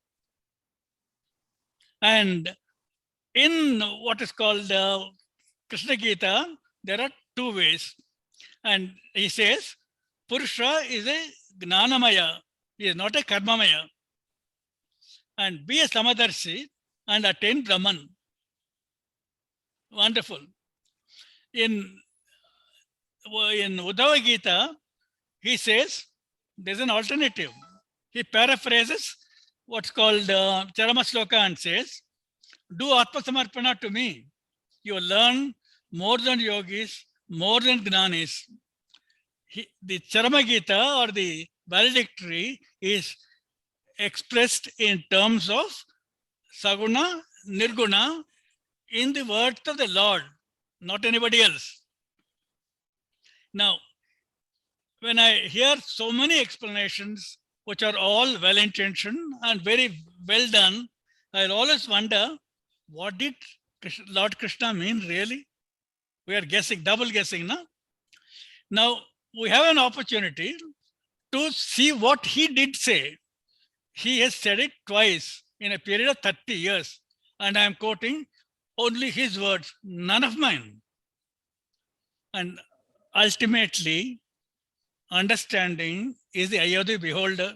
And in what is called Krishna Gita, there are 2 ways. And he says, Purusha is a Gnanamaya, he is not a Karmamaya. And be a Samadarshi and attain Brahman. Wonderful. In in Uddhava Gita, he says there's an alternative. He paraphrases what's called Charama Sloka and says, do Atma Samarpana to me. You will learn more than yogis, more than jnanis. The Charama Gita or the valedictory is expressed in terms of Saguna, Nirguna, in the words of the Lord, not anybody else. Now, when I hear so many explanations, which are all well-intentioned and very well done, I'll always wonder, what did Lord Krishna mean really? We are guessing, double guessing, no? Now, we have an opportunity to see what he did say. He has said it twice in a period of 30 years. And I'm quoting only his words, none of mine. And ultimately, understanding is the eye of the beholder.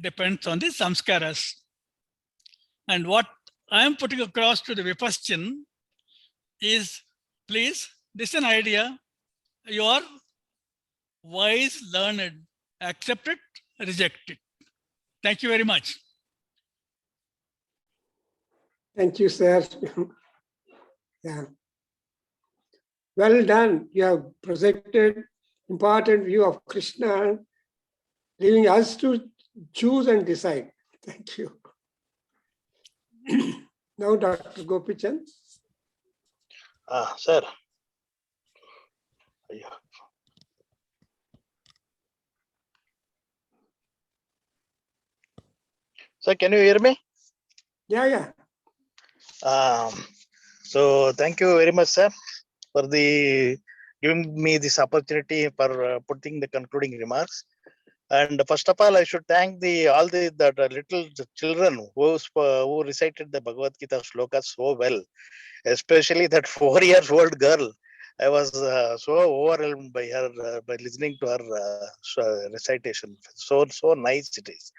Depends on the samskaras. And what I am putting across to the Vipaschan is, please, this is an idea. You are wise, learned, accept it, reject it. Thank you very much. Thank you, sir. Yeah. Well done. You have presented important view of Krishna, leaving us to choose and decide. Thank you. Now, Dr. Gopichan. Sir. Sir, can you hear me? Yeah. So thank you very much, sir, for the giving me this opportunity for putting the concluding remarks. And first of all, I should thank all the little children who recited the Bhagavad Gita slokas so well, especially that 4-year-old girl. I was so overwhelmed by her, by listening to her recitation. So nice it is.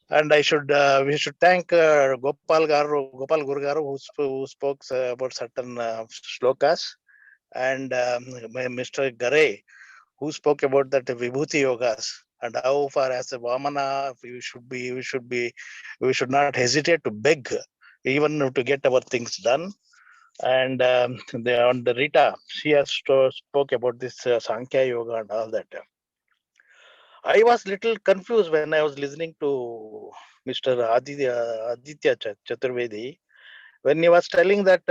And I should we should thank Gopal Guru Garu, who spoke about certain shlokas, and Mr. Garay, who spoke about that Vibhuti yogas and how far as a Vamana we should not hesitate to beg even to get our things done. And on the Rita, she has spoke about this Sankhya Yoga and all that. I was little confused when I was listening to Mr. Aditya Chaturvedi when he was telling that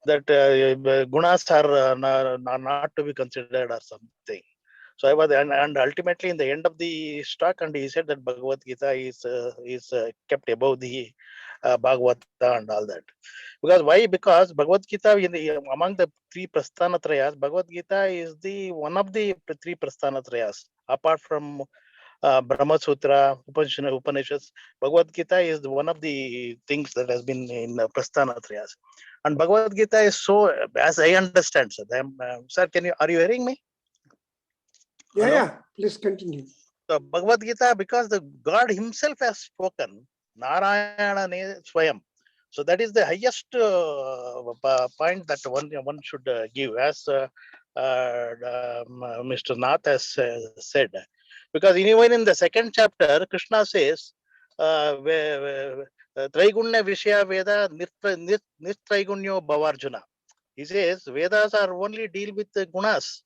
gunas are not to be considered or something. So I was, and ultimately in the end of the talk, and he said that Bhagavad Gita is kept above the Bhagavata and all that. Because why? Because Bhagavad Gita among the three Prasthanatrayas, Bhagavad Gita is one of the three Prasthanatrayas. Apart from Brahma Sutra, Upanishads, Bhagavad Gita is one of the things that has been in Prasthanatrayas. And Bhagavad Gita is so, as I understand, sir. Sir, are you hearing me? Yeah. Please continue. So Bhagavad Gita, because the God Himself has spoken, Narayana Swayam. So that is the highest point that one should give, as Mr. Nath has said. Because even in the second chapter, Krishna says, Traigunya Vishya Veda Nitraigunya Bhavarjuna. He says, Vedas are only deal with the gunas.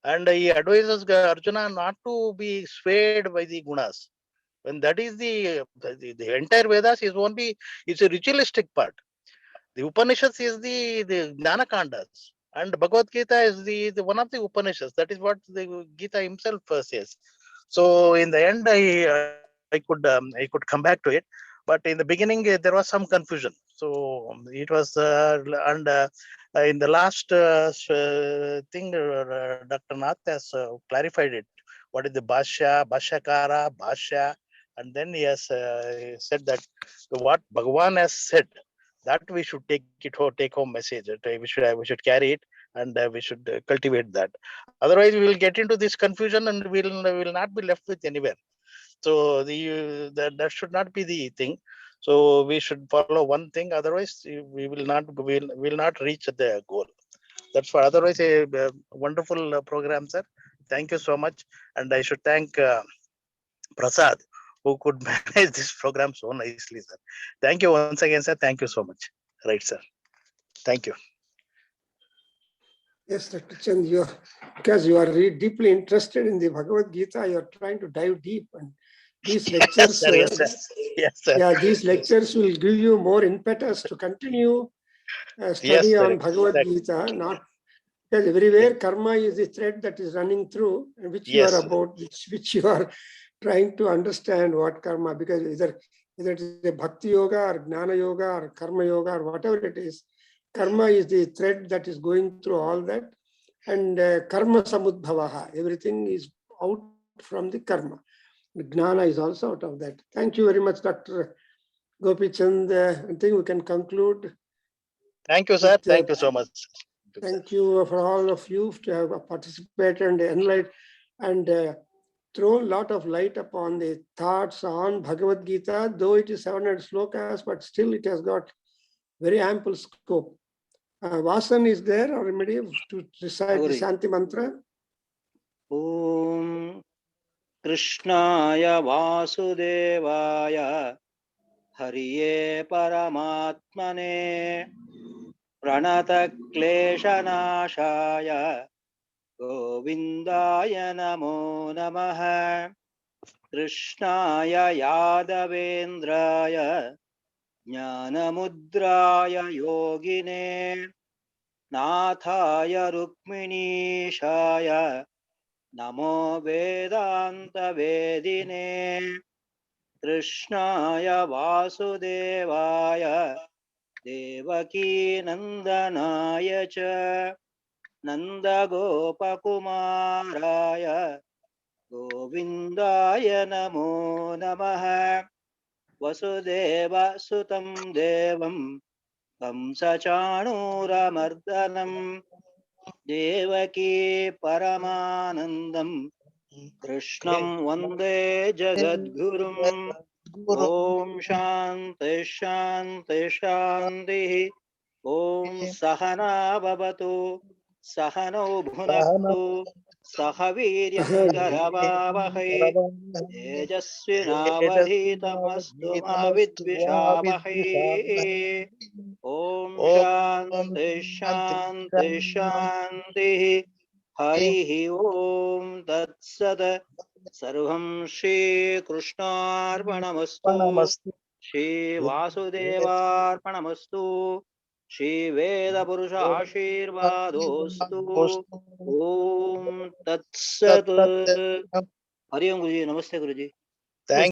And he advises Arjuna not to be swayed by the gunas. And that is the entire Vedas is it's a ritualistic part. The Upanishads is the Jnana Kandas. And Bhagavad Gita is the one of the Upanishads. That is what the Gita himself says. So in the end, I could come back to it. But in the beginning, there was some confusion. So it was, in the last thing, Dr. Nath has clarified it. What is the Bhashya, Bhashyakara, Bhashya? And then he has said that what Bhagavan has said, that we should take home message. We should carry it, and we should cultivate that. Otherwise, we will get into this confusion, and we will not be left with anywhere. So that should not be the thing. So we should follow one thing, otherwise we will not reach the goal. That's for otherwise a wonderful program, sir. Thank you so much. And I should thank Prasad, who could manage this program so nicely, sir. Thank you once again, sir. Thank you so much. Right, sir. Thank you. Yes, Dr. Chand, because you are deeply interested in the Bhagavad Gita, you are trying to dive deep, and these lectures, Yes, sir. Yes, sir. yeah, these lectures will give you more impetus to continue study Yes, on sir. Bhagavad Exactly. Gita. Not because everywhere karma is the thread that is running through, which you Yes, are sir. about, which you are trying to understand what karma, because either it is a bhakti yoga or jnana yoga or karma yoga or whatever it is, karma is the thread that is going through all that, and karma samudbhavaha, everything is out from the karma. The jnana is also out of that. Thank you very much, Dr. Gopi Chand. I think we can conclude. Thank you, sir. Thank you so much. Thank you for all of you to have participated and enlightened and thrown a lot of light upon the thoughts on Bhagavad Gita, though it is 700 slokas, but still it has got very ample scope. Vasan is there or remedy to recite the Shanti mantra? Om Krishnaya Vasudevaya Hariye Paramatmane Pranata Kleshanashaya Govindaya Namo Namaha Krishnaya Yadavendraya Jnanamudraya Yogine Nathaya Rukminishaya Namo Vedanta Vedine Krishnaya Vasudevaya Devaki Nandanaya Cha Nanda Gopakumaraya Govindaya Namo Namaha Vasudeva Sutam Devam Kamsachanuramardanam Devaki Paramanandam Krishnam Vande Jagadgurum Om Shanti Shanti Shanti Om Sahana Bhavatu Sahano Bhunaktu Sahaviryam Karavavahai Tejasvinavadhitamastu ma vidvishavahai Om Shanti Shanti Shanti Harihi Om Tat Sat Sarvam Shri Krishnarpanamastu Shri Vasudevarpanamastu Shri Veda Purusha Ashirvadostu Om Tat Sat Hari Om Guruji, Namaste Guruji.